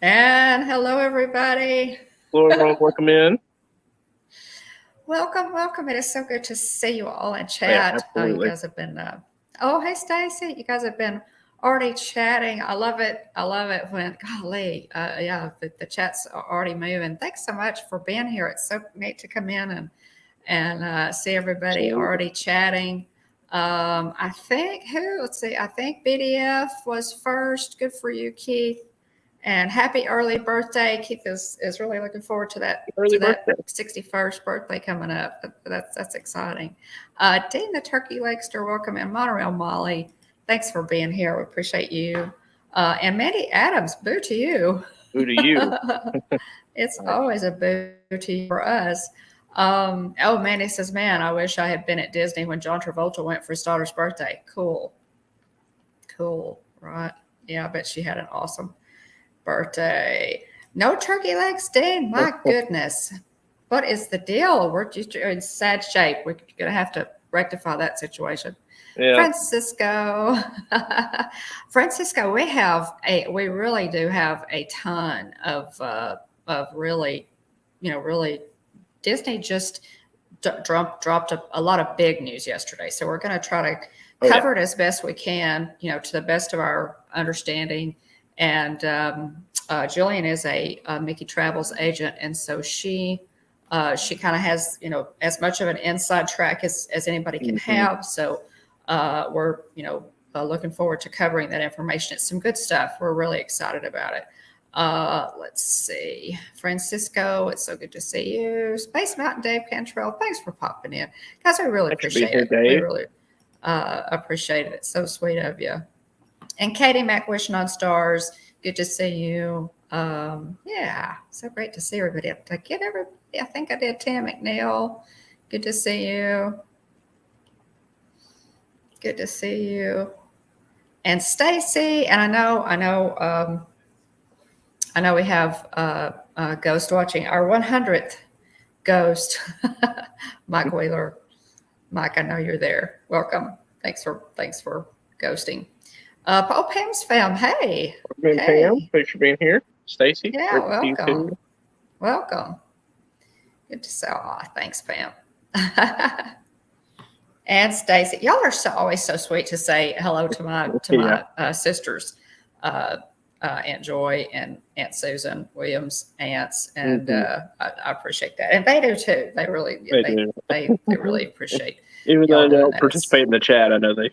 And hello, everybody. Hello, everyone. Welcome in. Welcome, welcome. It is so good to see you all in Oh, yeah, chat. You absolutely. guys have been, oh, hey, Stacy. You guys have been already chatting. I love it. I love it when, golly, yeah, the chat's already moving. Thanks so much for being here. It's so neat to come in and see everybody Absolutely. already chatting. I think let's see, I think BDF was first. Good for you, Keith. And happy early birthday. Keith is really looking forward to Early birthday. 61st birthday coming up. That's exciting. Dean the Turkey Legster, welcome in. Monorail Molly, thanks for being here. We appreciate you. And Mandy Adams, boo to you. Who to you? It's Nice. always a boo to you for us. Oh, Mandy says, man, I wish I had been at Disney when John Travolta went for his daughter's birthday. Cool. Cool. Right. Yeah, I bet she had an awesome birthday. No turkey legs, Dean. My goodness. What is the deal? We're just in sad shape. We're going to have to rectify that situation. Yeah. Francisco. Francisco, we really do have a ton of really, really Disney just dropped a lot of big news yesterday. So we're going to try to Oh, yeah. cover it as best we can, to the best of our understanding. And Jillian is a Mickey Travels agent, and so she kind of has as much of an inside track as anybody can Mm-hmm. have. So we're looking forward to covering that information. It's some good stuff. We're really excited about it. Let's see. Francisco, it's so good to see you. Space Mountain Dave Cantrell, thanks for popping in. Guys, I really Thanks for being appreciate here, it. We Dave. really appreciate it. It's so sweet of you. And Katie Mac wishing on stars. Good to see you. Yeah, so great to see everybody. Did I get everybody? I think I did. Tim McNeil. Good to see you. Good to see you. And Stacy. And I know we have Ghost watching our 100th Ghost. Mike Wheeler. Mike, I know you're there. Welcome. Thanks for ghosting. Oh, Pam's fam. Hey. Welcome in, Pam. Hey. Thanks for being here. Stacy, Yeah, great to see you welcome. too. Welcome. Good to see. Oh, thanks, Pam. And Stacy, y'all are always so sweet to say hello to my Yeah. sisters, Aunt Joy and Aunt Susan Williams, aunts, and Mm-hmm. I appreciate that, and they do too. They really They do. they really appreciate Even though y'all they doing don't that. It's participate in the chat, I know they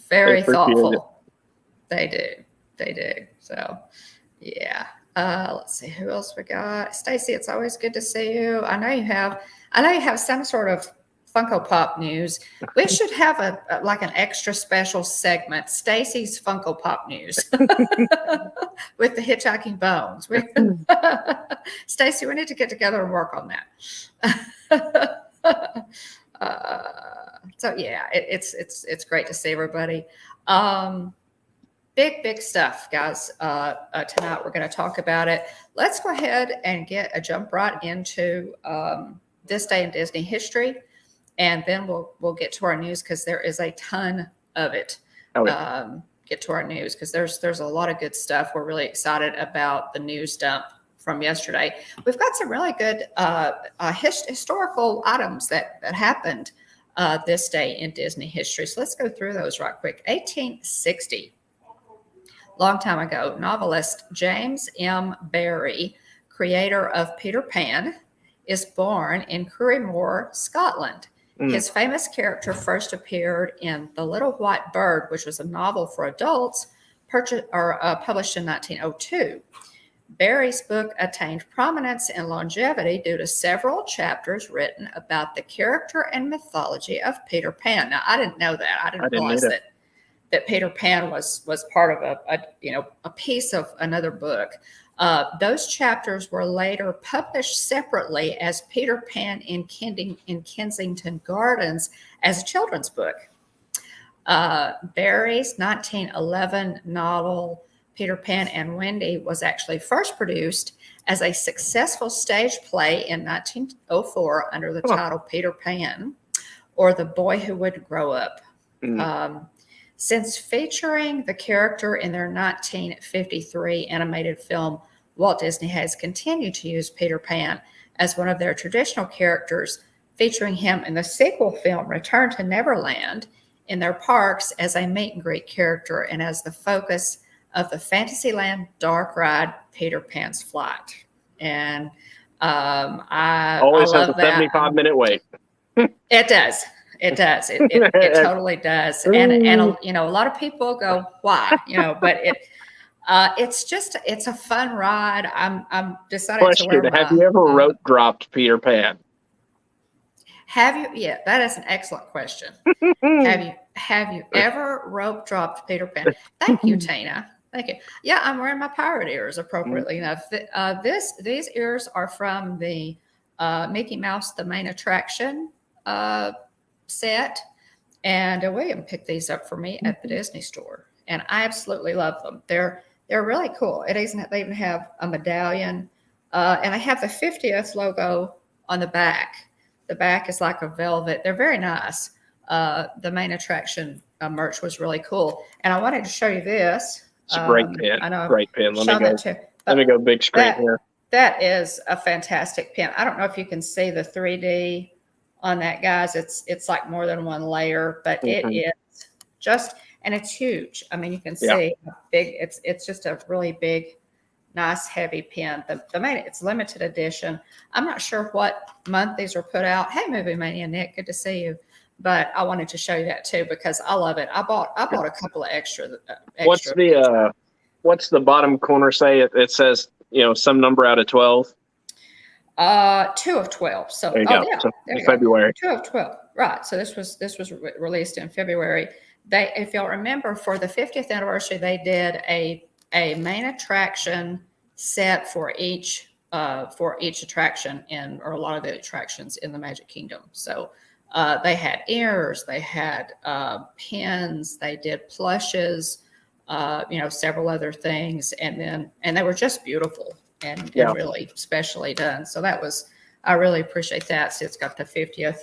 very appreciate it. thoughtful. They do. They do. So, yeah. Let's see who else we got. Stacy, it's always good to see you. I know you have some sort of Funko Pop news. We should have like an extra special segment, Stacy's Funko Pop news, with the Hitchhiking Bones. Stacy, we need to get together and work on that. So yeah, it's great to see everybody. Big stuff, guys. Tonight we're going to talk about it. Let's go ahead and jump right into this day in Disney history, and then we'll get to our news because there is a ton of it. Oh, yeah. Get to our news because there's a lot of good stuff. We're really excited about the news dump from yesterday. We've got some really good historical items that happened this day in Disney history. So let's go through those right quick. 1860. Long time ago, novelist James M. Barrie, creator of Peter Pan, is born in Currymore, Scotland. His famous character first appeared in The Little White Bird, which was a novel for adults published in 1902. Barrie's book attained prominence and longevity due to several chapters written about the character and mythology of Peter Pan. Now, I didn't know that. I didn't realize that Peter Pan was part of a piece of another book. Those chapters were later published separately as Peter Pan in Kensington Gardens as a children's book. Barrie's 1911 novel Peter Pan and Wendy was actually first produced as a successful stage play in 1904 under the title Peter Pan, or The Boy Who Would Grow Up. Since featuring the character in their 1953 animated film, Walt Disney has continued to use Peter Pan as one of their traditional characters, featuring him in the sequel film Return to Neverland in their parks as a meet and greet character and as the focus of the Fantasyland dark ride Peter Pan's Flight. And I Always has love a that. 75-minute wait. It does. It does. It totally does. And you know, a lot of people go, why? You know, but it's a fun ride. I'm decided to wear Question: my. Have you ever rope dropped Peter Pan? Have you? Yeah, that is an excellent question. Have you ever rope dropped Peter Pan? Thank you, Tina. Thank you. Yeah, I'm wearing my pirate ears appropriately enough. These ears are from the Mickey Mouse, the main attraction set, and William picked these up for me at the Disney store, and I absolutely love them. They're really cool. They even have a medallion, and I have the 50th logo on the back. The back is like a velvet. They're very nice. The main attraction merch was really cool, and I wanted to show you this. It's a great pin. I know. Great pin. Let me go big screen here. That is a fantastic pin. I don't know if you can see the 3D on that, guys. It's like more than one layer, but it is just, and it's huge. I mean, you can see how big it's just a really big, nice, heavy pin. It's limited edition. I'm not sure what month these were put out. Hey, Movie Mania Nick, good to see you. But I wanted to show you that too because I love it. I bought a couple of extra. What's the bottom corner say? It says, you know, some number out of 12. 2 of 12. So there you go. Yeah, so there you February. Go. 2 of 12. Right. So this was released in February. If y'all remember, for the 50th anniversary, they did a main attraction set for each attraction or a lot of the attractions in the Magic Kingdom. So they had ears, they had pins, they did plushes, you know, several other things, and they were just beautiful and really specially done. So I really appreciate that. So it's got the 50th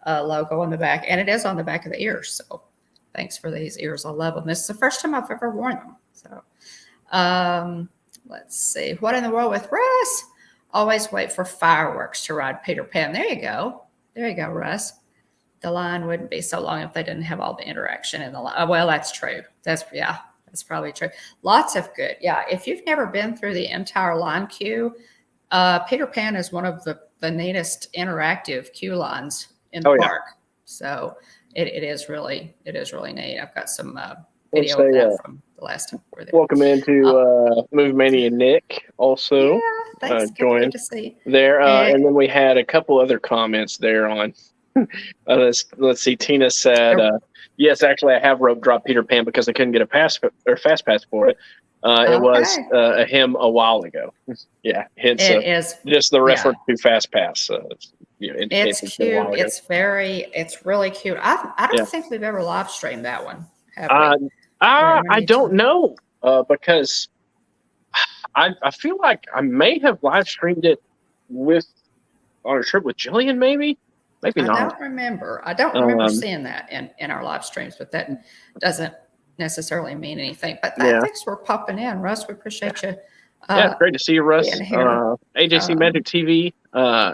logo on the back, and it is on the back of the ears. So thanks for these ears. I love them. This is the first time I've ever worn them. So let's see. What in the world with Russ? Always wait for fireworks to ride Peter Pan. There you go. There you go, Russ. The line wouldn't be so long if they didn't have all the interaction in the line. Well, that's true. That's probably true. Lots of good. Yeah. If you've never been through the entire line queue, Peter Pan is one of the neatest interactive queue lines in the park. So it is really neat. I've got some video of that from the last time we were there. Welcome into Movie Mania Nick also. Yeah, thanks. Good to see you. There. And then we had a couple other comments there on. Let's see. Tina said, yes, actually, I have rope dropped Peter Pan because I couldn't get a fast pass for it. It was a him a while ago. Yeah, hence just the reference to fast pass. It's cute. It's really cute. I don't think we've ever live streamed that one. Have we? I don't know because I feel like I may have live streamed it on a trip with Jillian, maybe not. I don't remember seeing that in our live streams, but that doesn't necessarily mean anything. But thanks for popping in, Russ. We appreciate you. Great to see you, Russ. AJC Magic TV,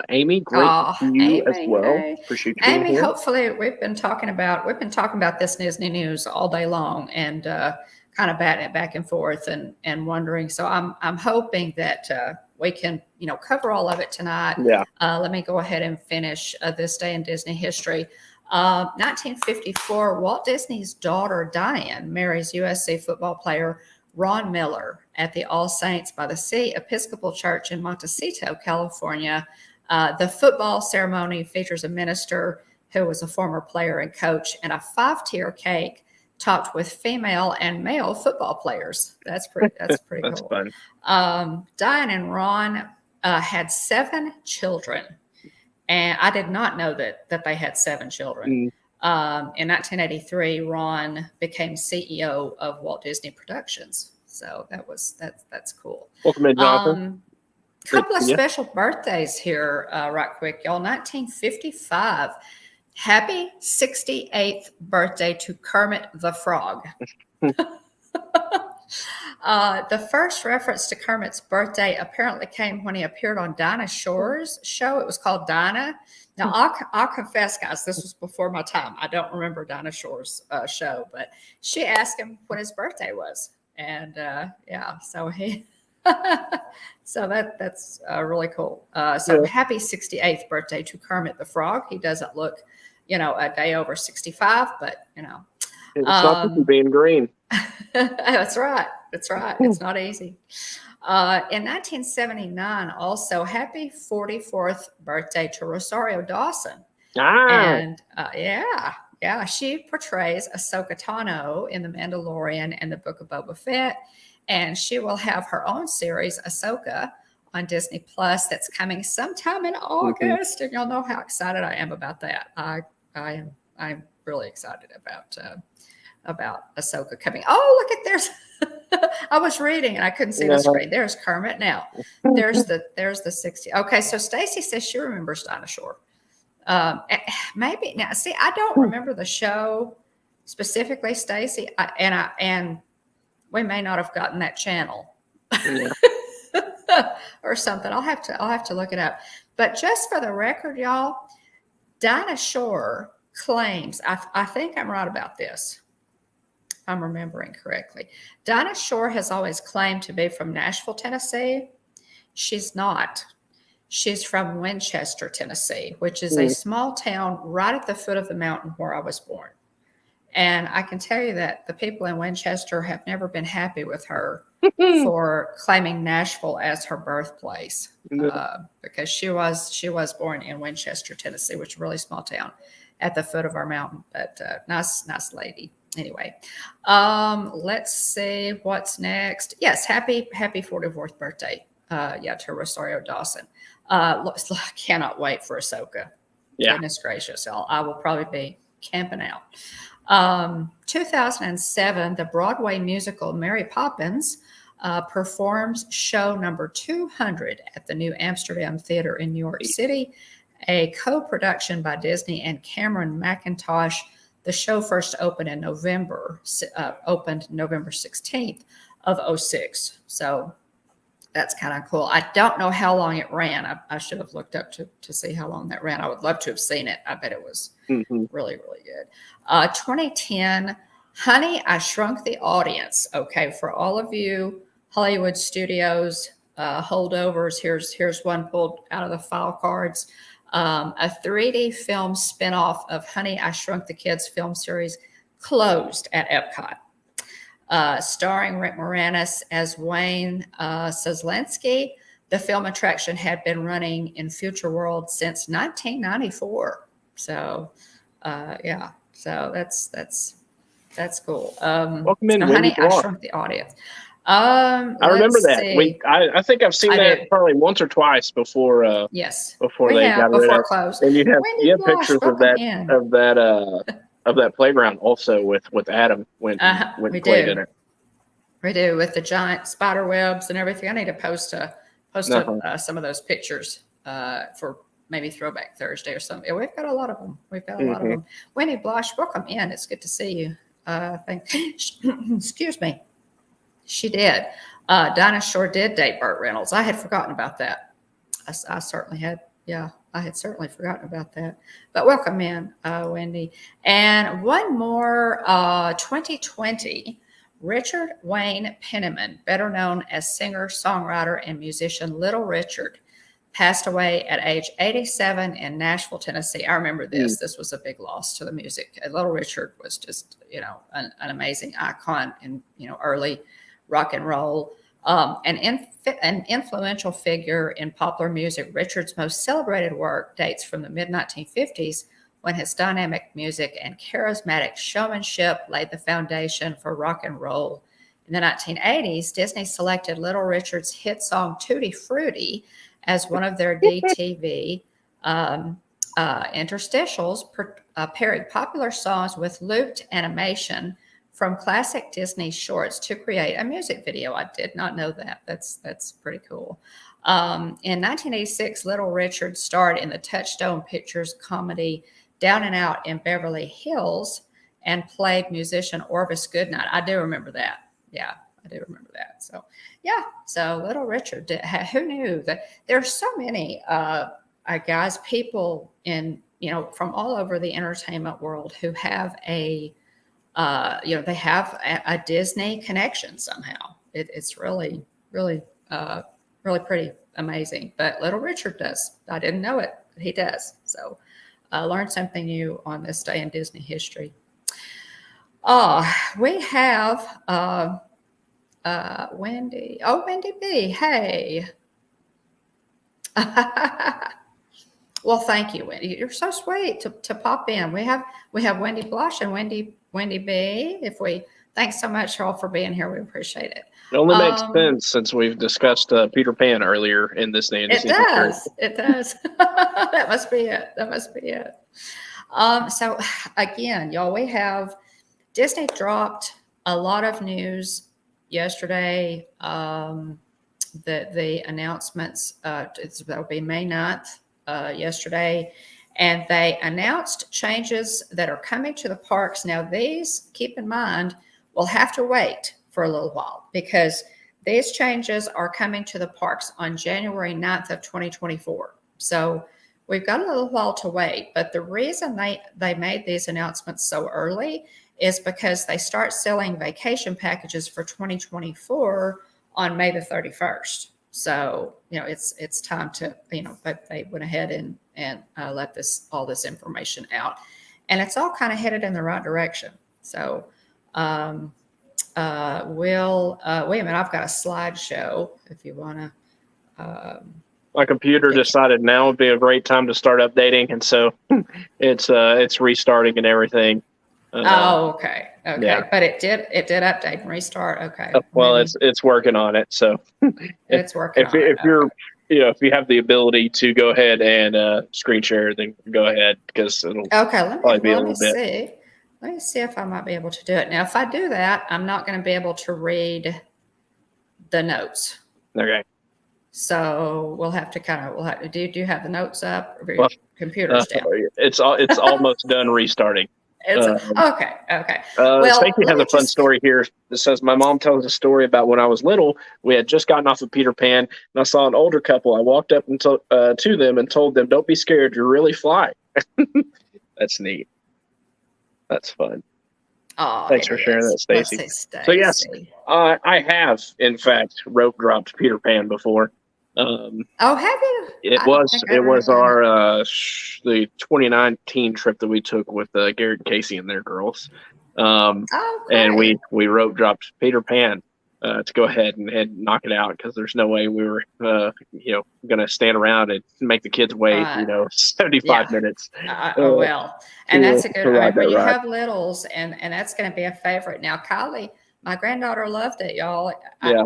Amy, great to see you as well. Hey. Appreciate you, Amy. Hopefully, we've been talking about this Disney news all day long and kind of batting it back and forth and wondering. So I'm hoping that we can cover all of it tonight. Yeah. Let me go ahead and finish this day in Disney history. 1954, Walt Disney's daughter Diane marries USC football player Ron Miller at the All Saints by the Sea Episcopal Church in Montecito, California. The football ceremony features a minister who was a former player and coach, and a 5-tier cake topped with female and male football players. That's pretty That's cool. Fun. Diane and Ron had 7 children, and I did not know that they had 7 children. In 1983, Ron became CEO of Walt Disney Productions. So that's cool. Welcome in, Jonathan. Couple of special birthdays here, right quick, y'all. 1955, Happy 68th birthday to Kermit the Frog. The first reference to Kermit's birthday apparently came when he appeared on Dinah Shore's show. It was called Dinah. Now, I'll confess, guys, this was before my time. I don't remember Dinah Shore's show, but she asked him when his birthday was. And yeah, so he, so that's really cool. So happy 68th birthday to Kermit the Frog. He doesn't look, a day over 65, but, It's not being green. That's right. That's right. It's not easy. In 1979, also, happy 44th birthday to Rosario Dawson. And yeah, she portrays Ahsoka Tano in The Mandalorian and the Book of Boba Fett. And she will have her own series, Ahsoka, on Disney Plus that's coming sometime in August. And y'all know how excited I am about that. I'm really excited about Ahsoka coming. Oh, look at there's I was reading and I couldn't see the screen. There's Kermit now. There's the 60. Okay, so Stacy says she remembers Dinah Shore. Maybe now. See, I don't remember the show specifically, Stacy, and we may not have gotten that channel or something. I'll have to look it up. But just for the record, y'all, Dinah Shore claims. I think I'm right about this. I'm remembering correctly. Dinah Shore has always claimed to be from Nashville, Tennessee. She's not. She's from Winchester, Tennessee, which is a small town right at the foot of the mountain where I was born. And I can tell you that the people in Winchester have never been happy with her for claiming Nashville as her birthplace, because she was born in Winchester, Tennessee, which is a really small town at the foot of our mountain. But nice lady. Anyway, let's see what's next. Yes, happy 44th birthday, to Rosario Dawson. I cannot wait for Ahsoka. Yeah. Goodness gracious, I will probably be camping out. 2007, the Broadway musical Mary Poppins performs show number 200 at the New Amsterdam Theater in New York City, a co-production by Disney and Cameron McIntosh. The show first opened November 16th of 2006. So that's kind of cool. I don't know how long it ran. I should have looked up to see how long that ran. I would love to have seen it. I bet it was really, really good. 2010, Honey, I Shrunk the Audience. Okay, for all of you Hollywood Studios holdovers, here's one pulled out of the file cards. A 3D film spinoff of Honey, I Shrunk the Kids film series closed at Epcot. Starring Rick Moranis as Wayne Soslanski. The film attraction had been running in Future World since 1994. So, so that's cool. Welcome in, Honey, I Shrunk the Audience. I remember that. I think I've seen that probably once or twice before. Yes, before they got rid of it. Closed. And you have pictures of that playground also with Adam when played in it. We do, with the giant spider webs and everything. I need to post some of those pictures for maybe Throwback Thursday or something. Yeah, we've got a lot of them. Winnie Blush, welcome in. It's good to see you. Excuse me. She did. Dinah Shore did date Burt Reynolds. I had forgotten about that. I certainly had. Yeah, I had certainly forgotten about that. But welcome in, Wendy. And one more, 2020, Richard Wayne Penniman, better known as singer, songwriter, and musician Little Richard, passed away at age 87 in Nashville, Tennessee. I remember this. This was a big loss to the music. Little Richard was just, an amazing icon in, early rock and roll. An influential figure in popular music, Richard's most celebrated work dates from the mid-1950s, when his dynamic music and charismatic showmanship laid the foundation for rock and roll. In the 1980s, Disney selected Little Richard's hit song Tutti Frutti as one of their DTV interstitials, pairing popular songs with looped animation from classic Disney shorts to create a music video. I did not know that. That's pretty cool. In 1986, Little Richard starred in the Touchstone Pictures comedy Down and Out in Beverly Hills and played musician Orvis Goodnight. I do remember that. Yeah, I do remember that. So, yeah. So Little Richard, who knew that there's so many guys, people in, from all over the entertainment world who have they have a Disney connection somehow. It's really, really, really pretty amazing. But Little Richard does. I didn't know it, but he does. So I learned something new on this day in Disney history. We have Wendy. Oh, Wendy B. Hey. Well, thank you, Wendy. You're so sweet to pop in. We have Wendy Blush and Wendy B. Thanks so much, all, for being here. We appreciate it. It only makes sense since we've discussed Peter Pan earlier in this day. It does. It does. That must be it. So again, y'all, we have Disney dropped a lot of news yesterday. The announcements, that'll be May 9th, yesterday. And they announced changes that are coming to the parks. Now, these, keep in mind, will have to wait for a little while because these changes are coming to the parks on January 9th of 2024. So we've got a little while to wait. But the reason they made these announcements so early is because they start selling vacation packages for 2024 on May the 31st. So, it's time to, but they went ahead and let all this information out, and it's all kind of headed in the right direction. So, wait a minute, I've got a slideshow if you want to. My computer decided now would be a great time to start updating, and so it's restarting and everything. Okay. Yeah. But it did update and restart. Okay. Well, it's working on it. So it's working. If you're, if you have the ability to go ahead and screen share, then go ahead because it'll probably be a little bit. Let me see if I might be able to do it. Now, if I do that, I'm not going to be able to read the notes. Okay. So we'll have to do you have the notes up or your computer's down? It's almost done restarting. Okay. Stacy has a fun story here that says, my mom tells a story about when I was little. We had just gotten off of Peter Pan, and I saw an older couple. I walked up to them and told them, "Don't be scared. You're really flying." That's neat. That's fun. Oh, thanks for sharing that, Stacy. So yes, I have in fact rope dropped Peter Pan before. Have you? It was our the 2019 trip that we took with Garrett and Casey and their girls. And we rope dropped Peter Pan to go ahead and knock it out because there's no way we were going to stand around and make the kids wait 75 minutes. And that's a good when you have littles, and that's going to be a favorite. Now, Kylie, my granddaughter, loved it, y'all.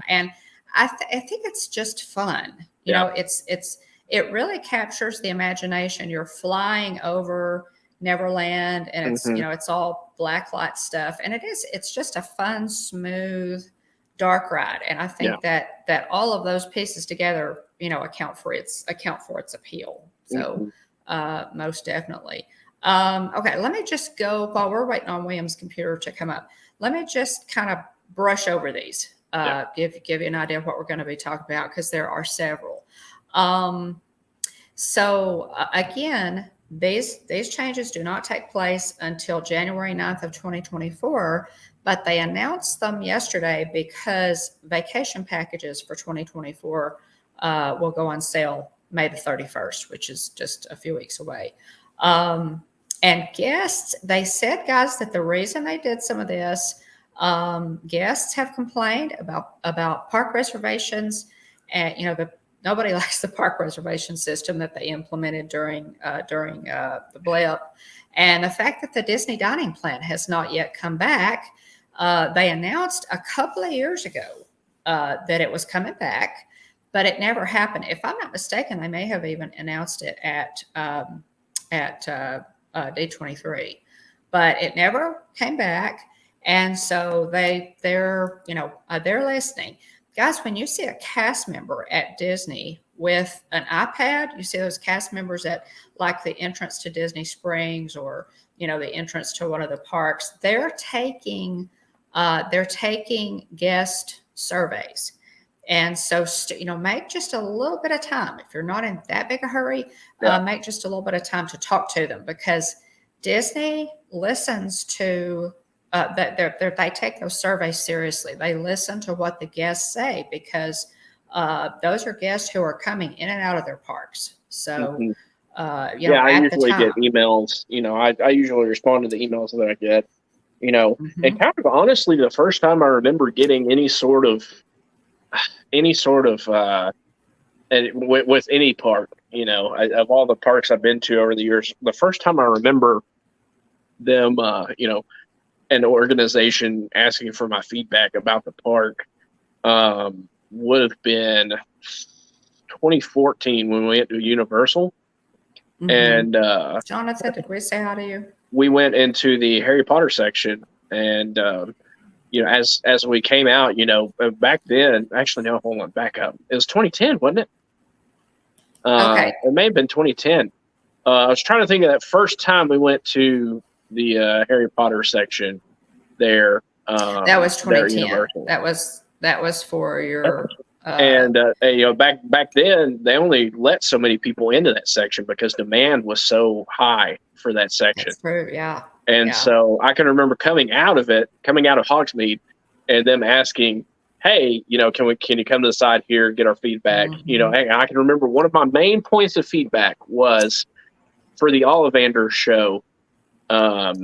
And I think it's just fun. It really captures the imagination. You're flying over Neverland, and it's it's all black light stuff, and it's just a fun, smooth, dark ride. And I think that all of those pieces together, account for its appeal. So most definitely. Okay, let me just go while we're waiting on William's computer to come up. Let me just kind of brush over these. Give you an idea of what we're going to be talking about because there are several. Again, these changes do not take place until January 9th of 2024, but they announced them yesterday because vacation packages for 2024 will go on sale May the 31st, which is just a few weeks away. And guests, they said, guys, that the reason they did some of this, guests have complained about park reservations, and nobody likes the park reservation system that they implemented during the blip, and the fact that the Disney dining plan has not yet come back. They announced a couple of years ago that it was coming back, but it never happened. If I'm not mistaken, they may have even announced it at D23, but it never came back. And so they're listening. Guys, when you see a cast member at Disney with an iPad. You see those cast members at like the entrance to Disney Springs or, the entrance to one of the parks. They're taking guest surveys. And so, make just a little bit of time. If you're not in that big a hurry, make just a little bit of time to talk to them, because Disney listens to they take those surveys seriously. They listen to what the guests say, because those are guests who are coming in and out of their parks. So, I usually get emails. I usually respond to the emails that I get. And kind of honestly, the first time I remember getting any sort of and with any park, of all the parks I've been to over the years, the first time I remember them, an organization asking for my feedback about the park, would have been 2014 when we went to Universal. And Jonathan, did we say hi to you? We went into the Harry Potter section, and as we came out, back then, actually, no, hold on, back up. It was 2010, wasn't it? Okay. It may have been 2010. I was trying to think of that first time we went to the Harry Potter section there. That was 2010. That was for your. Back then, they only let so many people into that section because demand was so high for that section. That's true, yeah. And so I can remember coming out of Hogsmeade, and them asking, "Hey, can you come to the side here, get our feedback?" I can remember one of my main points of feedback was for the Ollivander show. As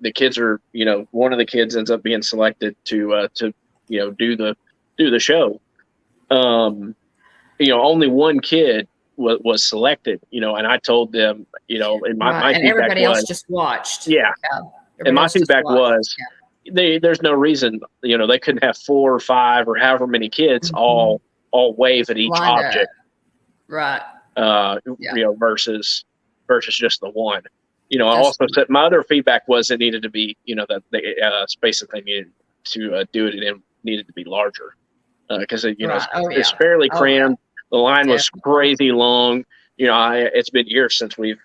the kids are, one of the kids ends up being selected to do the show. Only one kid was selected, and I told them, and my and feedback everybody was, else just watched. Yeah. And my feedback was, there's no reason, they couldn't have 4 or 5 or however many kids all wave at each object. Right. Versus just the one. I also said my other feedback was it needed to be, the space that they needed to do it in needed to be larger, because it's fairly crammed. The line was crazy long. It's been years since we've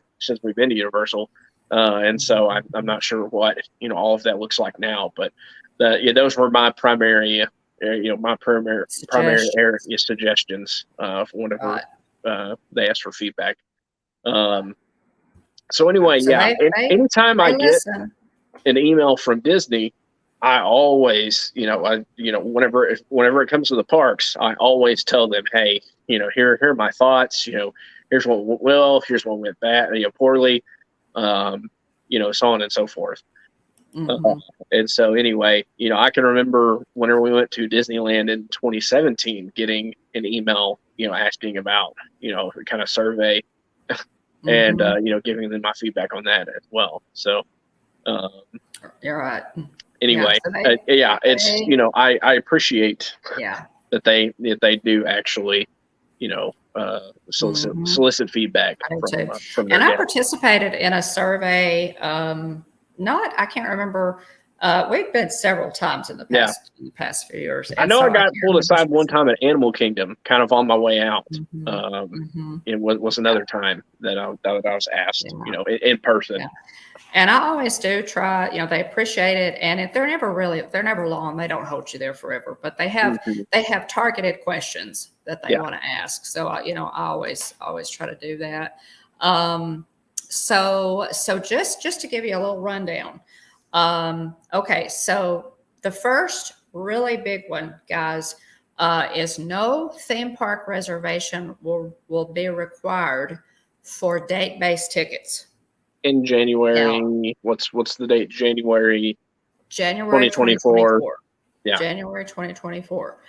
been to Universal, and so I'm not sure what all of that looks like now. But those were my primary area suggestions whenever they asked for feedback. So anyway, anytime I get an email from Disney, I always, whenever it comes to the parks, I always tell them, hey, here are my thoughts. Here's what went well, here's what went bad, poorly, so on and so forth. And so anyway, I can remember whenever we went to Disneyland in 2017, getting an email, asking about, kind of survey, and giving them my feedback on that as well. So, you're right. Anyway, I appreciate that they do actually, solicit feedback from their I participated in a survey. I can't remember. We've been several times in the past few years. I know I got pulled aside one time at Animal Kingdom, kind of on my way out. It was another time that I was asked, in person. Yeah. And I always do try, they appreciate it. And they're never long. They don't hold you there forever, but they have targeted questions that they want to ask. So, I always try to do that. So just to give you a little rundown. Okay. So the first really big one, guys, is no theme park reservation will be required for date-based tickets. In January, what's the date? January 2024. Yeah. January 2024.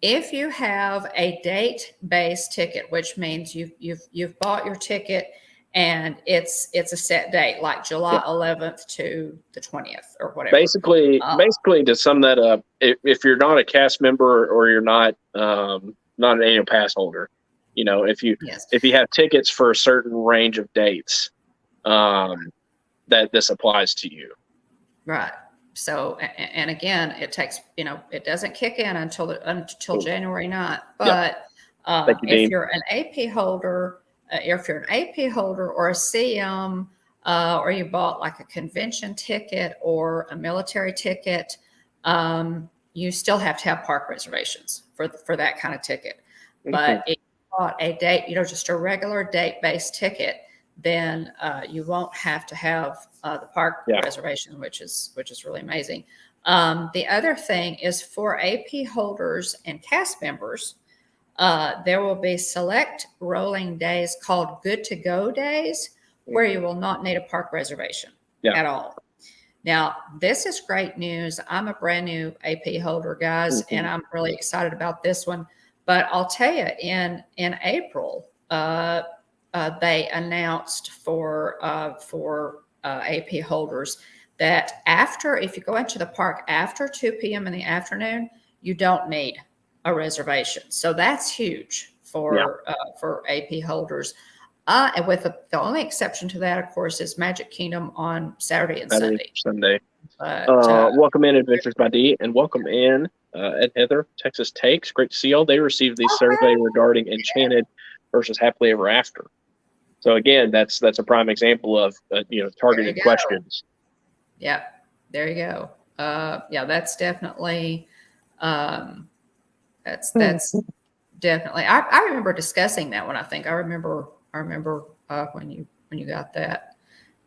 If you have a date-based ticket, which means you've bought your ticket and it's a set date, like July 11th to the 20th or whatever. Basically, to sum that up, if you're not a cast member or you're not an annual pass holder, if you have tickets for a certain range of dates, that this applies to you. Right. So, and again, it takes, it doesn't kick in until January 9th. Yep. But Thank you, if Dean. you're an AP holder, or a CM, or you bought like a convention ticket or a military ticket, you still have to have park reservations for that kind of ticket. But if you bought a date, just a regular date-based ticket, then you won't have to have the park reservation, which is really amazing. The other thing is for AP holders and cast members, there will be select rolling days called good to go days where you will not need a park reservation at all. Now, this is great news. I'm a brand new AP holder, guys, and I'm really excited about this one. But I'll tell you, in April, they announced for AP holders that if you go into the park after 2 p.m. in the afternoon, you don't need a reservation. So that's huge for AP holders. And with the only exception to that, of course, is Magic Kingdom on Saturday and Sunday. But, welcome in, Adventures by D, and welcome in, Ed Heather, Texas Takes. Great to see y'all. They received the survey regarding Enchanted versus Happily Ever After. So again, that's a prime example of targeted questions. Yeah, there you go. That's definitely that's definitely. I remember discussing that one. I think I remember when you got that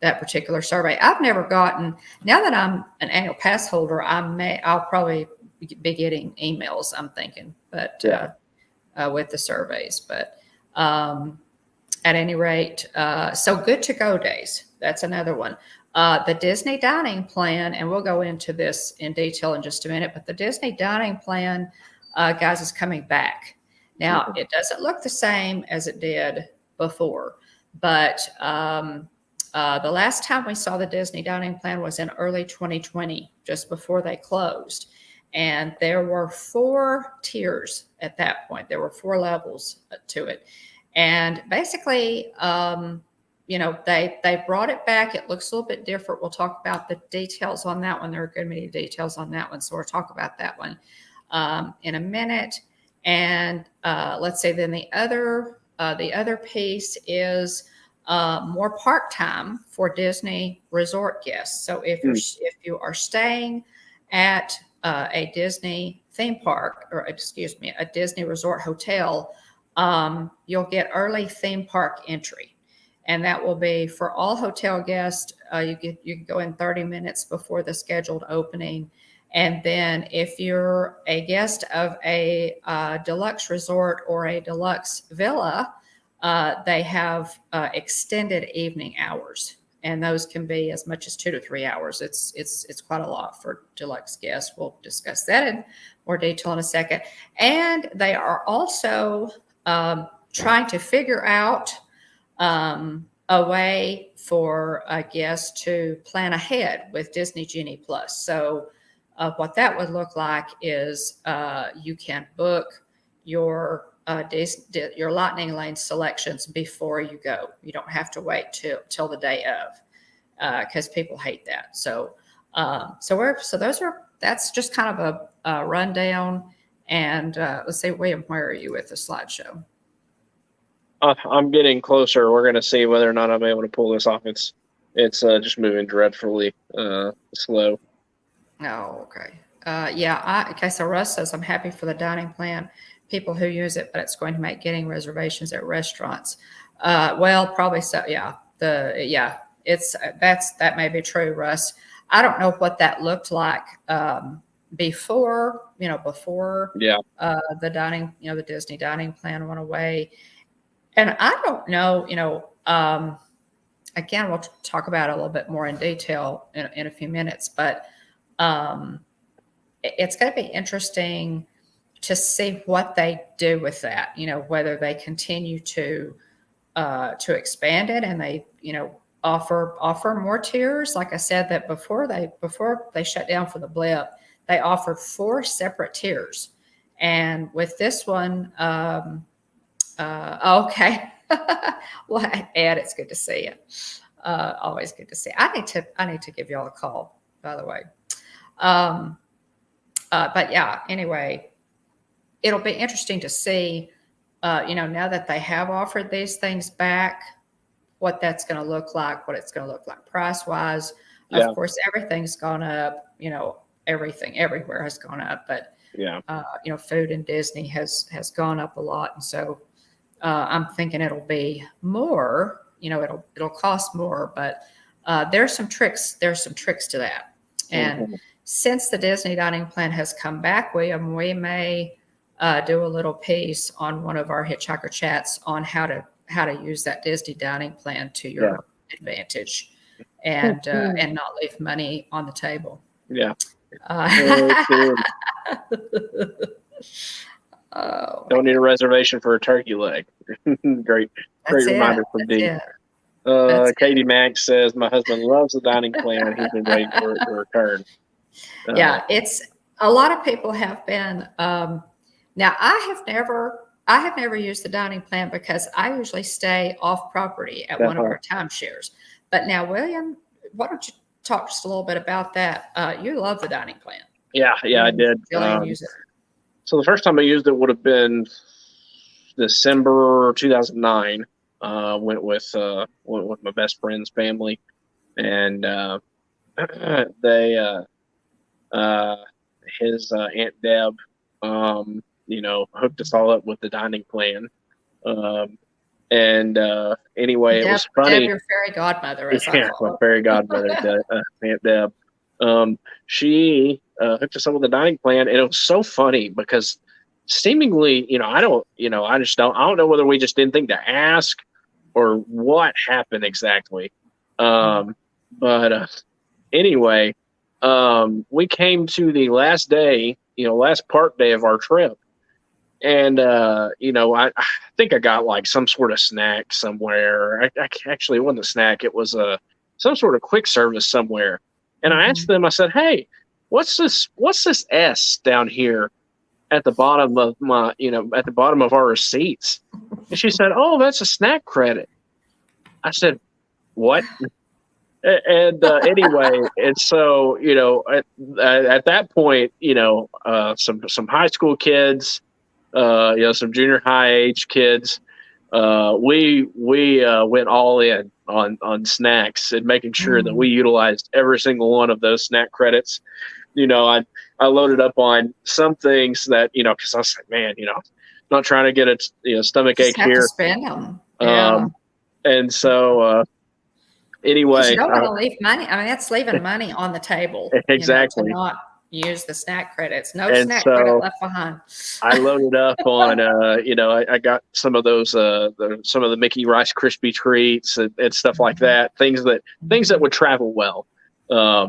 particular survey. I've never gotten. Now that I'm an annual pass holder, I'll probably be getting emails, I'm thinking, but with the surveys. But at any rate, so good to go days. That's another one. The Disney dining plan, and we'll go into this in detail in just a minute, but the Disney dining plan, guys, is coming back. Now, it doesn't look the same as it did before, but the last time we saw the Disney dining plan was in early 2020, just before they closed. And there were 4 tiers at that point. There were 4 levels to it. And basically, they brought it back. It looks a little bit different. We'll talk about the details on that one. There are good many details on that one. So we'll talk about that one in a minute. And let's say then the other piece is more park time for Disney resort guests. So if you are staying at a Disney theme park, or excuse me, a Disney resort hotel, you'll get early theme park entry. And that will be for all hotel guests. You can go in 30 minutes before the scheduled opening. And then if you're a guest of a deluxe resort or a deluxe villa, they have extended evening hours, and those can be as much as 2 to 3 hours. It's quite a lot for deluxe guests. We'll discuss that in more detail in a second. And they are also trying to figure out a way for guests to plan ahead with Disney Genie Plus. So what that would look like is you can book your Lightning Lane selections before you go. You don't have to wait till the day of, because people hate that. So that's just kind of a rundown. And let's see, William, where are you with the slideshow? I'm getting closer. We're going to see whether or not I'm able to pull this off. It's just moving dreadfully slow. Oh, okay. Okay, so Russ says, I'm happy for the dining plan, people who use it, but it's going to make getting reservations at restaurants. Well, probably so. Yeah. That may be true, Russ. I don't know what that looked like before the dining, the Disney dining plan went away. And I don't know, again, we'll talk about it a little bit more in detail in a few minutes, but it's going to be interesting to see what they do with that, whether they continue to expand it and they, offer more tiers. Like I said, that before they shut down for the blip, they offered 4 separate tiers. And with this one, okay. Well, Ed, it's good to see you. Always good to see you. I need to give y'all a call, by the way. But yeah, anyway, it'll be interesting to see, now that they have offered these things back, what that's going to look like, what it's going to look like price wise. Yeah. Of course, everything's gone up, everything everywhere has gone up, but Yeah. food in Disney has gone up a lot. And so I'm thinking it'll be more, it'll cost more, but there's some tricks to that. And since the Disney dining plan has come back, William, we may do a little piece on one of our Hitchhiker chats on how to use that Disney dining plan to your advantage, and not leave money on the table. Yeah. Don't need a reservation for a turkey leg. Great reminder from D. Katie Max says, my husband loves the dining plan. He's been waiting for it to return. Yeah, it's a lot of people have been. Now, I have never used the dining plan because I usually stay off property at one of our timeshares. But now, William, why don't you talk just a little bit about that? You love the dining plan. Yeah, I did. Jillian use it. So the first time I used it would have been December 2009. Went with my best friend's family, and they his Aunt Deb hooked us all up with the dining plan. Anyway, it was funny. Deb, your fairy godmother, my fairy godmother, Aunt Deb. She hooked us up with the dining plan, and it was so funny because seemingly, I don't know whether we just didn't think to ask or what happened exactly. Anyway, we came to the last day, last park day of our trip. And, I think I got like some sort of snack somewhere. Actually, it wasn't a snack. It was some sort of quick service somewhere. And I asked them, I said, hey, what's this S down here at the bottom of at the bottom of our receipts? And she said, oh, that's a snack credit. I said, what? And anyway, and so, at that point, some high school kids, some junior high age kids, we went all in on snacks and making sure that we utilized every single one of those snack credits. I loaded up on some things that, because I was like, man, not trying to get a stomach ache here. To spend them. Yeah. And so, anyway, you don't want to leave money. I mean, that's leaving money on the table. Exactly. To not use the snack credits. No snack credit left behind. I loaded up on, I got some of those, some of the Mickey Rice Krispie treats and stuff like that. Things that would travel well, for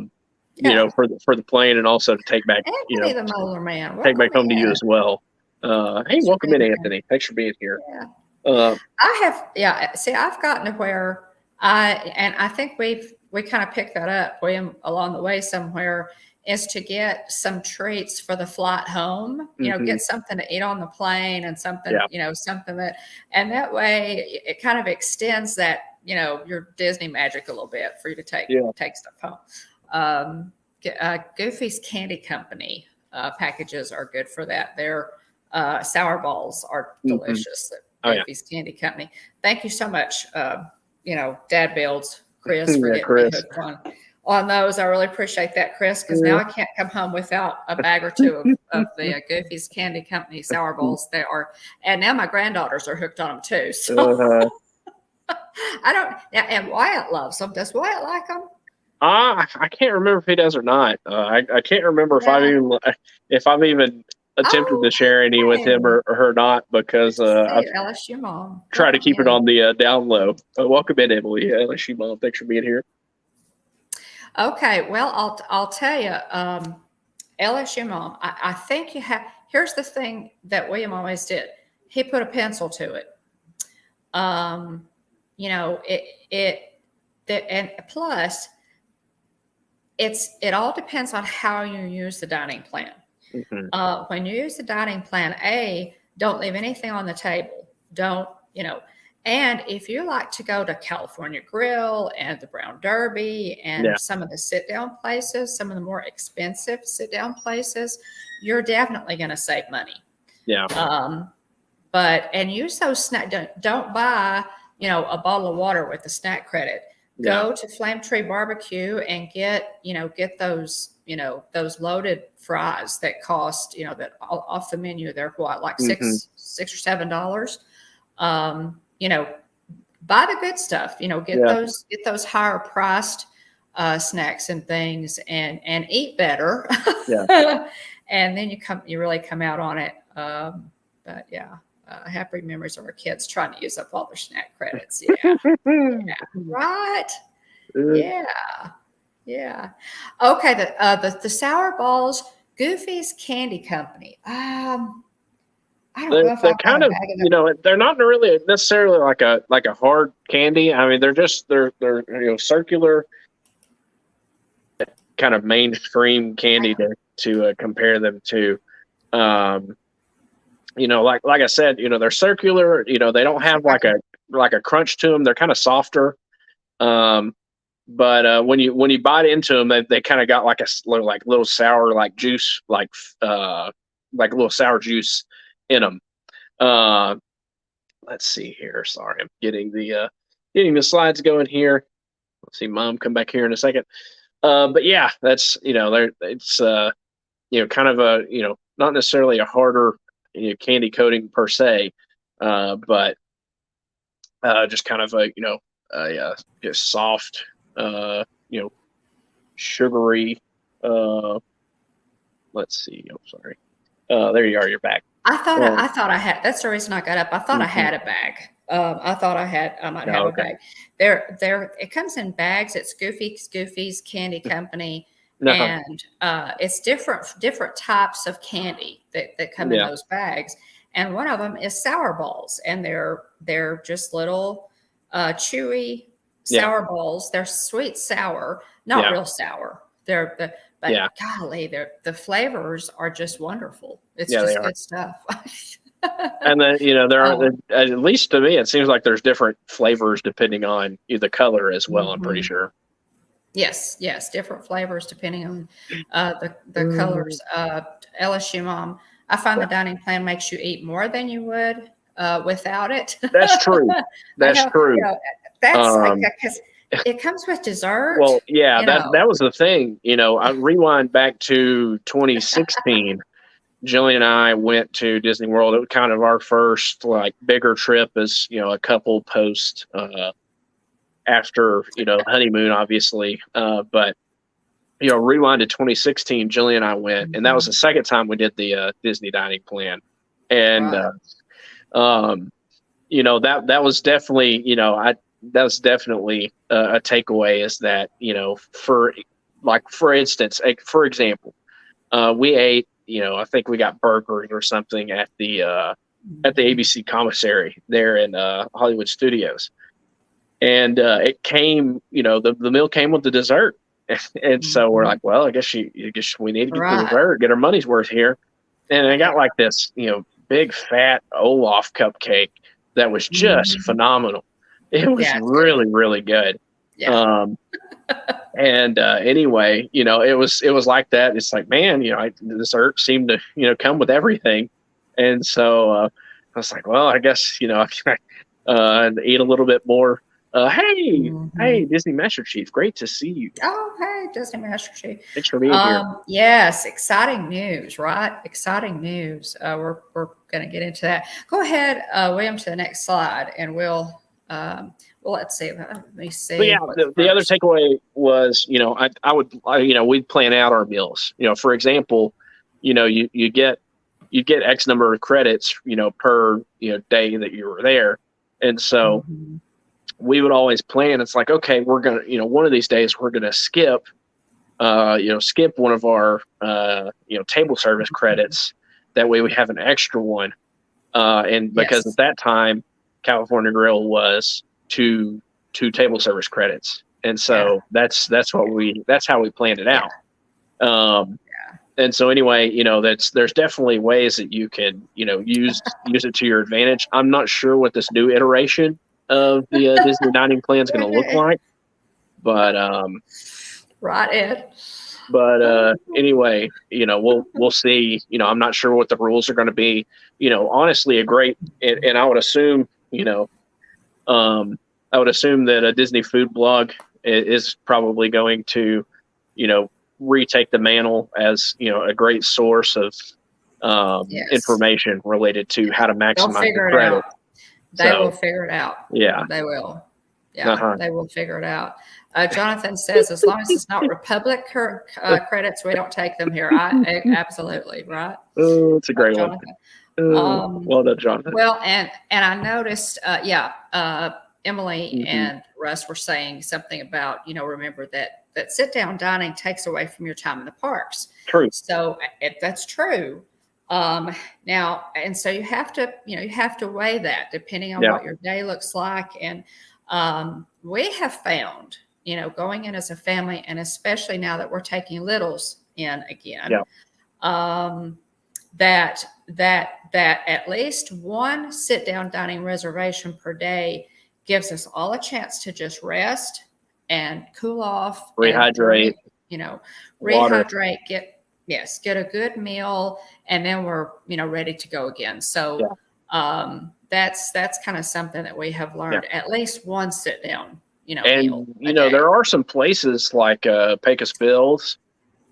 the plane, and also to take back, the Molar Man. Take back home to you as well. Hey, welcome in, Anthony. Thanks for being here. Yeah. I've gotten to where I think we kind of picked that up, William, along the way somewhere, is to get some treats for the flight home, get something to eat on the plane and something, something and that way it kind of extends that, your Disney magic a little bit for you to take stuff home. Goofy's Candy Company packages are good for that. Their sour balls are delicious. Goofy's Candy Company. Thank you so much. Dad builds Chris for getting me hooked on those. I really appreciate that, Chris, because now I can't come home without a bag or two of the Goofy's Candy Company sour balls. And now my granddaughters are hooked on them too. So I don't. And Wyatt loves them. Does Wyatt like them? I can't remember if he does or not. I can't remember if I've even attempted to share any with him or her not, because I've LSU mom tried to keep it on the down low. Welcome in, Emily. LSU mom, thanks for being here. Okay, well, I'll tell you, LSU mom. I think you have. Here's the thing that William always did. He put a pencil to it. And plus, it all depends on how you use the dining plan. When you use the dining plan, don't leave anything on the table. Don't, And if you like to go to California Grill and the Brown Derby and some of the sit-down places, some of the more expensive sit-down places, you're definitely going to save money. Yeah. And use those snack. Don't buy, a bottle of water with a snack credit. Go to Flame Tree Barbecue and get those, those loaded fries that cost, that off the menu. They're what, like $6 or $7. Buy the good stuff, get those higher priced snacks and things and eat better. Yeah. And then you really come out on it. But yeah, happy memories of our kids trying to use up all their snack credits. Yeah. Yeah. Right. Yeah. Yeah. Okay. The sour balls, Goofy's Candy Company. I don't know if They're I've got kind a of, bag of them. they're not really necessarily like a hard candy. I mean, they're circular, kind of mainstream candy to compare them to. Like I said, they're circular. They don't have like a crunch to them. They're kind of softer. But when you bite into them, they kind of got like a little sour juice, like a little sour juice in them. Let's see here. Sorry, I'm getting the slides going here. Let's see, Mom, come back here in a second. But yeah, that's it's kind of not necessarily a harder candy coating per se, but just kind of just soft, sugary. Let's see. I'm sorry. There you are. You're back. I thought I had. That's the reason I got up. I thought I had a bag. I thought I might have a bag. It comes in bags. It's Goofy's Candy Company, and it's different types of candy that come in those bags. And one of them is sour balls, and they're just little chewy sour balls. They're sweet sour, not real sour. But golly, the flavors are just wonderful. It's just good stuff. And then there are, at least to me, it seems like there's different flavors depending on the color as well. I'm pretty sure. Yes, different flavors depending on the colors. LSU Mom, I find the dining plan makes you eat more than you would without it. That's true. That's true. That's because it comes with dessert. Well, yeah, that was the thing. I rewind back to 2016. Jillian and I went to Disney World. It was kind of our first bigger trip as a couple post after honeymoon, obviously. But rewind to 2016. Jillian and I went, and that was the second time we did the Disney dining plan, and that was definitely that was definitely a takeaway. Is that for instance, for example, we ate. I think we got burgers or something at the ABC commissary there in Hollywood Studios, and it came. The meal came with the dessert, and so we're like, well, I guess we need to get the dessert, get our money's worth here, and I got this big fat Olaf cupcake that was just phenomenal. It was really really good. Yeah. Anyway, it was like that. It's like, man, the dessert seemed to come with everything. And so I was like, well, I guess, I can eat a little bit more. Hey, Disney Master Chief. Great to see you. Oh, hey, Disney Master Chief. Thanks for being here. Yes, exciting news, right? Exciting news. We're going to get into that. Go ahead, William, to the next slide, and we'll let's see. Let me see. But yeah, the other takeaway was, we'd plan out our meals. For example, you get X number of credits, per day that you were there, and so we would always plan. It's like, okay, we're gonna, one of these days we're gonna skip one of our table service credits. That way we have an extra one, and because at that time California Grill was two table service credits, and so that's how we planned it out. And so anyway, there's definitely ways that you can use it to your advantage. I'm not sure what this new iteration of the Disney dining plan is going to look like. But right, Ed. But anyway, we'll see. I'm not sure what the rules are going to be. Honestly, and I would assume, I would assume that a Disney food blog is probably going to, retake the mantle as a great source of Yes. information related to how to They'll maximize figure the it credit. out. They will figure it out. Yeah. They will. Yeah, Uh-huh. they will figure it out. Jonathan says, as long as it's not Republic credits, we don't take them here. Absolutely, right? Oh, it's a great one. Well done, Jonathan. Well, and I noticed, Emily and Russ were saying something about, remember that sit-down dining takes away from your time in the parks. True. So if that's true, now, and so you have to weigh that depending on what your day looks like. And we have found, going in as a family, and especially now that we're taking littles in again, that at least one sit-down dining reservation per day gives us all a chance to just rest and cool off, rehydrate, rehydrate, get a good meal, and then we're, ready to go again. So that's kind of something that we have learned, at least one sit down, and meal there are some places like Pecos Bills,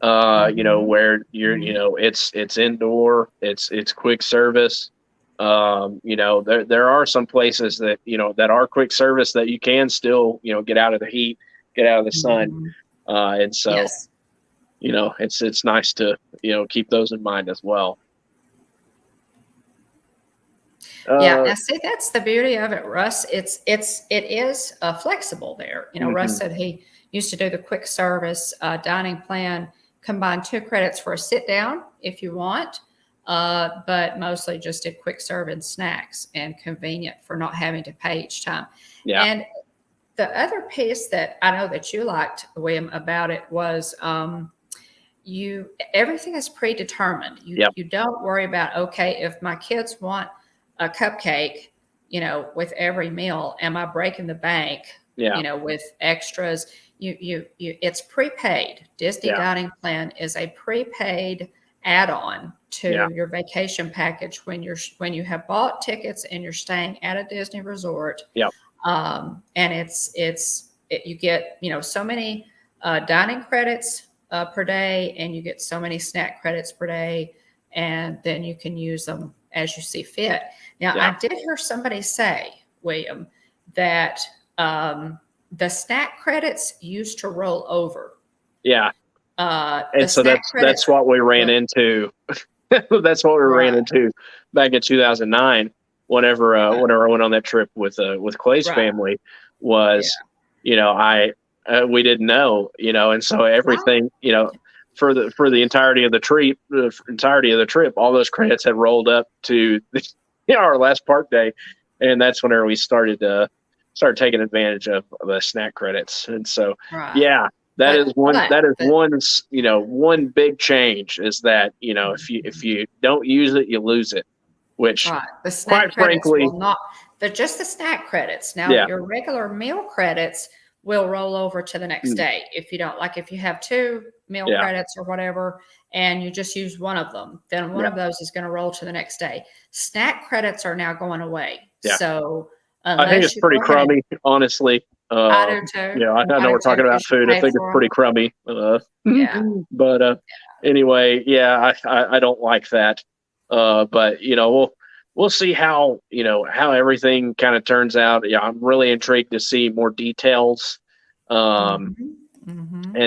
where you're, it's indoor, it's quick service. There are some places that, that are quick service that you can still, get out of the heat, get out of the sun. And so, it's nice to, keep those in mind as well. Now see, that's the beauty of it, Russ. It is flexible there. Russ said he used to do the quick service dining plan, combine 2 credits for a sit down if you want, but mostly just did quick serve and snacks, and convenient for not having to pay each time. Yeah. And the other piece that I know that you liked, William, about it was everything is predetermined. You don't worry about, okay, if my kids want a cupcake, with every meal, am I breaking the bank, with extras? It's prepaid. Disney dining plan is a prepaid add-on to your vacation package when you have bought tickets and you're staying at a Disney resort. And you get, so many dining credits per day, and you get so many snack credits per day, and then you can use them as you see fit. Now, I did hear somebody say, William, that the snack credits used to roll over. And so that's what we ran into. That's what we ran into back in 2009. Whenever I went on that trip with Clay's family, was we didn't know, and so everything, for the entirety of the trip, all those credits had rolled up to our last park day, and that's whenever we started taking advantage of the snack credits. And so that is one big change, is that if you don't use it, you lose it, which the snack quite frankly they're just the snack credits. Now your regular meal credits will roll over to the next day. If you don't, like if you have 2 meal credits or whatever, and you just use one of them, then one of those is going to roll to the next day. Snack credits are now going away. So I think it's pretty crummy, honestly. I do too. I know we're talking about food. I think it's pretty crummy. But anyway, I don't like that. But we'll see how everything kind of turns out. I'm really intrigued to see more details. And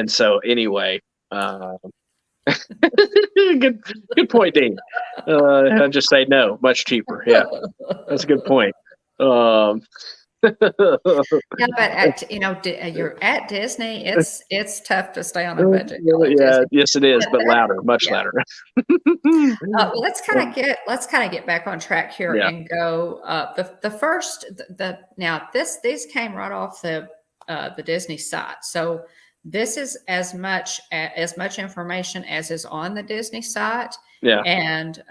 so anyway, good point, Dean. I'd just say no, much cheaper. Yeah, that's a good point. But you're at Disney. It's tough to stay on a budget. Yes, it is, but louder, much louder. Well, let's kind of get back on track here and go. These came right off the Disney site. So this is as much information as is on the Disney site. And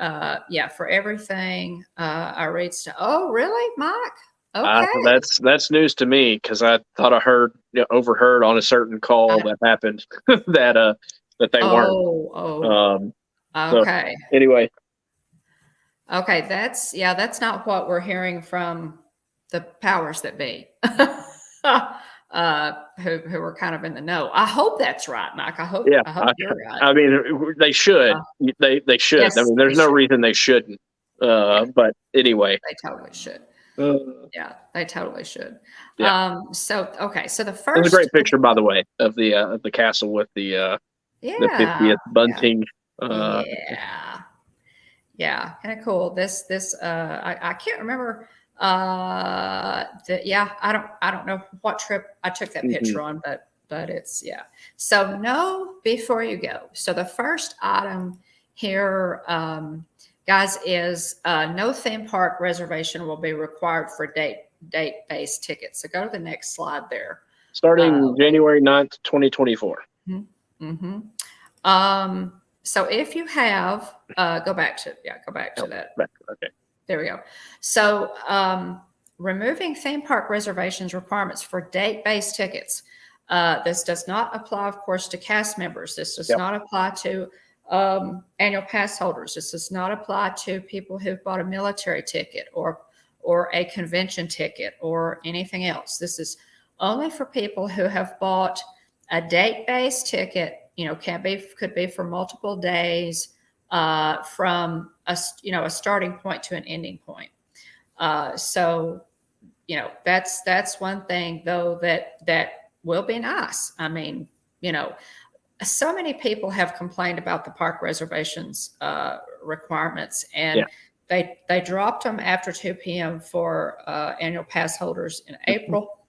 for everything I read. Oh, really, Mike? Okay. That's news to me because I thought I heard overheard on a certain call that happened that they weren't. Oh, Um, so okay. anyway, Okay, that's not what we're hearing from the powers that be, who are kind of in the know. I hope that's right, Mike. yeah, I hope you're right. I mean they should Uh, they should. I yes, mean, they there's no should. reason they shouldn't. Yeah, But anyway, they totally should. uh, Yeah, they totally should. yeah, So okay, so the it's a great first, picture, by the way, of the castle with the yeah, 50th bunting. yeah. Yeah, kind of cool. I can't remember. Yeah, I don't know what trip I took that Mhm. picture on, but it's yeah. So know before you go. So the first item here, guys, is no theme park reservation will be required for date based tickets. So go to the next slide there. Starting January 9th, 2024. Mm-hmm. So if you have, go back to that. Okay. There we go. So removing theme park reservations requirements for date-based tickets. This does not apply, of course, to cast members. This does Yep. not apply to annual pass holders. This does not apply to people who've bought a military ticket or a convention ticket or anything else. This is only for people who have bought a date-based ticket. Could be for multiple days from a starting point to an ending point. So that's one thing though that will be nice. I mean, so many people have complained about the park reservations requirements, and they dropped them after 2 p.m. for annual pass holders in April.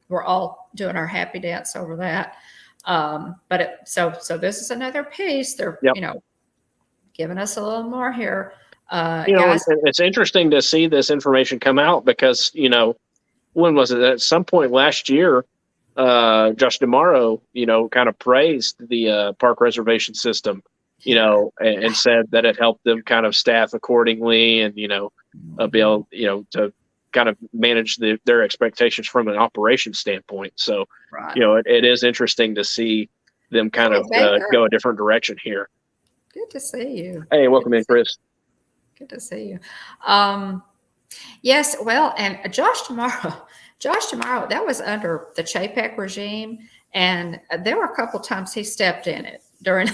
We're all doing our happy dance over that. So this is another piece. They're giving us a little more here. Guys, it's interesting to see this information come out because when was it? At some point last year, Josh DeMauro, kind of praised the park reservation system, and said that it helped them kind of staff accordingly and be able to kind of manage their expectations from an operation standpoint. So, right. It is interesting to see them kind of go a different direction here. Good to see you. Hey, welcome in, Chris. Good to see you. Yes, well, and Josh DeMauro, that was under the Chapek regime, and there were a couple times he stepped in it during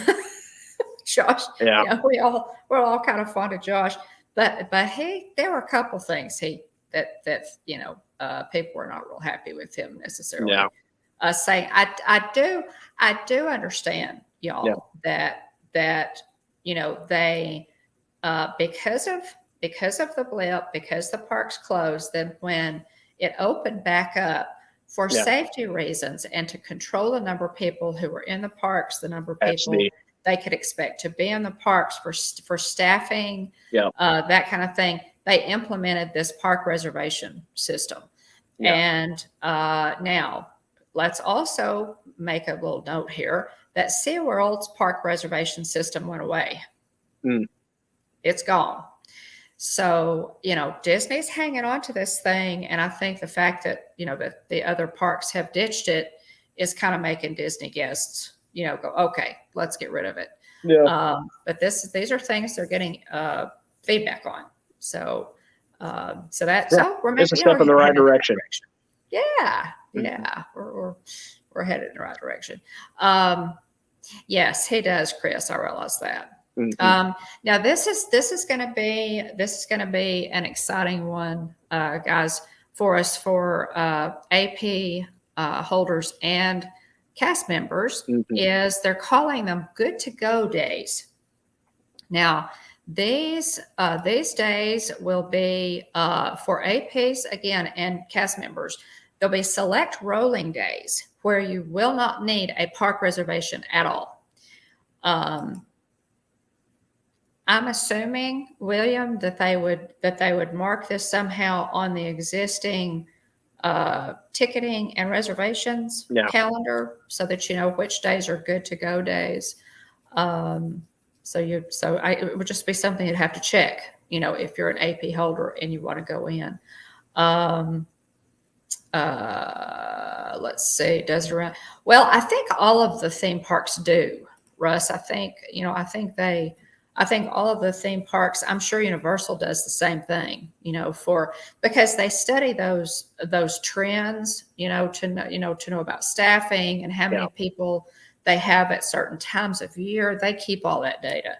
Josh. Yeah, we're all kind of fond of Josh, but there were a couple things that people were not real happy with him necessarily. Yeah. Saying I do understand y'all that they because of the blip, because the park's closed, then when it opened back up for safety reasons and to control the number of people who were in the parks, the number of people they could expect to be in the parks for staffing, that kind of thing, they implemented this park reservation system. And now let's also make a little note here that SeaWorld's park reservation system went away. It's gone. So, Disney's hanging on to this thing. And I think the fact that, that the other parks have ditched it is kind of making Disney guests, go, okay, let's get rid of it. Yeah. But these are things they're getting feedback on. So we're making it's a step in the right direction. Yeah. We're headed in the right direction. Yes, he does, Chris. I realize that. Now this is going to be an exciting one, guys, for us for AP holders and cast members. Is they're calling them good to go days. Now these days will be for APs again and cast members. There'll be select rolling days where you will not need a park reservation at all. I'm assuming, William, that they would mark this somehow on the existing ticketing and reservations calendar, so that you know which days are good to go days. It would just be something you'd have to check, if you're an AP holder and you want to go in. let's see, does it around? Well, I think all of the theme parks do, Russ. I think, I think all of the theme parks, I'm sure Universal does the same thing, because they study those trends, to know about staffing and how many people they have at certain times of year. They keep all that data.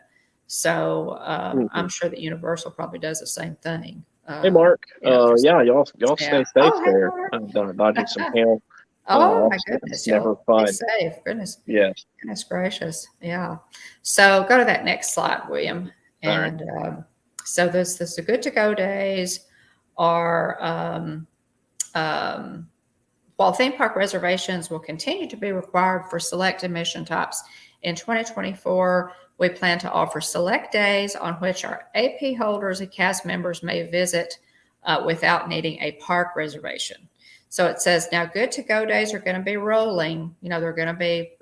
So I'm sure that Universal probably does the same thing. Hey, Mark. Yeah, Y'all stay safe Oh, hey, there. Mark. Dodging some hail. Oh my It's goodness, never y'all. Be fun. safe. Yes. Goodness gracious. Yeah. So go to that next slide, William. All right. And so this the good to go days are while theme park reservations will continue to be required for select admission types in 2024, we plan to offer select days on which our AP holders and cast members may visit without needing a park reservation. So it says now good to go days are going to be rolling. They're going to be,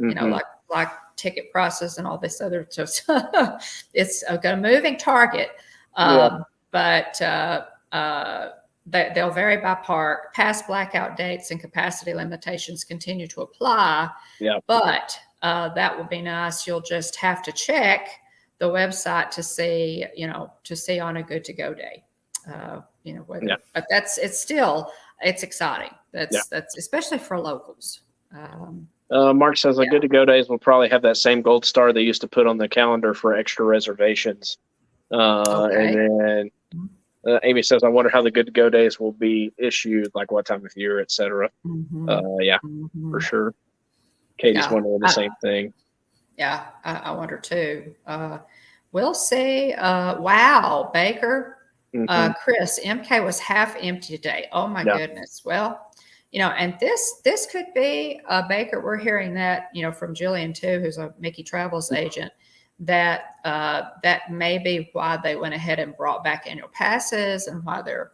like ticket prices and all this other stuff. It's a moving target. But they'll vary by park. Past blackout dates and capacity limitations continue to apply. Yeah. But that will be nice. You'll just have to check the website to see, on a good to go day. But it's exciting. That's especially for locals. Mark says the good to go days will probably have that same gold star they used to put on the calendar for extra reservations. Okay. And then Amy says, I wonder how the good to go days will be issued, like what time of year, et cetera. For sure. Katie's wondering the same thing. Yeah, I wonder too. We'll see. Wow, Baker. Chris, MK was half empty today. Oh my goodness. Well, and this could be Baker. We're hearing that, from Jillian too, who's a Mickey Travels agent, that that may be why they went ahead and brought back annual passes and why they're,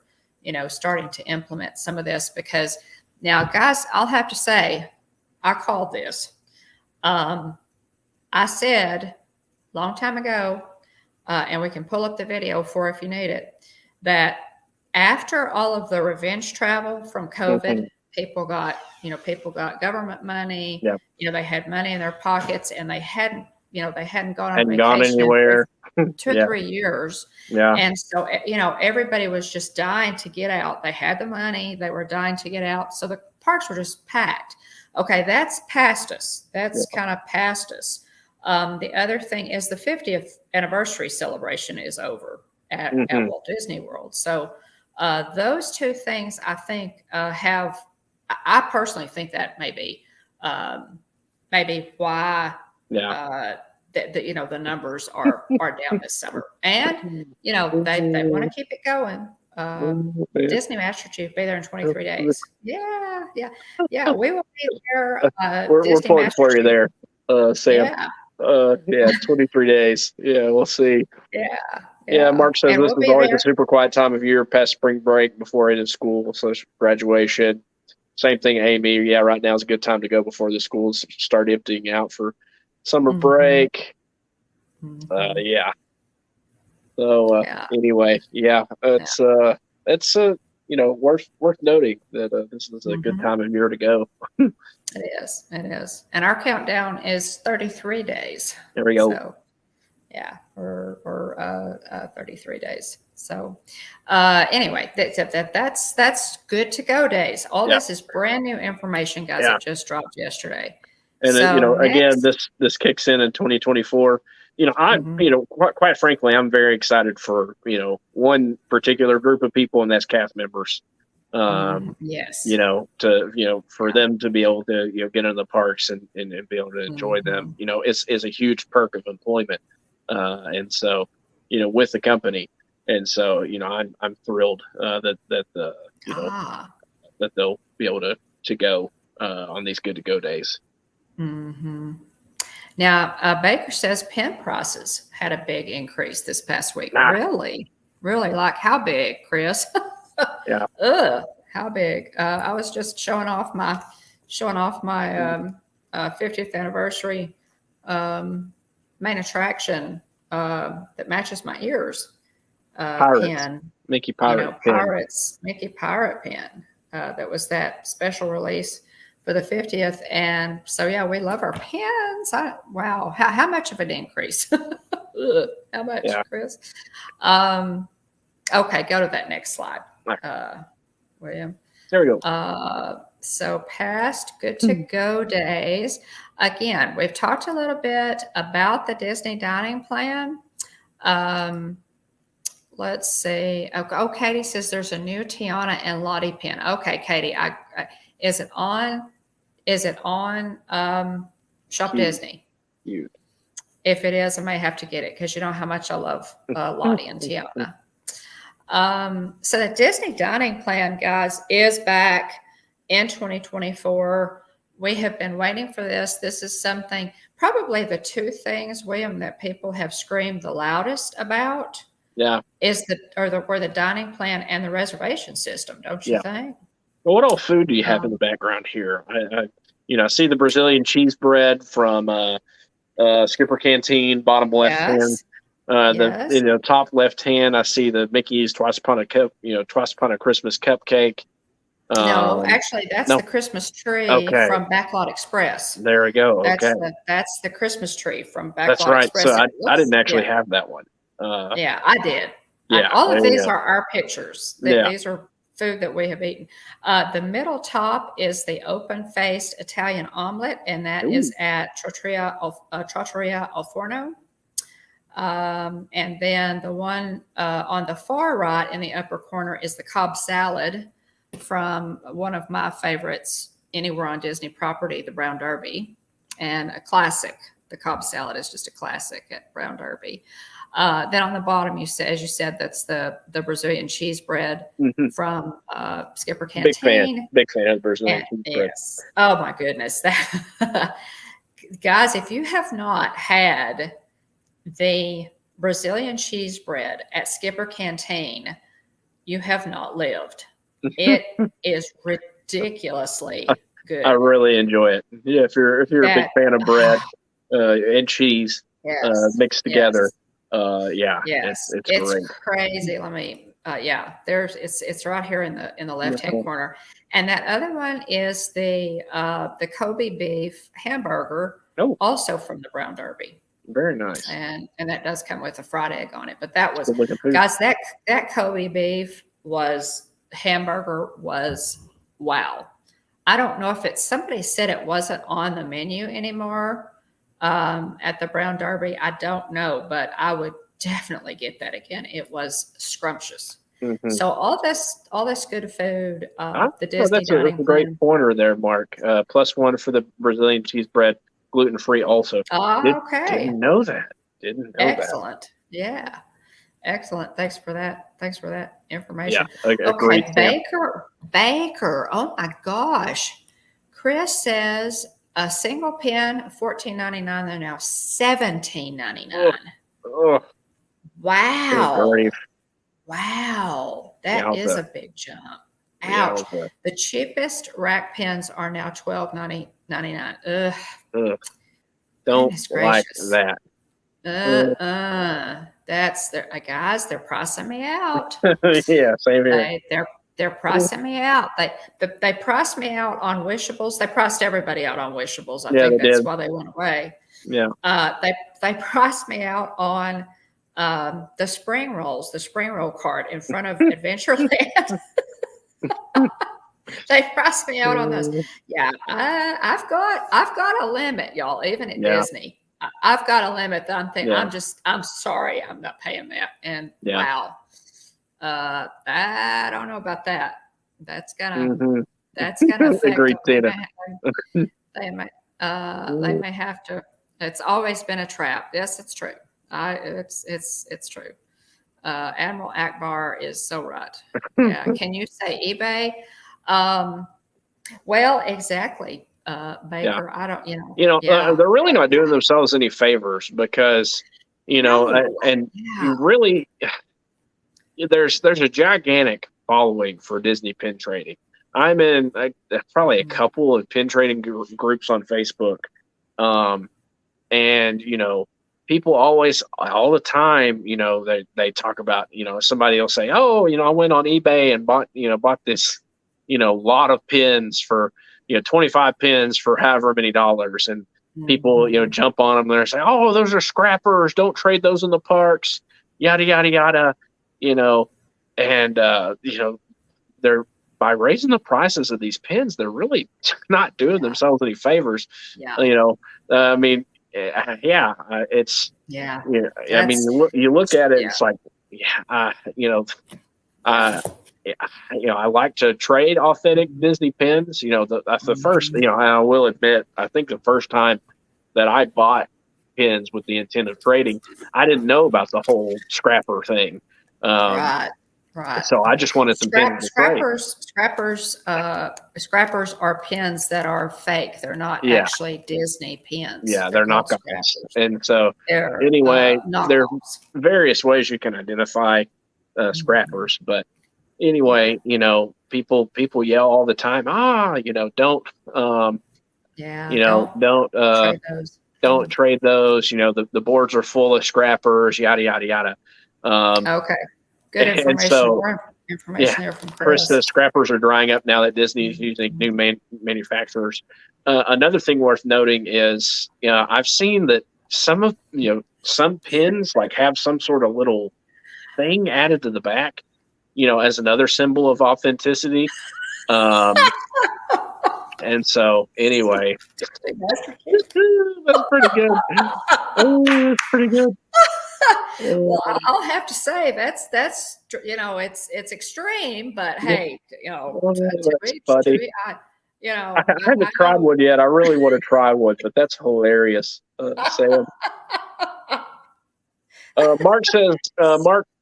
starting to implement some of this. Because now, guys, I'll have to say, I called this. I said long time ago, and we can pull up the video for if you need it, that after all of the revenge travel from COVID, people got government money. They had money in their pockets, and they hadn't gone on vacation anywhere. in 2 or 3 years. And so, everybody was just dying to get out. They had the money. They were dying to get out. So the parks were just packed. Okay, that's past us. That's kind of past us. The other thing is the 50th anniversary celebration is over at Walt Disney World. So those two things, I think, I personally think that maybe why the numbers are down this summer. And they want to keep it going. Disney Master Chief be there in 23 days. Yeah. We will be there. We're pulling for you there, Sam. Yeah. 23 days. Yeah, we'll see. Yeah. Mark says this is always a super quiet time of year past spring break before end of school / graduation. Same thing, Amy. Yeah, right now is a good time to go before the schools start emptying out for summer break. So anyway, it's worth noting that this is a good time of year to go. It is. And our countdown is 33 days. There we go. So, or 33 days. So anyway, that's good to go days. All this is brand new information, guys. It just dropped yesterday. And again, this kicks in 2024. Quite frankly, I'm very excited for one particular group of people, and that's cast members. Yes. For them to be able to get into the parks and be able to enjoy them, is a huge perk of employment. And so, with the company, and so I'm thrilled that they'll be able to go on these good to go days. Now, Baker says pen prices had a big increase this past week. Really? Like how big, Chris? How big? I was just showing off my 50th anniversary main attraction that matches my ears. Pirates. Pen. Mickey Pirate pen. Mickey Pirate pen. that was that special release for the 50th. And so, yeah, we love our pins. Wow. How much of an increase? Ugh, how much, Yeah. Chris? Okay, go to that next slide, William. There we go. So past good to go days. Again, we've talked a little bit about the Disney dining plan. Let's see. Oh, Katie says there's a new Tiana and Lottie pin. Okay, Katie, is it on? Is it on Shop Cute. Disney? Cute. If it is, I may have to get it because you know how much I love Lottie and Tiana. So the Disney dining plan, guys, is back in 2024. We have been waiting for this. This is something, probably the two things, William, that people have screamed the loudest about. Yeah. Were the dining plan and the reservation system, don't you think? Well, what old food do you have in the background here? I see the Brazilian cheese bread from Skipper Canteen, bottom left hand. The top left hand, I see the Mickey's Twice Upon a Christmas cupcake. No, actually, that's the Christmas tree from Backlot Express. There we go. That's the Christmas tree from Backlot That's right. Express. So I didn't actually have that one. Yeah, I did. Yeah, all of these are our pictures. Yeah. These are food that we have eaten. The middle top is the open-faced Italian omelet, and that is at Trattoria Al Forno. And then the one on the far right in the upper corner is the Cobb salad from one of my favorites anywhere on Disney property, the Brown Derby, and a classic. The Cobb salad is just a classic at Brown Derby. Then on the bottom, as you said, that's the Brazilian cheese bread from Skipper Canteen. Big fan of Brazilian cheese bread. Yes. Oh my goodness, guys! If you have not had the Brazilian cheese bread at Skipper Canteen, you have not lived. It is ridiculously good. I really enjoy it. Yeah, if you're a big fan of bread and cheese mixed together, it's great. Crazy. Let me. It's right here in the left hand corner, and that other one is the Kobe beef hamburger, also from the Brown Derby. Very nice. And that does come with a fried egg on it. But that was, guys, that Kobe beef hamburger was wow. I don't know if somebody said it wasn't on the menu anymore at the Brown Derby. I don't know, but I would definitely get that again. It was scrumptious. So all this good food, the Disney dining that's a great pointer there, Mark. +1 for the Brazilian cheese bread. Gluten-free also. Okay. Didn't know that. Excellent. Yeah. Excellent. Thanks for that information. Yeah. Okay. Baker. Oh my gosh. Chris says a single pin, $14.99. They're now $17.99. Oh. Wow. Wow. That is a big jump. Ouch. The cheapest rack pins are now $12.99. Ugh. Don't like that. That's guys, they're pricing me out. Yeah, same here. They're pricing me out. They priced me out on Wishables. They priced everybody out on Wishables. I think that's why they went away. Yeah. They priced me out on the spring roll cart in front of Adventureland. They priced me out on those. Yeah, I've got a limit, y'all. Even at Disney, I've got a limit that I'm thinking. I'm sorry, I'm not paying that. And wow, I don't know about that. That's gonna affect. Agreed, Tina. They may have to. It's always been a trap. Yes, it's true. It's true. Admiral Akbar is so right. Yeah. Can you say eBay? Well, exactly. Baker, I don't, they're really not doing themselves any favors because, you really, there's a gigantic following for Disney pin trading. I'm in probably a couple of pin trading groups on Facebook. And, people always, all the time, they talk about, somebody will say, oh, I went on eBay and bought this, a lot of pins for, 25 pins for however many dollars. And people, jump on them. They're saying, oh, those are scrappers. Don't trade those in the parks. Yada, yada, yada, and, they're, by raising the prices of these pins, they're really not doing themselves any favors. Yeah. I mean, it's, Yeah. I mean, you look at it, it's like, I like to trade authentic Disney pins. That's the first, I will admit, I think the first time that I bought pins with the intent of trading, I didn't know about the whole scrapper thing. Right. So I just wanted some pins to trade. Scrappers are pins that are fake. They're not actually Disney pins. Yeah, they're knockoffs. And so anyway, there are various ways you can identify scrappers. But anyway, people yell all the time, don't don't trade those. The boards are full of scrappers, yada, yada, yada. Okay. Good information. More information there from Chris. The scrappers are drying up now that Disney is using new manufacturers. Another thing worth noting is, I've seen that some pins like have some sort of little thing added to the back, as another symbol of authenticity. And so anyway, that's pretty good. That's pretty good. Well, I'll have to say that's it's extreme, but hey, to each, I haven't tried one yet. I really want to try one, but that's hilarious, Sam. Mark says,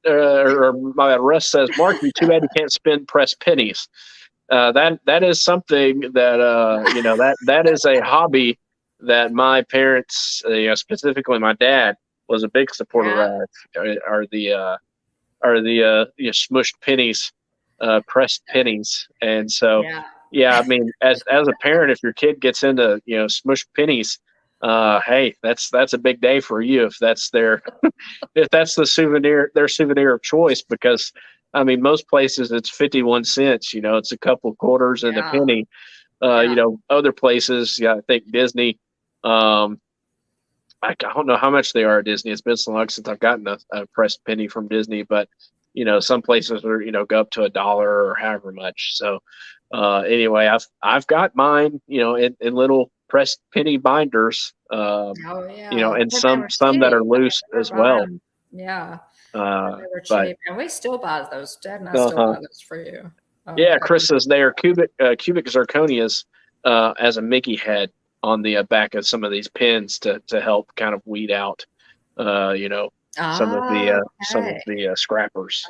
Russ says, Mark, you're too bad you can't spend press pennies. That is something that that is a hobby that my parents, specifically my dad, was a big supporter of. Are the smushed pennies, pressed pennies, and so I mean, as a parent, if your kid gets into smushed pennies, hey, that's a big day for you if that's their if that's their souvenir of choice, because I mean, most places it's 51 cents. It's a couple of quarters and a penny. Other places, I think Disney. I don't know how much they are at Disney. It's been so long since I've gotten a pressed penny from Disney, but some places are go up to $1 or however much. So anyway, I've got mine in little pressed penny binders. And some that are loose as well. Yeah. They were cheap, and we still buy those. Dad and I still buy those for you. Chris says they are cubic zirconias as a Mickey head on the back of some of these pins to help kind of weed out, some of the scrappers.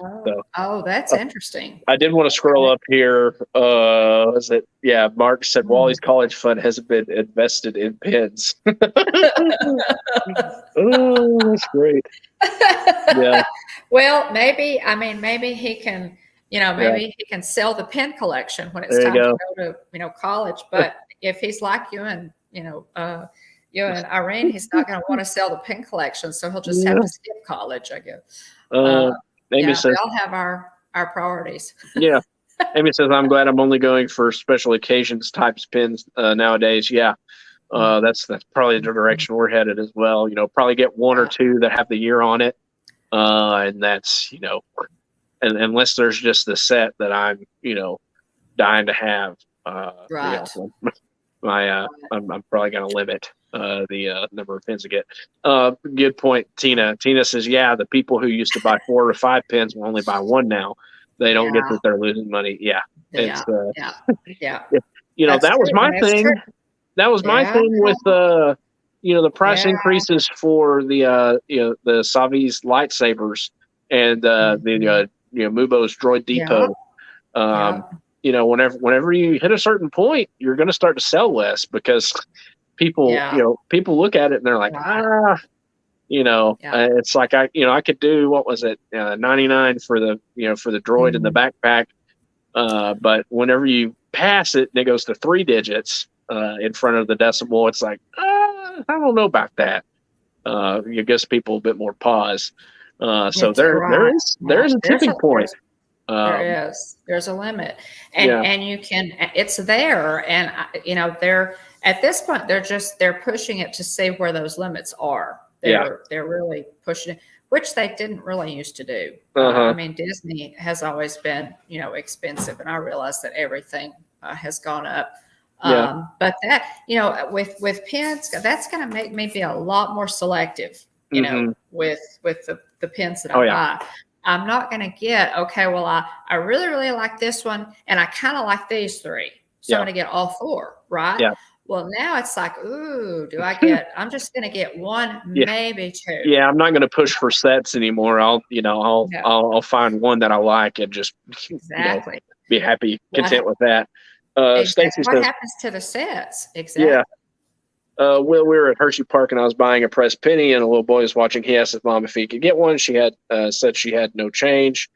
That's interesting. I did want to scroll up here. Mark said Wally's college fund hasn't been invested in pins. Oh, that's great. Yeah. Well, maybe he can, maybe he can sell the pin collection when it's time to go to, college. But if he's like you and Irene, he's not going to want to sell the pin collection, so he'll just have to skip college, I guess. Amy says, we all have our priorities. Yeah. Amy says, I'm glad I'm only going for special occasions types pins nowadays. Yeah. That's probably the direction we're headed as well. Probably get one or two that have the year on it. And that's, and unless there's just the set that I'm, dying to have. Right. I'm probably going to limit the number of pins to get. Good point, Tina. Tina says, the people who used to buy 4 or 5 pins will only buy one now. They don't get that they're losing money. Yeah. It's, that was my thing. True. That was my thing with the price increases for the Savi's lightsabers and the Mubo's Droid Depot. Whenever you hit a certain point, you're going to start to sell less because people look at it and they're like, it's like I could do, what was it, 99 for the droid and the backpack, but whenever you pass it and it goes to 3 digits in front of the decimal, it's like, I don't know about that. It gives people a bit more pause. So there is a tipping point. There is. There's a limit, Yeah. and you can. It's there, and they're at this point they're pushing it to see where those limits are. They're really pushing it, which they didn't really used to do. I mean, Disney has always been expensive, and I realize that everything has gone up. But that with pens, that's going to make me be a lot more selective. With the pens that I buy. I'm not going to get, okay, well, I really, really like this one, and I kind of like these three. So I'm going to get all four, right? Yeah. Well, now it's like, ooh, I'm just going to get one, maybe two. Yeah, I'm not going to push for sets anymore. I'll find one that I like and just be happy, content with that. Stacy What says, happens to the sets? Exactly. Yeah. We were at Hershey Park and I was buying a pressed penny and a little boy was watching. He asked his mom if he could get one. She had said she had no change.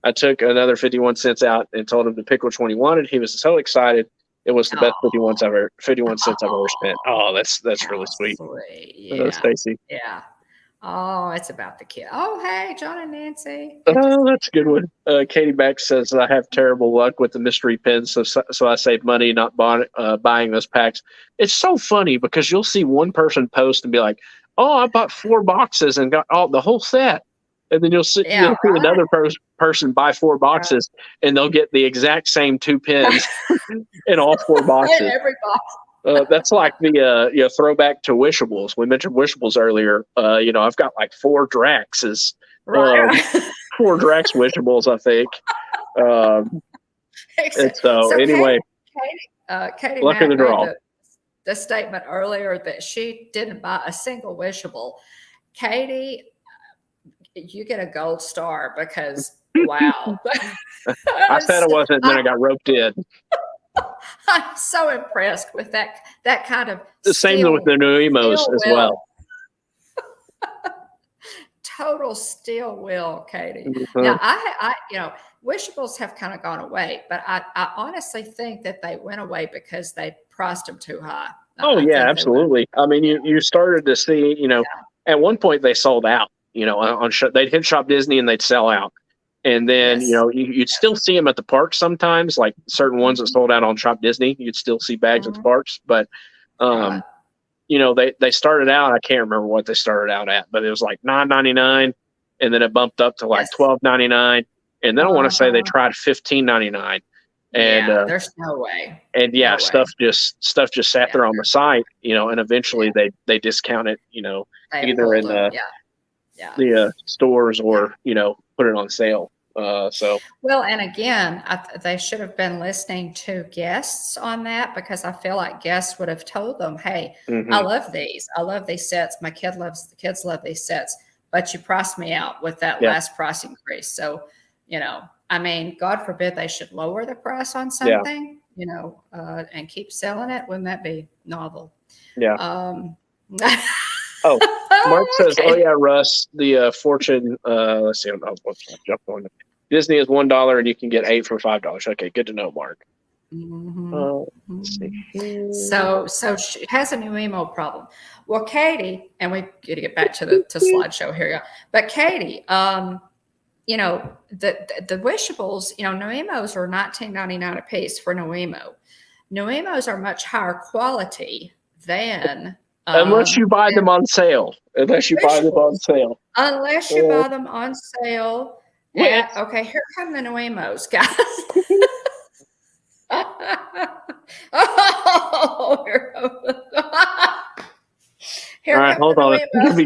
I took another 51 cents out and told him to pick which one he wanted. He was so excited. It was the best 51 cents I've ever spent. Oh, that's really sweet. Yeah. Stacy. Yeah. Oh, it's about the kid. Oh, hey, John and Nancy. Oh, that's a good one. Katie Beck says, I have terrible luck with the mystery pens, so I save money not buying those packs. It's so funny because you'll see one person post and be like, oh, I bought 4 boxes and got the whole set. And then you'll see another person buy 4 boxes and they'll get the exact same 2 pens in all 4 boxes. In every box. That's like the throwback to Wishables. We mentioned Wishables earlier. I've got like 4 Draxes, 4 Drax Wishables, I think. And so anyway, Katie luck of the draw. The statement earlier that she didn't buy a single Wishable. Katie, you get a gold star because wow. I said I wasn't, then I got roped in. I'm so impressed with that kind of the same with the new emos as well. Total steel will, Katie. Mm-hmm. Now I Wishables have kind of gone away, but I honestly think that they went away because they priced them too high. Oh yeah, absolutely. I mean, you started to see, at one point they sold out. They'd hit Shop Disney and they'd sell out. And then, you'd still see them at the parks sometimes, like certain ones that sold out on Shop Disney. You'd still see bags at the parks. But, they started out, I can't remember what they started out at, but it was like $9.99. And then it bumped up to like $12.99. And then I want to say they tried $15.99. And there's no way. And stuff just sat there on the site, and eventually they discount it, either in the stores or, put it on sale. Well, and again, they should have been listening to guests on that because I feel like guests would have told them, hey, I love these. I love these sets. My kids love these sets, but you priced me out with that last price increase. So, I mean, God forbid they should lower the price on something, and keep selling it. Wouldn't that be novel? Yeah. Mark says, "Oh yeah, Russ, the Fortune. Let's see, what's my jump on? Disney is $1, and you can get 8 for $5. Okay, good to know, Mark. Let's see. So she has a new emo problem. Well, Katie, and we got to get back to the slideshow here, but Katie, the Wishables, new emos are $19.99 a piece for new emo. New emos are much higher quality than. Unless you buy them on sale. Unless you buy them on sale. Okay, here come the Nuemos, guys. All right, hold on.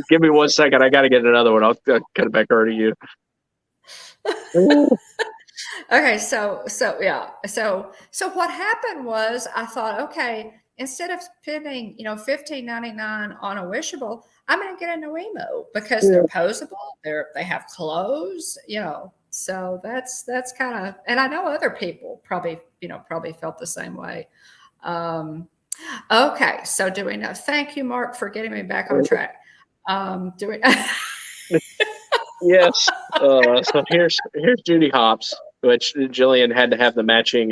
Give me 1 second. I got to get another one. I'll cut it back over to you. Okay, so what happened was I thought, okay, instead of spending, $15.99 on a Wishable, I'm going to get a Nuemo because they're posable. They have clothes, So that's kind of, and I know other people probably felt the same way. Okay, so do we know? Thank you, Mark, for getting me back on track. Do we? Yes. So here's Judy Hopps, which Jillian had to have the matching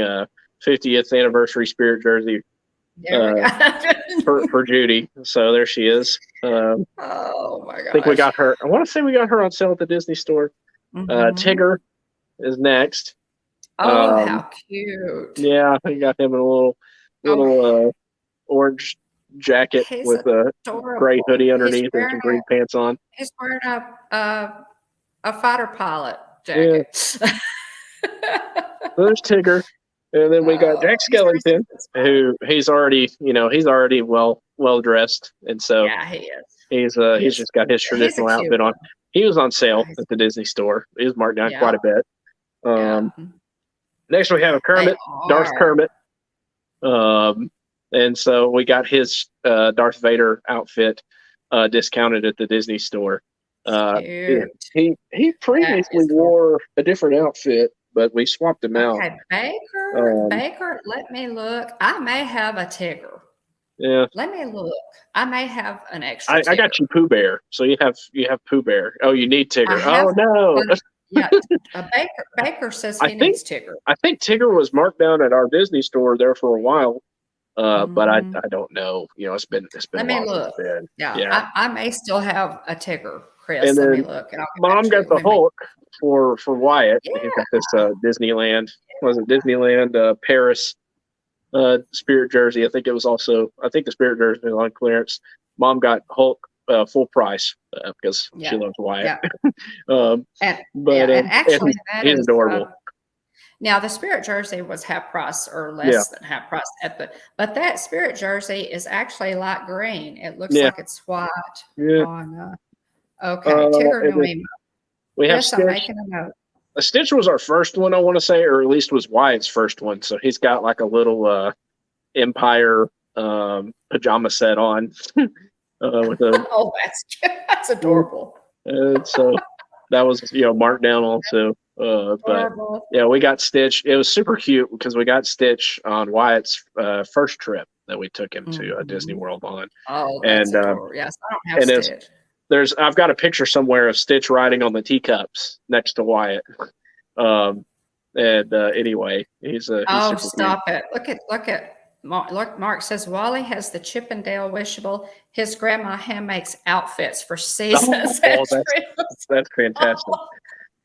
50th anniversary Spirit jersey for Judy. So there she is. Oh my god! I think we got her. I want to say we got her on sale at the Disney store. Tigger is next. Oh, how cute. Yeah, I got him in a little Oh, orange jacket he's with a gray adorable. hoodie underneath and some green pants on. He's wearing a fighter pilot Yeah. jacket. There's Tigger. And then we got Oh, Jack he's very Skellington, satisfied. who he's already well dressed, and so Yeah, he is. he's just got his He's a traditional cute outfit on. one. He was on Yeah, sale at the Disney store. He was marked down yeah, quite a bit. yeah. Next we have They Kermit, Darth are Kermit, and so we got his Darth Vader outfit discounted at the Disney store. cute. He That previously is cool. wore a different outfit, but we swapped him out. Okay, Um, Baker, let me look. I may have a Tigger. yeah, Let me look. I may have an extra I Tigger. got you Pooh Bear. So you have Pooh Bear. Oh, you need I Tigger. have Oh no. one. Yeah, Baker says I he think needs Tigger. I think Tigger was marked down at our Disney store there for a while. But I Mhm. don't know. It's been a Let me while since look. then. Yeah, Yeah. I may still have a Tigger, And Chris. Let me then look, and I'll get back Mom to got you. the Hulk for Wyatt. Yeah, He's got this Disneyland. Was it Disneyland Paris Spirit jersey? I think the Spirit jersey was on clearance. Mom got Hulk full price because she yeah, loves Wyatt. yeah, um, yeah. but And actually, that he's is adorable. now the Spirit jersey was half price or Yeah, less than half price but that Spirit jersey is actually light green. It looks yeah, like it's white yeah. on. Okay, Tigger And then Noema. we have Chris, I'm Stitch. making a note. Stitch was our first one, I want to say, or at least was Wyatt's first one. So he's got like a little Empire pajama set on with a Oh, that's adorable. so that was marked down also. But Adorable. yeah, we got Stitch. It was super cute because we got Stitch on Wyatt's first trip that we took him to Disney Mhm. World on, Oh, that's and adorable. Yes, I don't have and Stitch. I've got a picture somewhere of Stitch riding on the teacups next to Wyatt. And anyway, he's Oh, super cute. stop it. Look at Mark. Look, Mark says Wally has the Chippendale wishable. His grandma hand makes outfits for seasons and Oh, trips. that's fantastic. Oh,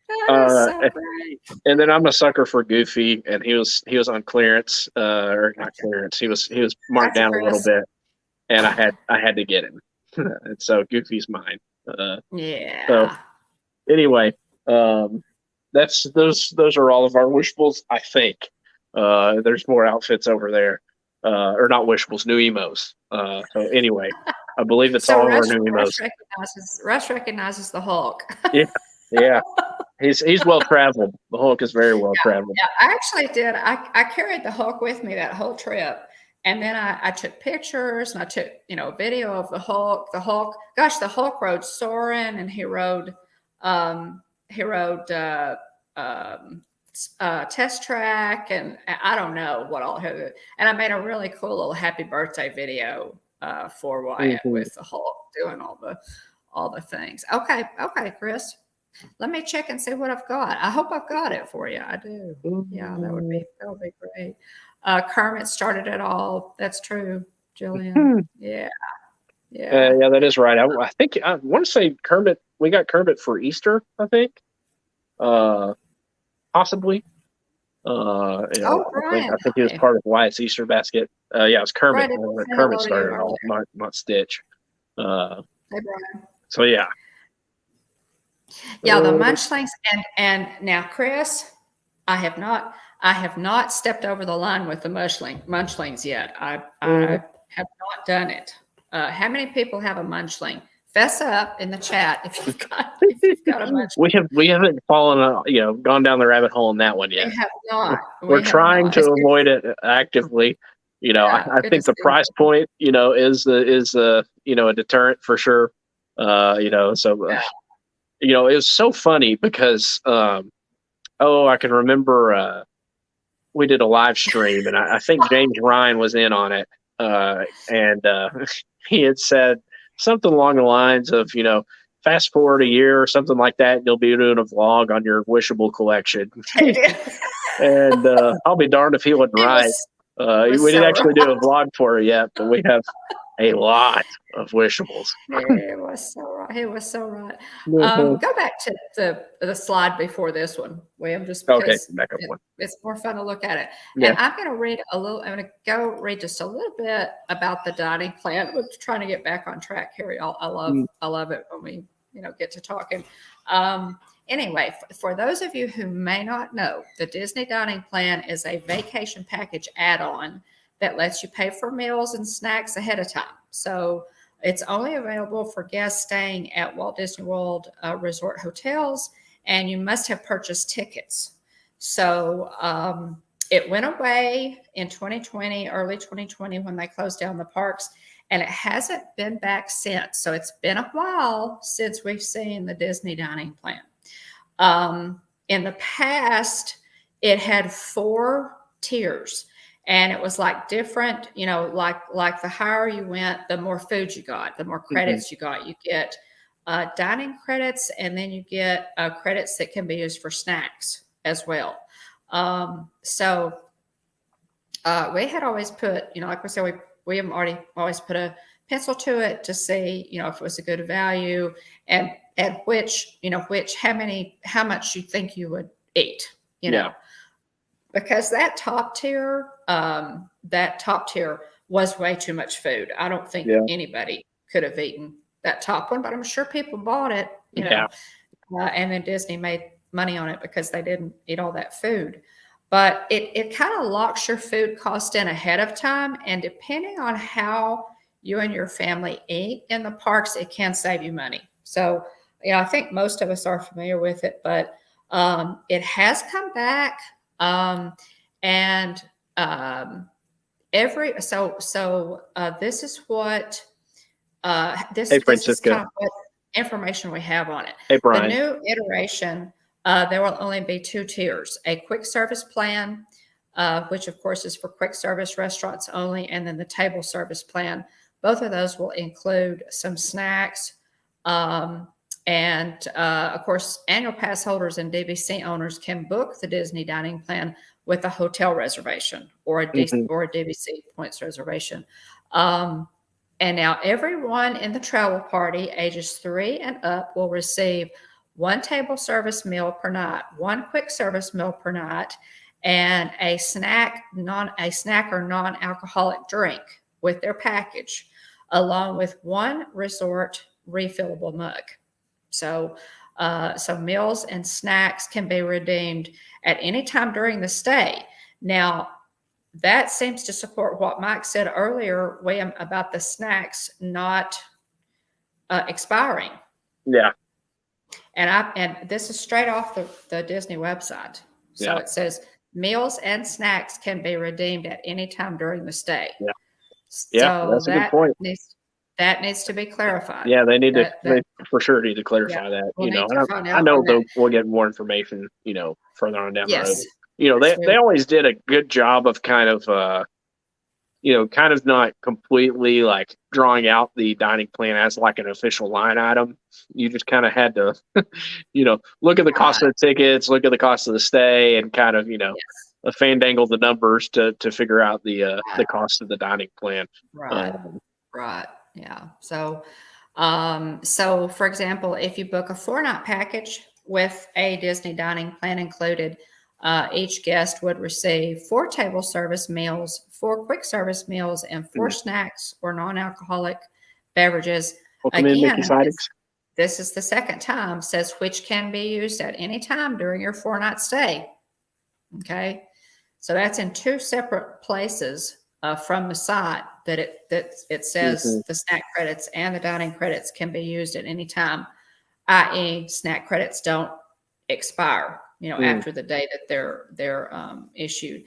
that is so Uh, great. and then I'm a sucker for Goofy, and he was on clearance, or not clearance. He was marked Gotcha, down a little Chris. bit, and I had to get him. And so Goofy's mine. So Yeah. anyway, that's those are all of our wishables. I think there's more outfits over there, or not wishables, new emos. So anyway, I believe it's So all of our Rush, new Rush emos. recognizes the Hulk. Yeah, yeah. He's well traveled. The Hulk is very well traveled. Yeah, I actually did. I carried the Hulk with me that whole trip. And then I took pictures and I took, video of the Hulk. Gosh, the Hulk rode Soarin' and he rode Test Track and I don't know what all. And I made a really cool little happy birthday video for Wyatt Mhm. with the Hulk doing all the things. Okay, Chris. Let me check and see what I've got. I hope I've got it for you. I do. Yeah, that would be great. Kermit started it all. That's true, Jillian. Yeah, yeah. Yeah, that is right. I think I want to say Kermit. We got Kermit for Easter, I think. Possibly. Oh, Brian. I think he was Hi. part of Wyatt's Easter basket. Yeah, it was Kermit. Brian, did we say Kermit hello to you started it all, earlier? not Stitch. Hey, Brian. So yeah. Yeah, the munchlings and now, Chris, I have not stepped over the line with the munchlings yet. I have not done it. How many people have a munchling? Fess up in the chat if you've got a munchling. We haven't gone down the rabbit hole in that one yet. We have not. We're trying to avoid it actively. I think the price point, is a deterrent for sure. It was so funny because I can remember we did a live stream and I think James Ryan was in on it, and he had said something along the lines of fast forward a year or something like that, and you'll be doing a vlog on your wishable collection. And I'll be darned if he wasn't right. We didn't actually do a vlog for it yet, but we have a lot of wishables. He was so right. He was so right. Mhm. Go back to the slide before this one, William, just Okay, because back up one. it's more fun to look at it. Yeah. And I'm going to read a little. I'm going to go read just a little bit about the dining plan. We're trying to get back on track here, y'all. I love it when we get to talking. Anyway, for those of you who may not know, the Disney Dining Plan is a vacation package add-on that lets you pay for meals and snacks ahead of time. So it's only available for guests staying at Walt Disney World Resort hotels, and you must have purchased tickets. So it went away in 2020, early 2020, when they closed down the parks, and it hasn't been back since. So it's been a while since we've seen the Disney Dining Plan. In the past, it had 4 tiers. And it was like different, like the higher you went, the more food you got, the more credits you got. You get dining credits, and then you get credits that can be used for snacks as well. So we had always put, like we said, we have always put a pencil to it to see, if it was a good value and at which, how much you think you would eat, Yeah. because that top tier was way too much food. I don't think anybody could have eaten that top one, but I'm sure people bought it, and then Disney made money on it because they didn't eat all that food. But it kind of locks your food cost in ahead of time, and depending on how you and your family eat in the parks, it can save you money. So, I think most of us are familiar with it, but it has come back. This is what this Hey, is Francisco. kind of what information we have on it. Hey, The Brian. new iteration, there will only be 2 tiers: a quick service plan, which of course is for quick service restaurants only, and then the table service plan. Both of those will include some snacks. Of course, annual pass holders and DVC owners can book the Disney Dining Plan with a hotel reservation or a DVC points reservation. And now everyone in the travel party ages 3 and up will receive 1 table service meal per night, 1 quick service meal per night, and a snack or non-alcoholic drink with their package, along with 1 resort refillable mug. So meals and snacks can be redeemed at any time during the stay. Now, that seems to support what Mike said earlier, William, about the snacks not expiring. Yeah. And this is straight off the Disney website. So it says meals and snacks can be redeemed at any time during the stay. Yeah. So that's a good point. That needs to be clarified. Yeah, they need they for sure need to clarify that. I know we'll get more information, further on down the road. They always did a good job of kind of not completely like drawing out the dining plan as like an official line item. You just kind of had to, look at the cost of the tickets, look at the cost of the stay, and kind of, fandangle the numbers to figure out the cost of the dining plan. Right. Yeah. So for example, if you book a 4-night package with a Disney Dining Plan included, each guest would receive 4 table service meals, 4 quick service meals, and 4 snacks or non-alcoholic beverages. Welcome in, Mickey Sidings. This is the second time, says which can be used at any time during your 4-night stay. Okay. So that's in 2 separate places from the site that it says the snack credits and the dining credits can be used at any time, i.e. snack credits don't expire, after the day that they're issued.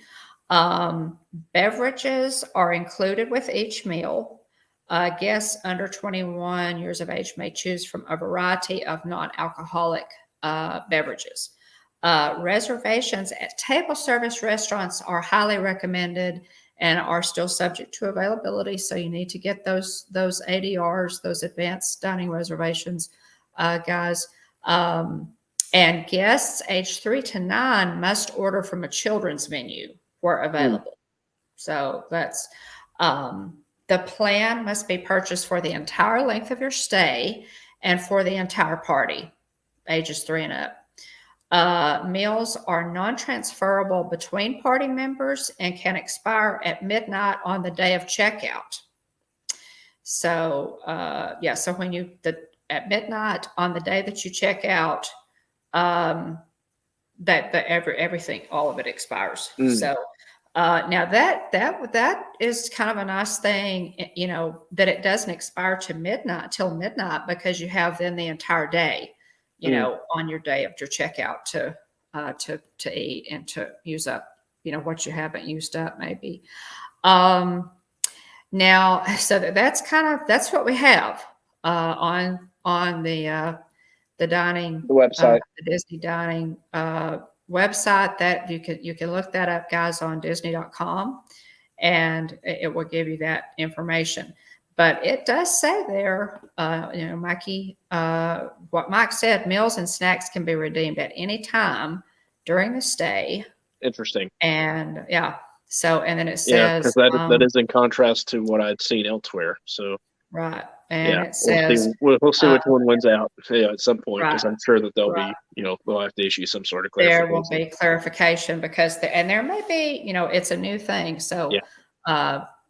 Beverages are included with each meal. Guests under 21 years of age may choose from a variety of non-alcoholic beverages. Reservations at table service restaurants are highly recommended and are still subject to availability. So you need to get those ADRs, those advanced dining reservations, guys. And guests aged 3 to 9 must order from a children's menu where available. So that's The plan must be purchased for the entire length of your stay and for the entire party, ages 3 and up. Meals are non-transferable between party members and can expire at midnight on the day of checkout. So, so when at midnight on the day that you check out, everything, all of it expires. So, now that is kind of a nice thing, that it doesn't expire till midnight, because you have then the entire day, on your day of your checkout to eat and to use up, what you haven't used up maybe. Now, so that's what we have on the dining, The website, the Disney dining website. That you can look that up, guys, on Disney.com, and it will give you that information. But it does say there, Mikey, what Mike said, meals and snacks can be redeemed at any time during the stay. Interesting. And so, and then it says, because that is in contrast to what I'd seen elsewhere. So right, and it says we'll see which one wins out at some point, because I'm sure that they'll right. be, they'll have to issue some sort of clarification. There will be clarification, because there may be, it's a new thing, so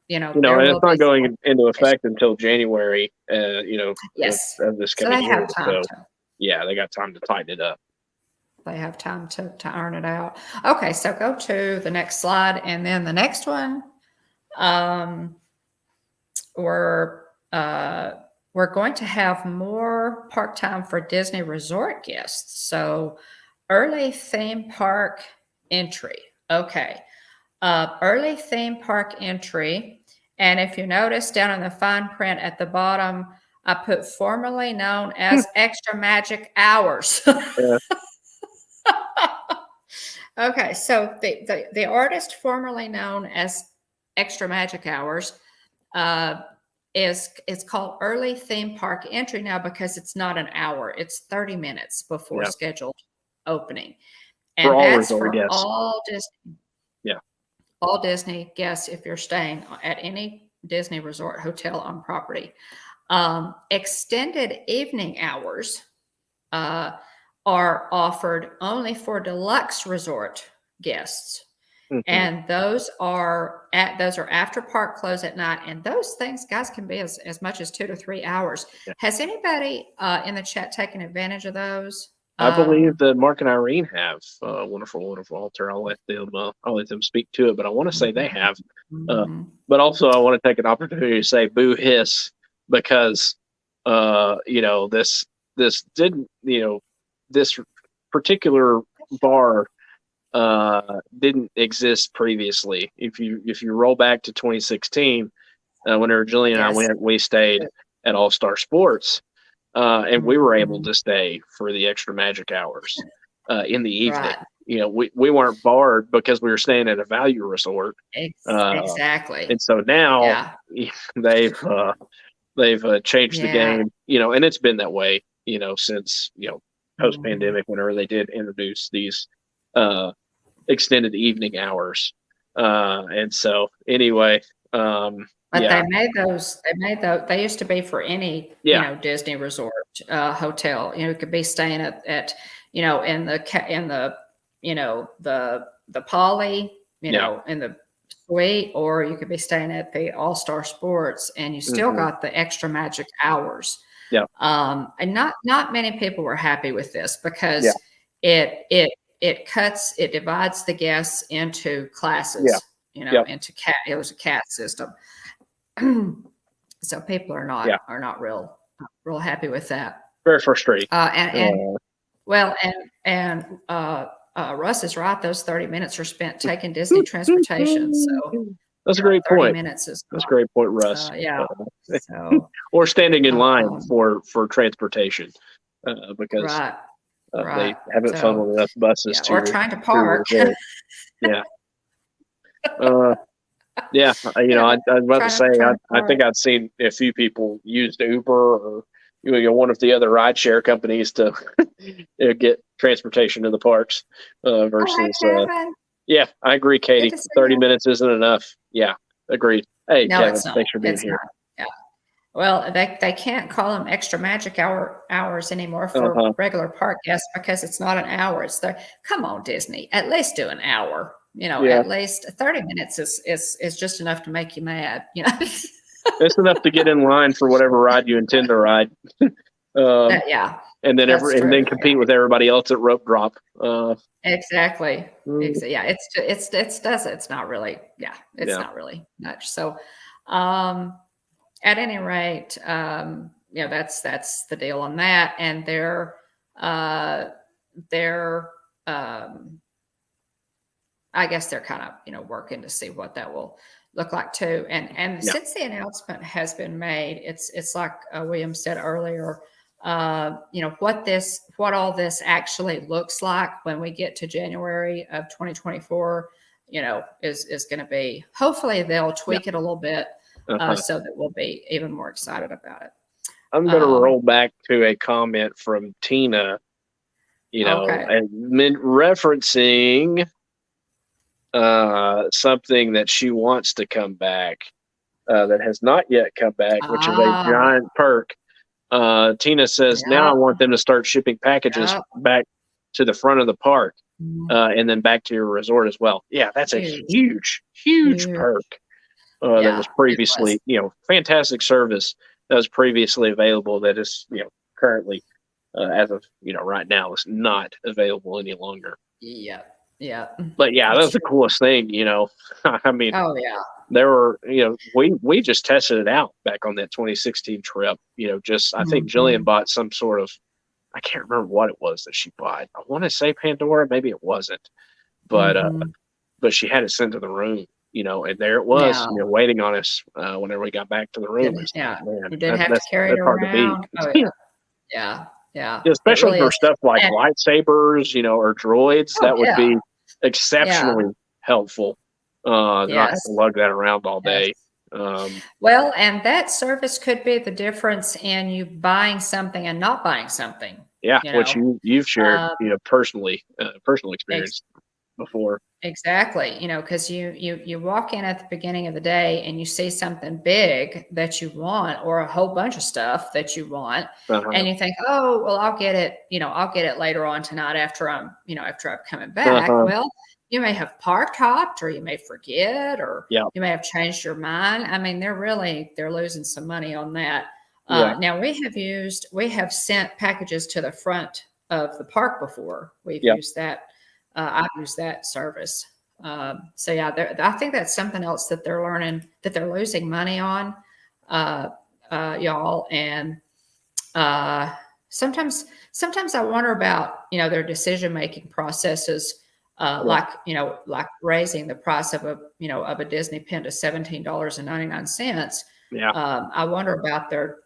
and it's not going into effect until January, yes, of this so coming they year. have time They got time to tighten it up. They have time to earn it out. Okay, so go to the next slide, and then the next one, we're going to have more park time for Disney resort guests. So early theme park entry. Okay, early theme park entry. And if you notice down in the fine print at the bottom, I put formerly known as extra magic hours. Yeah. Okay, so the artist formerly known as Extra Magic Hours it's called early theme park entry now, because it's not an hour, it's 30 minutes before scheduled opening, and for all that's resort for guests. all Disney. All Disney guests, if you're staying at any Disney resort hotel on property. Extended evening hours are offered only for deluxe resort guests. And those are after park close at night. And those things, guys, can be as much as 2 to 3 hours. Yeah. Has anybody in the chat taken advantage of those? I believe that Mark and Irene have wonderful altar. I'll let them speak to it, but I want to say they have. But also, I want to take an opportunity to say boo hiss, because this didn't, this particular bar didn't exist previously. If you roll back to 2016, whenever Jillian and I we stayed at All Star Sports, and we were able to stay for the extra magic hours in the evening. Right. We weren't barred because we were staying at a value resort. Exactly. And so now they've changed the game. And it's been that way. Since post pandemic, whenever they did introduce these extended evening hours. And so anyway, but they made those. They used to be for any Disney resort hotel. You could be staying at in the Poly, in the suite, or you could be staying at the All Star Sports, and you still got the extra magic hours. Yeah. And not many people were happy with this, because it divides the guests into classes. It was a cat system. So people are not real happy with that. Very frustrating. Russ is right. Those 30 minutes are spent taking Disney transportation. So that's a great point. That's a great point, Russ. So, or standing in line for transportation, because they haven't funneled enough buses or trying to park. I was about to say, I think I'd seen a few people use Uber or one of the other rideshare companies to get transportation to the parks versus. I agree, Katie. 30 minutes isn't enough. Yeah, agreed. Hey, No, Kevin, it's not. thanks for being It's here. not. Yeah. Well, they can't call them extra magic hours anymore for Uh-huh. regular park guests because it's not an hour. It's there. Come on, Disney. At least do an hour. Yeah, At least 30 minutes is just enough to make you mad. it's enough to get in line for whatever ride you intend to ride. Yeah, And then that's and then true. compete with everybody else at rope drop. Exactly. Mm, Yeah, it's not really, yeah, it's yeah, not really much. So, um, at any rate, that's the deal on that. And they're, um, I guess they're kind of, working to see what that will look like too. And yeah, since the announcement has been made, it's like William said earlier, what all this actually looks like when we get to January of 2024, is going to be, hopefully they'll yeah. tweak it a little bit, Uh-huh. so that we'll be even more excited about it. I'm going to Um, roll back to a comment from Tina, okay. and referencing something that she wants to come back, that has not yet come back, which is a Ah, giant perk. Tina says, now I yeah, want them to start shipping packages yeah. back to the front of the park, Mm, and then back to your resort as well. Yeah, that's a huge, huge huge. perk, that Yeah, was it was. previously, fantastic service that was previously available that is, currently, as of, right now, is not available any longer. Yeah, yeah, But yeah, that that's was the true. coolest thing, I mean, Oh, yeah. there were, we just tested it out back on that 2016 trip. Just I think Jillian Mhm, bought some sort of, I can't remember what it was that she bought. I want to say Pandora, maybe it wasn't, but mhm. she had it sent to the room, and there it was, Yeah, waiting on us, whenever we got back to the room. It's like, yeah, man, you didn't have to carry it that's hard to beat. around. Oh, yeah, yeah, yeah, it Especially really for is. stuff like And lightsabers, or droids, oh, that would yeah, be yeah, exceptionally helpful. Not have to yes, lug that around all yes. day. Um, Well, and that service could be the difference in you buying something and not buying something, Yeah, you which know? you've shared, Um, personally, personal ex experience before. Exactly, because you walk in at the beginning of the day and you see something big that you want or a whole bunch of stuff that you want, Uh-huh. and you think, "Oh, well, I'll get it later on tonight after I'm coming back." Uh-huh. Well, you may have park hopped or you may forget or Yeah. you may have changed your mind. I mean, they're losing some money on that. Yeah. Now we have sent packages to the front of the park before. We've Yeah. used that I've used that service. So yeah, I think that's something else that they're learning that they're losing money on, uh, y'all. And uh, sometimes I wonder about their decision making processes, Yeah. like raising the price of a Disney pin to $17.99. Yeah. I wonder about their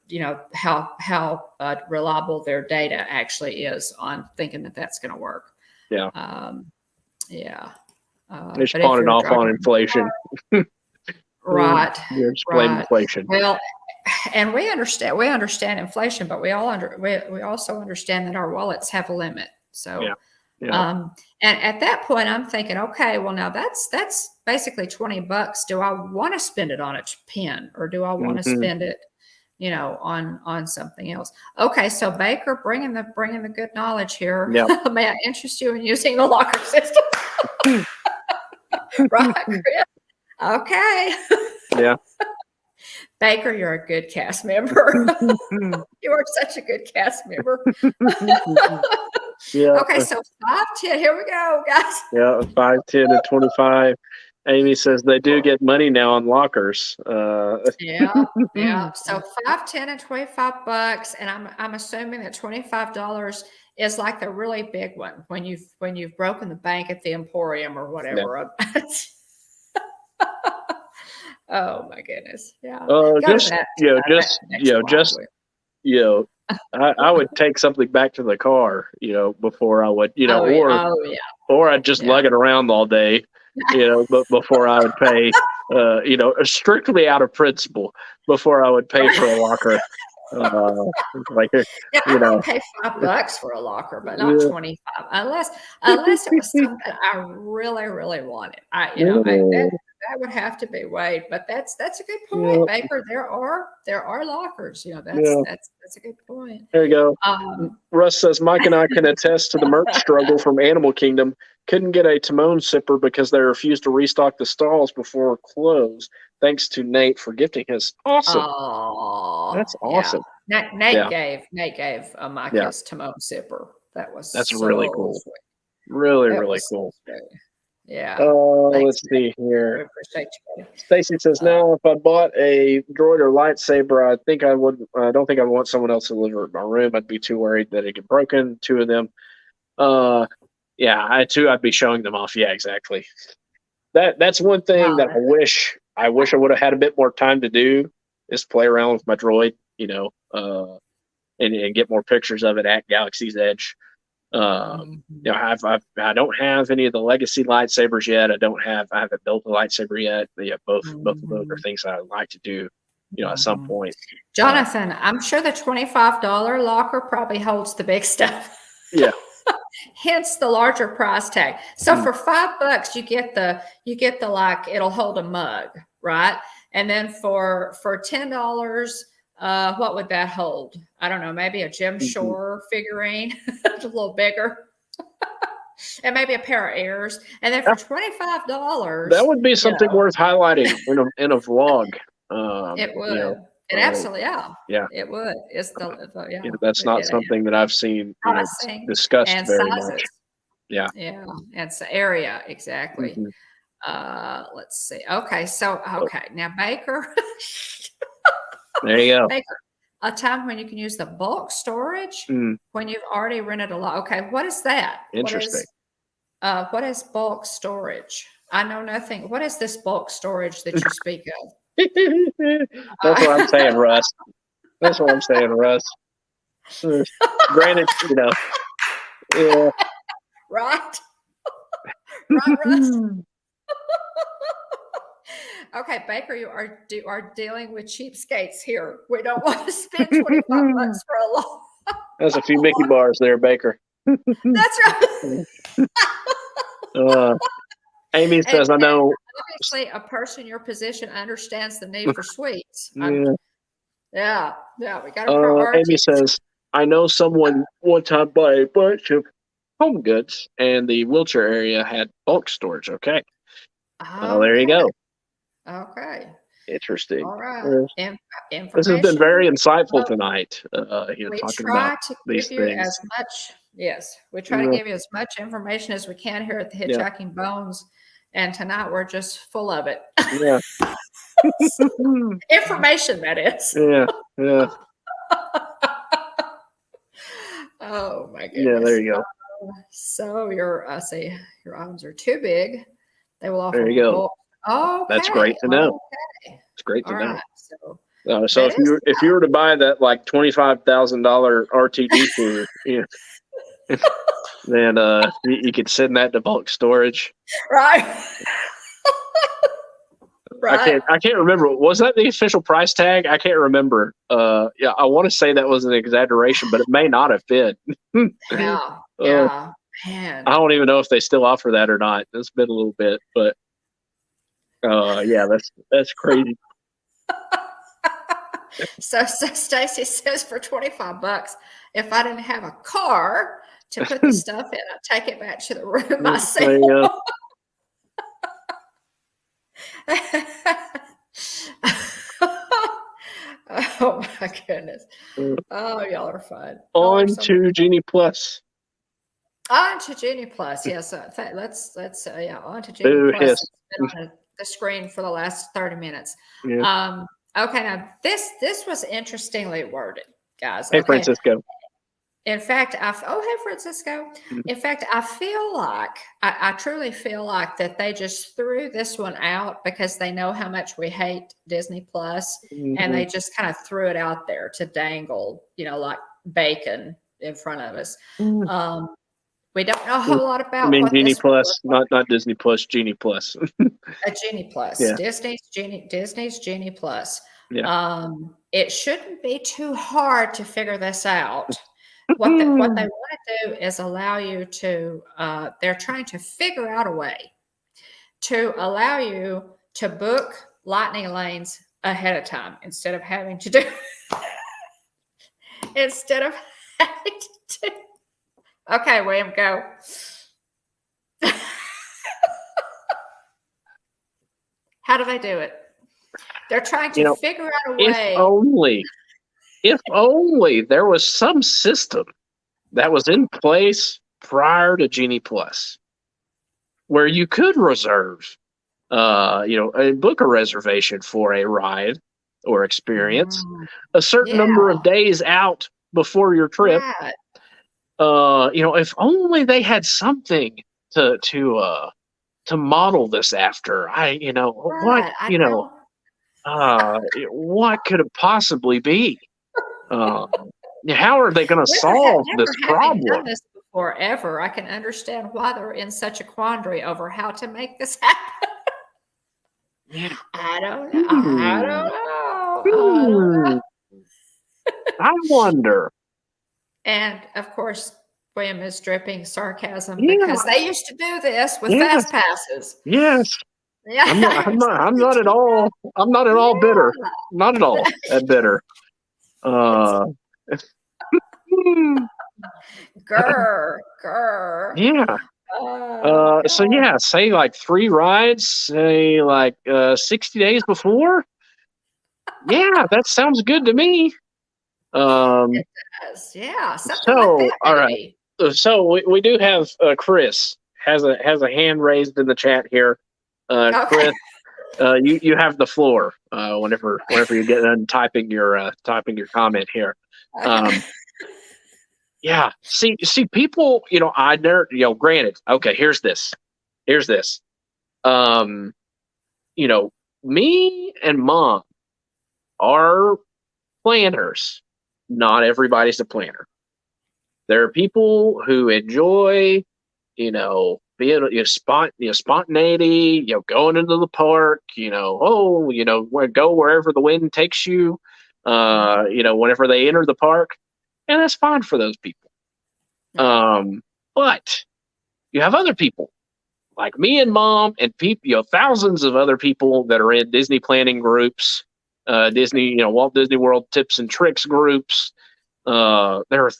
how reliable their data actually is on thinking that that's going to work. Yeah. Um, yeah. They just But if pawn it you're off on driving, inflation. right, They're just blame right. inflation. Well, and we understand inflation, but we also understand that our wallets have a limit. Yeah. So, Yeah. and at that point, I'm thinking, okay, well, now that's basically $20. Do I want to spend it on a pen, or do I want to Mhm. spend it, on something else? Okay, so Baker, bringing the good knowledge here. Yeah. May I interest you in using the locker system? Right, Chris? Okay. Yeah. Baker, you're a good cast member. You are such a good cast member. Yeah. Okay, so 510. Here we go, guys. Yeah. 5, 10, and 25. Amy says they do get money now on lockers. Yeah, yeah. So 5, 10, and $25, and I'm assuming that $25 is like the really big one when you've broken the bank at the Emporium or Yeah. whatever. Oh my goodness. Yeah. Go to Just, that next slide. just, you know, I would take something back to the car, before I would, Oh yeah. Oh yeah. or I'd just Yeah. lug it around all day, but before I would pay, strictly out of principle, before I would pay for a locker. Like, Yeah, I you might know, pay $5 for a locker, but not yeah, 25, unless it was something I really, really wanted. I, you know, I that that would have to be Wade, but that's a good point, Baker. There are lockers. That's a good point. There you go. Russ says Mike and I can attest to the merch struggle from Animal Kingdom. Couldn't get a Timon sipper because they refused to restock the stalls before close. Thanks to Nate for gifting his. Awesome. Oh, that's awesome. Yeah. Nate gave Mike his Timon sipper. That's so really cool. Sweet. Really cool. Yeah. Let's see here. Stacy says, now if I bought a droid or lightsaber, I don't think I would want someone else to deliver it in my room. I'd be too worried that it'd get broken. 2 of them. I'd be showing them off. Yeah, exactly. That's one thing that I wish I would have had a bit more time to do, is play around with my droid, and get more pictures of it at Galaxy's Edge. I don't have any of the legacy lightsabers yet. I haven't built a lightsaber yet. But yeah, both of those are things that I'd like to do, at some point. Jonathan, I'm sure the $25 locker probably holds the big stuff. Yeah. Hence the larger price tag. So for $5, you get the like, it'll hold a mug, right? And then for $10, what would that hold? I don't know, maybe a Jim Shore figurine, a little bigger, and maybe a pair of ears. And then for $25, that would be something worth highlighting in a vlog. It would. It absolutely, it would. It's that's not something that I've seen discussed and very sizes. much. Yeah, and it's the area exactly. Let's see. Okay, now Baker. There you go. Baker, a time when you can use the bulk storage when you've already rented a lot. Okay, what is that? Interesting. What is bulk storage? I know nothing. What is this bulk storage that you speak of? That's what I'm saying, Russ. That's what I'm saying, Russ. Granted, yeah. Right, Russ. Okay, Baker, you are dealing with cheapskates here. We don't want to spend $25 for a long. That's a few Mickey bars there, Baker. That's right. Amy says, I know. Obviously, a person your position understands the need for sweets. Yeah, we got to prioritize. Amy says, I know someone one time bought a bunch of home goods, and the wheelchair area had bulk storage. Okay. There you go. Okay. Interesting. All right. This has been very insightful tonight. We talking try about to these give you things. as much. Yes, we try to give you as much information as we can here at the Hitchhiking Bones, and tonight we're just full of it. Yeah. Information, that is. Yeah. Oh my goodness. Yeah, there you go. So your items are too big. They will offer. There you go. Oh, that's great to know. Okay. It's great to know. Right. So if you were to buy that like $25,000 RTD cooler, then you could send that to bulk storage. Right. Right. I can't remember. Was that the official price tag? I can't remember. I want to say that was an exaggeration, but it may not have been. Yeah. Man. I don't even know if they still offer that or not. It's been a little bit, but that's crazy. So Stacy says for $25, if I didn't have a car to put the stuff in, I'd take it back to the room myself. Oh my goodness. Oh, y'all are fun. On to Genie Plus. On to Genie Plus. Yes. Let's on to Genie Plus. It's been on the screen for the last 30 minutes. Yeah. Okay, now this was interestingly worded, guys. Hey, Francisco. In fact, hey, Francisco. In fact, I feel like, I truly feel like that they just threw this one out because they know how much we hate Disney Plus, and they just kind of threw it out there to dangle, like bacon in front of us. We don't know a whole lot about. I mean, Genie Plus, not Disney Plus, Genie Plus. A Genie Plus, yeah. Disney's Genie Plus. Yeah. It shouldn't be too hard to figure this out. What they want to do is allow you to. They're trying to figure out a way to allow you to book lightning lanes ahead of time instead of having to do instead of having to do. Okay, William, go. How do they do it? They're trying to figure out a way. If only there was some system that was in place prior to Genie Plus where you could reserve, book a reservation for a ride or experience a certain number of days out before your trip. Right. If only they had something to model this after. What could it possibly be? How are they going to solve this problem? Done this before ever. I can understand why they're in such a quandary over how to make this happen. Yeah. I don't know. I wonder. And of course, William is dripping sarcasm because they used to do this with fast passes. Yes. Yeah. I'm not at all. I'm not at all bitter. Not at all bitter. Grr. Yeah. Say like 3 rides, say like 60 days before. Yeah, that sounds good to me. It does. Yeah. Something like that, all right. So we do have Chris has a hand raised in the chat here. Chris, you have the floor whenever you get done typing your comment here. Yeah. See, people, granted, okay, here's this. Me and Mom are planners. Not everybody's a planner. There are people who enjoy, being spontaneity, going into the park, go wherever the wind takes you, whenever they enter the park. And that's fine for those people. But you have other people like me and Mom and people, thousands of other people that are in Disney planning groups, Disney, Walt Disney World tips and tricks groups. There are,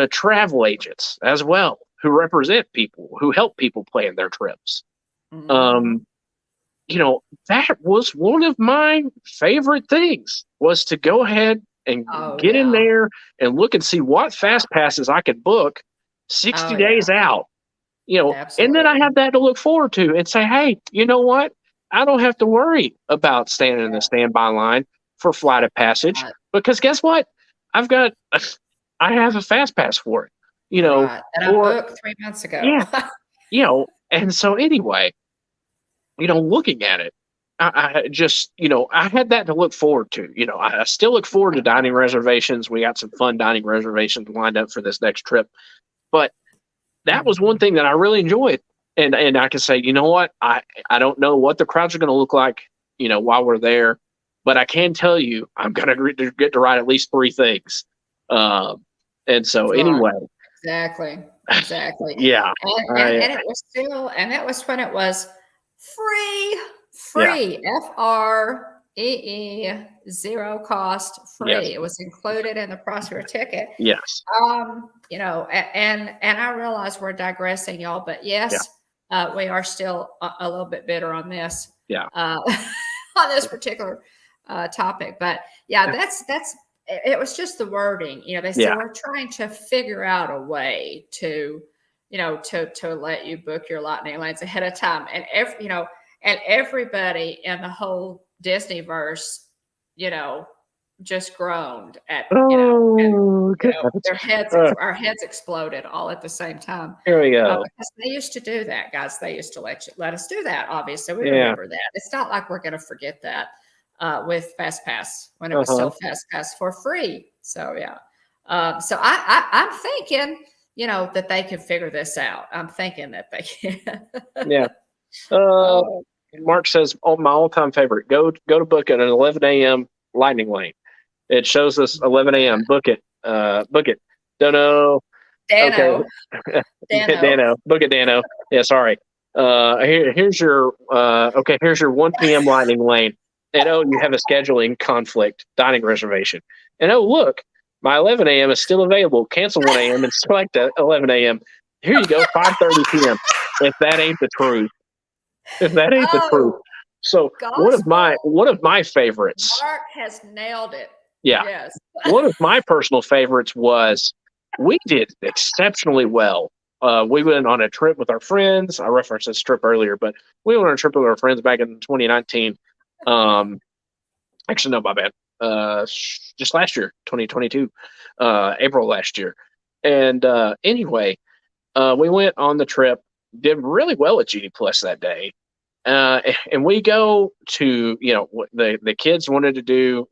travel agents as well who represent people, who help people plan their trips. That was one of my favorite things, was to go ahead and get in there and look and see what fast passes I could book 60 days out, and then I have that to look forward to and say, hey, you know what? I don't have to worry about standing in the standby line for Flight of Passage because guess what? I have a fast pass for it, that I booked 3 months ago. Yeah. And so anyway, looking at it, I just, I had that to look forward to. I still look forward to dining reservations. We got some fun dining reservations lined up for this next trip. But that was one thing that I really enjoyed. And I can say, you know what? I don't know what the crowds are going to look like, while we're there. But I can tell you, I'm going to get to ride at least 3 things. And so anyway. Exactly. Yeah. And it was still, and that was when it was free, FREE, 0 cost, free. Yes. It was included in the price of your ticket. Yes. And I realize we're digressing, y'all, but yes, we are still a little bit bitter on this. Yeah. On this particular topic, but that's it was just the wording. They said we're trying to figure out a way to let you book your lightning lanes ahead of time, and everybody in the whole Disneyverse, just groaned at their heads. Our heads exploded all at the same time. Here we go. Because they used to do that, guys. They used to let us do that. Obviously, we remember that. It's not like we're going to forget that with Fast Pass when it was still Fast Pass for free. So so I'm thinking, that they can figure this out. I'm thinking that they can. Yeah. Mark says, my all-time favorite. Go to book at an 11 a.m. lightning lane. It shows us 11 a.m. Book it. Book it. Dano. Okay. Dano. Book it, Dano. Yeah, sorry. Here's your okay. Here's your 1 p.m. lightning lane, and oh, you have a scheduling conflict, dining reservation, and oh, look, my 11 a.m. is still available. Cancel 1 a.m. and select 11 a.m. Here you go, 5:30 p.m. If that ain't the truth, if that ain't the truth. Oh, So gospel. one of my favorites, Mark has nailed it. yeah, Yes. one of my personal favorites was we did exceptionally well. We went on a trip with our friends. I referenced this trip earlier, but we went on a trip with our friends back in 2019. Actually, no, my bad. Just last year, 2022, April last year. And anyway, we went on the trip, did really well at Genie Plus that day. And we go to, the kids wanted to do,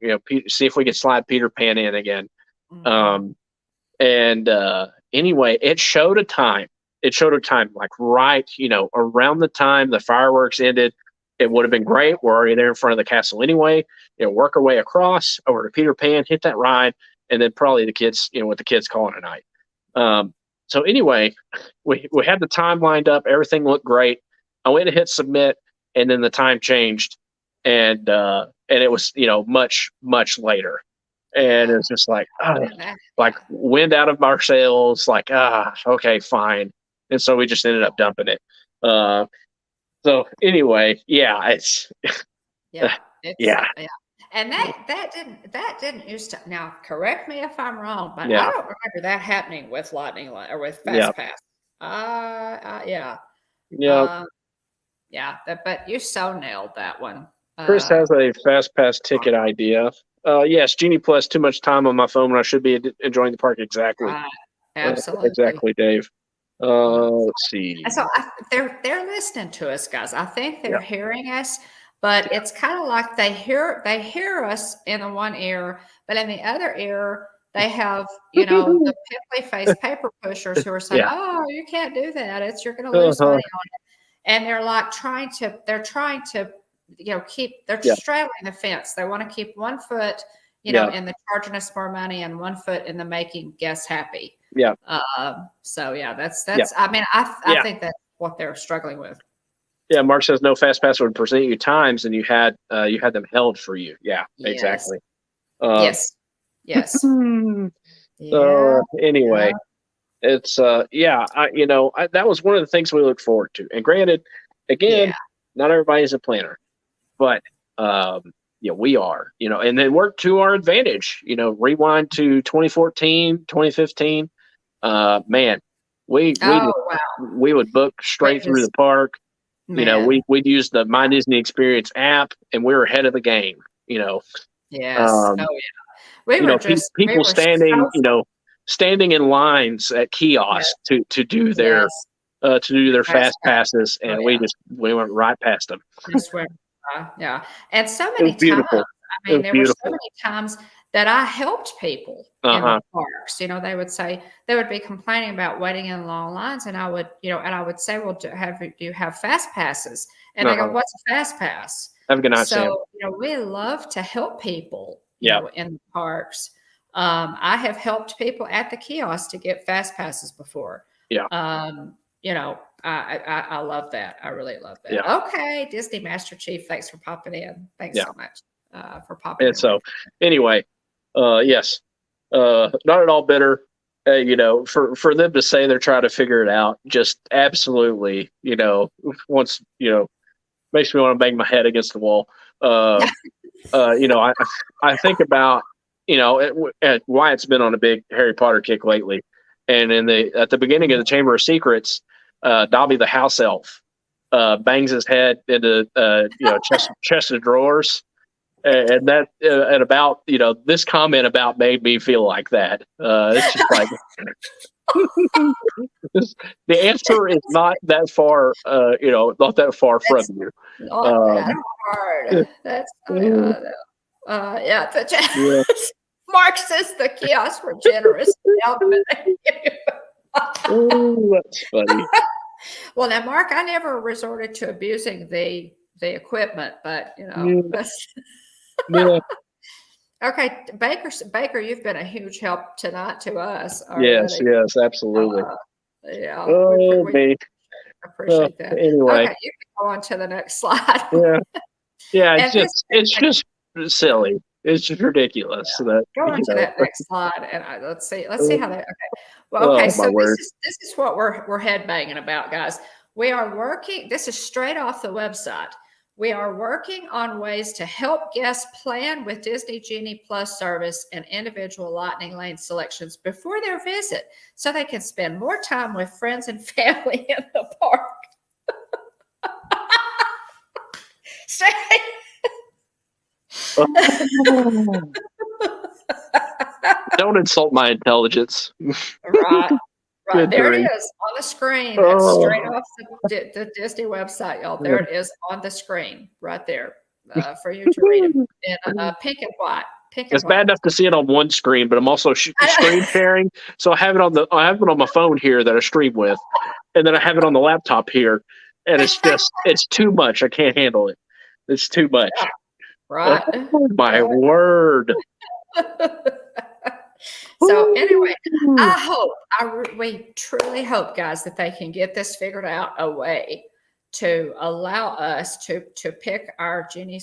see if we could slide Peter Pan in again. Mhm. And anyway, it showed a time. It showed a time like right, around the time the fireworks ended. It would have been great. We're already there in front of the castle anyway. Work our way across over to Peter Pan, hit that ride, and then probably the kids, with the kids calling it a night. So anyway, we had the time lined up. Everything looked great. I went to hit submit, and then the time changed, and it was much later, and Yeah. it's just like Yeah. like wind out of our sails. Like okay, fine, and so we just ended up dumping it. So anyway, yeah, it's Yeah. It's yeah, yeah. And that didn't used to, now correct me if I'm wrong, but I yeah, don't remember that happening with or with yeah, Fast Pass. Yeah. yeah. Uh, yeah, but you so nailed that one. Chris Uh, has a fast pass ticket idea. Yes, Genie Plus. Too much time on my phone when I should be enjoying the park. Exactly. right. Absolutely. Exactly, Dave. Yeah. Let's And so see. they're listening to us, guys. I think Yeah, they're hearing us, but it's kind of like they hear us in the one ear, but in the other ear they have the pimply faced paper pushers who are saying, yeah, "Oh, you can't do that. You're going to lose uh-huh. money on it." And they're like they're trying to keep they're Yeah, straddling the fence. They want to keep one foot yeah, in the charging us more money and one foot in the making guests happy. yeah, So yeah, that's yeah, that's. I mean, I yeah, think that's what they're struggling with. yeah. Mark says no fast pass would present you times, and you had them held for you. Yeah, Yes, exactly. Um, yes, yes. so Yeah, anyway, it's yeah, that was one of the things we look forward to. And granted, yeah. again, not everybody's a planner, but we are, and then work to our advantage. Rewind to 2014, 2015. Man, Oh wow, we would book straight it through was the park. man. We'd use the My Disney Experience app, and we were ahead of the game. Yes. Oh Um, yeah. We people were so standing in lines at yeah, kiosks yes. to do their Fast fast pass. passes, Oh and yeah. we went right past them. Just went yeah. And so It was many times, beautiful. I It mean, was there were so beautiful. many times that I helped people Uh in the huh. parks. They would be complaining about waiting in long lines, and I would say, "Well, do you have fast passes?" And Uh they go, huh. "What's a fast pass?" Have a good night, Sam. So, we love to help people, Yeah. in the parks. I have helped people at the kiosk to get fast passes before. Yeah. I love that. I really love that. Yeah. Okay, Disney Master Chief, thanks for popping in. Thanks Yeah. so much for popping And in there. so, anyway, yes, not at all bitter. For them to say they're trying to figure it out, just absolutely, once makes me want to bang my head against the wall. Uh, I think about Wyatt's been on a big Harry Potter kick lately, and at the beginning of the Chamber of Secrets, Dobby the house elf bangs his head into chest of drawers, and that and about this comment about made me feel like that. It's just like the answer is not that far, not that far from That's you. not that Um, hard. That's yeah. yeah. Mark says the kiosks were generous. Oh, that's funny. Well, now, Mark, I never resorted to abusing the equipment, but Yeah, that's yeah, okay. Baker, you've been a huge help tonight to us yes, already. yes, absolutely. Uh, yeah, Oh, we me. appreciate that. Anyway, Okay, you can go on to the next slide. yeah. And this, It's just silly. It's just ridiculous that go on to that next slide, and let's see how that. Okay, well, okay. Oh my So word! this is what we're headbanging about, guys. We are working. This is straight off the website. We are working on ways to help guests plan with Disney Genie Plus service and individual Lightning Lane selections before their visit, so they can spend more time with friends and family in the park. Don't insult my intelligence. Right. Right. Good There it grief. is on the screen. That's straight off the Disney website, y'all. There it is on the screen right there for you to read it in pink and white. It's bad enough to see it on one screen, but I'm also screen sharing. So I have it on my phone here that I stream with, and then I have it on the laptop here, and it's too much. I can't handle it. It's too much. Right. Oh, my word. So anyway, we truly hope, guys, that they can get this figured out a way to allow us to pick our Genie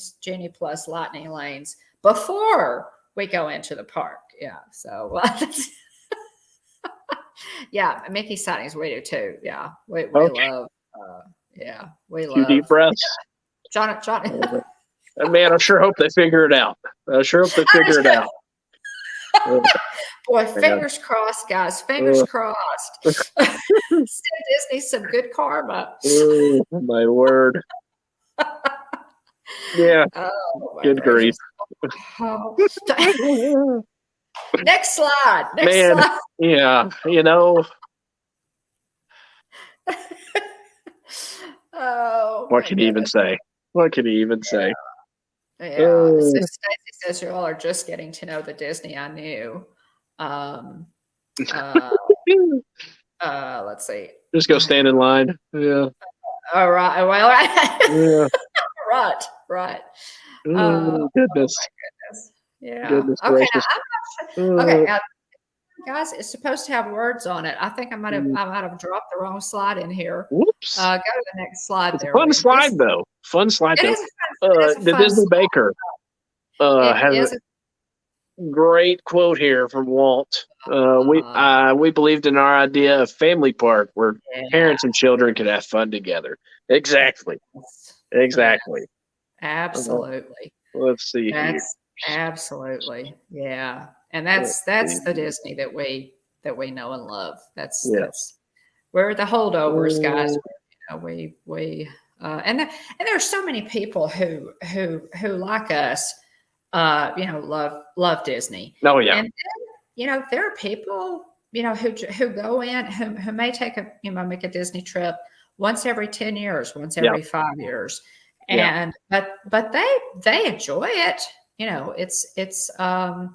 Plus Lightning Lanes before we go into the park. Yeah. So yeah, Mickey sightings we do too. Yeah, we love. We love. Deep breaths. Yeah. Johnny. Man, I sure hope they figure it out. Boy, fingers crossed, guys. Fingers crossed. Send Disney some good karma. Oh, my word. Yeah. Oh, good grief. Oh. Next slide. Slide. Yeah. Oh, what can you even say? Yeah. Stacy says you all are just getting to know the Disney I knew. Let's see. Just go stand in line. Yeah. All right. Well, yeah. Right. Oh, goodness. My goodness. Yeah. Goodness okay. gracious. Okay. Now, guys, it's supposed to have words on it. I think I might have dropped the wrong slide in here. Whoops. Go to the next slide. It's a fun slide, though. It is a the fun Disney slide. Baker has a great quote here from Walt. We believed in our idea of family park where parents and children could have fun together. Exactly. Absolutely. Let's see here. Absolutely. Yeah. And that's the Disney that we know and love. That's we're the holdovers, guys. And there's so many people who like us, love Disney. Oh yeah. And then, there are people, who go in who may make a Disney trip once every 10 years, once every 5 years. And but they enjoy it. It's but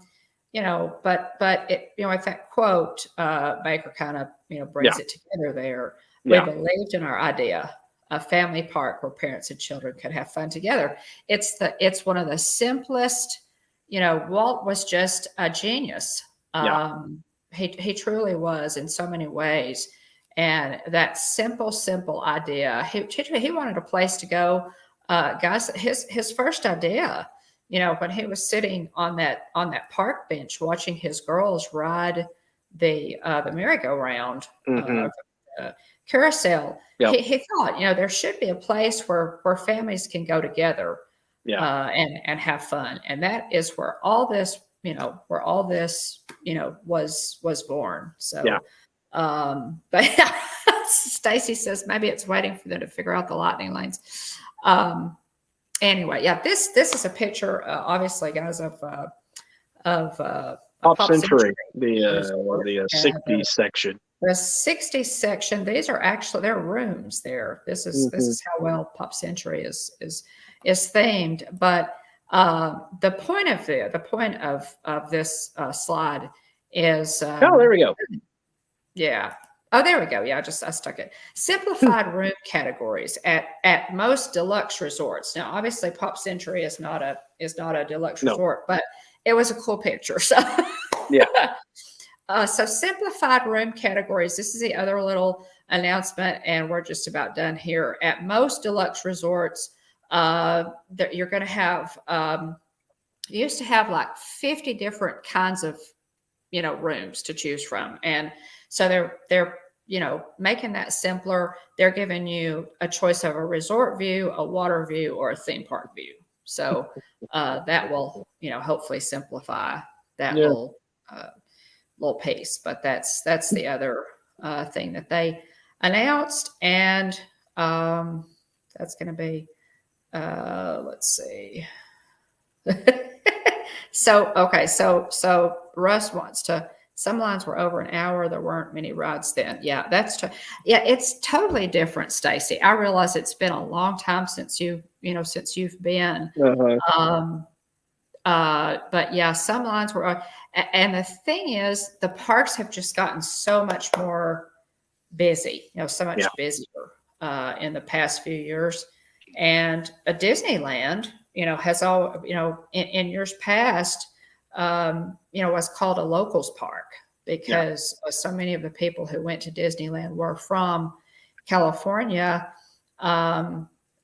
it, if that quote Baker kind of brings it together there. We believed in our idea a family park where parents and children could have fun together. It's one of the simplest. Walt was just a genius. He truly was in so many ways, and that simple idea. He wanted a place to go. Guys, his first idea, when he was sitting on that park bench watching his girls ride the merry-go-round, carousel, he thought, there should be a place where families can go together, and have fun, and that is where all this, was born. So, but Stacy says maybe it's waiting for them to figure out the lightning lanes. Anyway, this is a picture, obviously, guys, of Pop Century, the 60s section. The 60s section. These are actually their rooms there. This is how well Pop Century is themed. But the point of this slide is. Oh, there we go. Yeah. Oh, there we go. Yeah, I stuck it. Simplified room categories at most deluxe resorts. Now, obviously, Pop Century is not a deluxe resort, but it was a cool picture. So, So simplified room categories. This is the other little announcement, and we're just about done here. At most deluxe resorts, you're going to have. You used to have like 50 different kinds of, rooms to choose from, and so they're making that simpler. They're giving you a choice of a resort view, a water view, or a theme park view. So that will, hopefully simplify that Yeah. little piece. But that's the other thing that they announced, and that's going to be. Let's see. So Russ wants to. Some lines were over an hour. There weren't many rides then. Yeah, yeah, it's totally different, Stacy. I realize it's been a long time since since you've been. Uh-huh. But yeah, some lines were, and the thing is, the parks have just gotten so much more busy, so much busier in the past few years. And a Disneyland, has all, in years past, was called a locals park because so many of the people who went to Disneyland were from California.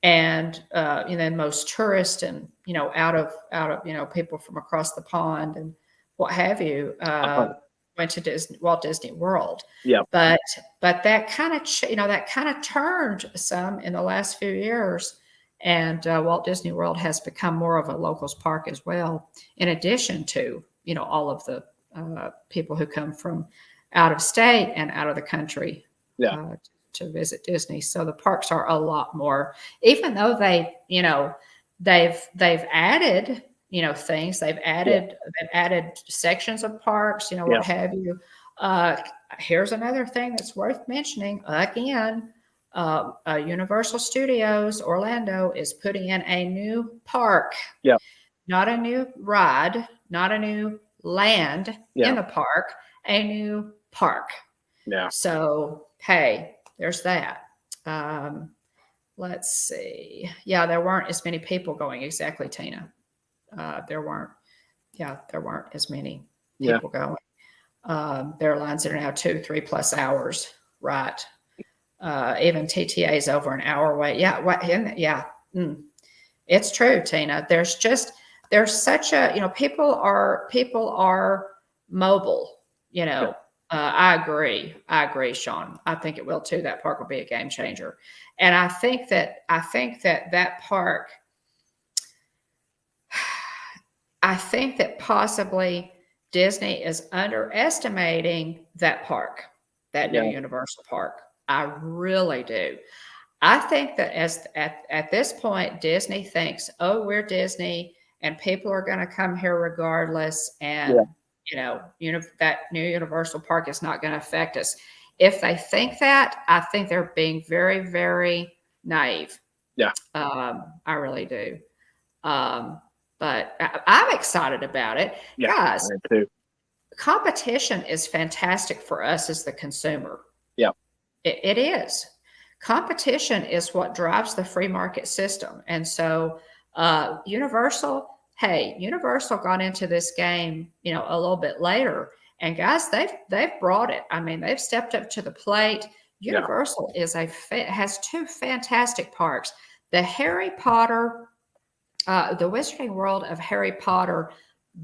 And then most tourists and out of people from across the pond and what have you went to Walt Disney World. Yeah. But that kind of turned some in the last few years, and Walt Disney World has become more of a locals park as well. In addition to all of the people who come from out of state and out of the country. Yeah. To visit Disney. So the parks are a lot more, even though they've added, things, they've added sections of parks, what have you. Here's another thing that's worth mentioning. Again, Universal Studios Orlando is putting in a new park. Yeah. Not a new ride, not a new land in the park, a new park. Yeah. So, hey, there's that. Let's see. Yeah, there weren't as many people going. Exactly, Tina. There weren't as many people going. There are lines that are now 2-3+ hours, right? Even TTA is over an hour away. Yeah. It's true, Tina. There's such a, people are mobile, I agree, Sean. I think it will too. That park will be a game changer. And I think that park, I think that possibly Disney is underestimating that park, that new Universal Park. I really do. I think that at this point, Disney thinks, oh, we're Disney and people are going to come here regardless. And that new Universal Park is not going to affect us. If they think that, I think they're being very, very naive. Yeah. I really do. But I'm excited about it. Yeah, guys, too. Competition is fantastic for us as the consumer. Yeah. It is. Competition is what drives the free market system. And so Universal got into this game, a little bit later. And guys, they've brought it. I mean, they've stepped up to the plate. Universal has two fantastic parks. The Harry Potter, the Wizarding World of Harry Potter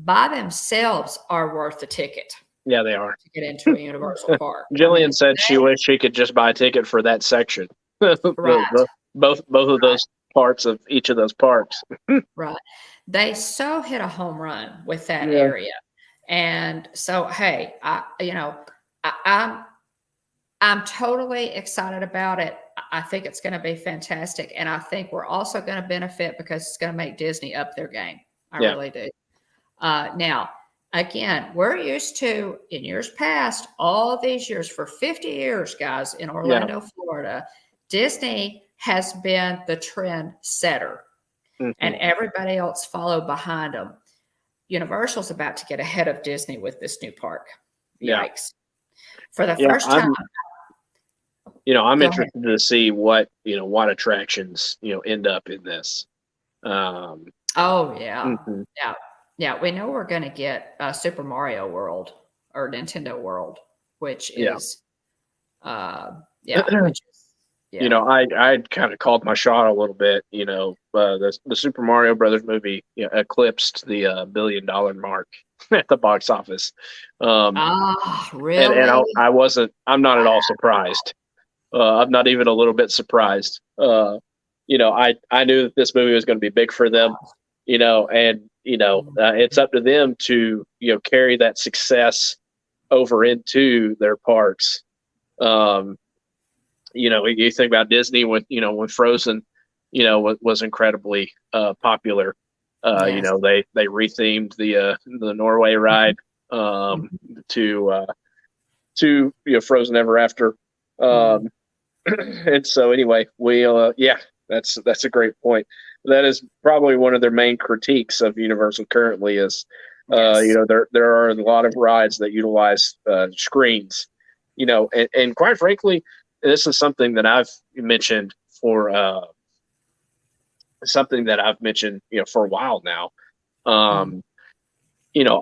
by themselves are worth the ticket. Yeah, they are. To get into a Universal park. Jillian said she wished she could just buy a ticket for that section. Right. Both of those parts of each of those parks. Right. They so hit a home run with that area. And so, hey, I'm totally excited about it. I think it's going to be fantastic. And I think we're also going to benefit because it's going to make Disney up their game. I really do. Now, again, we're used to, in years past, all these years, for 50 years, guys, in Orlando, Florida, Disney has been the trend setter. Mm-hmm. And everybody else followed behind them. Universal's about to get ahead of Disney with this new park. Yikes. For the first time. I'm interested to see what attractions, end up in this. Yeah. We know we're going to get Super Mario World or Nintendo World, which Yeah. is, which is, You know, I kind of called my shot a little bit. You know, the Super Mario Brothers movie, you know, eclipsed the $1 billion mark at the box office. Really? I'm not at all surprised. I'm not even a little bit surprised. You know, I knew that this movie was going to be big for them. You know, and you know, it's up to them to, you know, carry that success over into their parks. You know, you think about Disney when, you know, when Frozen, you know, was incredibly popular. You Yes. know, they rethemed the Norway ride to you know, Frozen Ever After. Um, and so anyway, yeah, that's a great point. That is probably one of their main critiques of Universal currently is, you Yes. know, there are a lot of rides that utilize screens, you know, and quite frankly, this is something that I've mentioned for you know, for a while now. You know,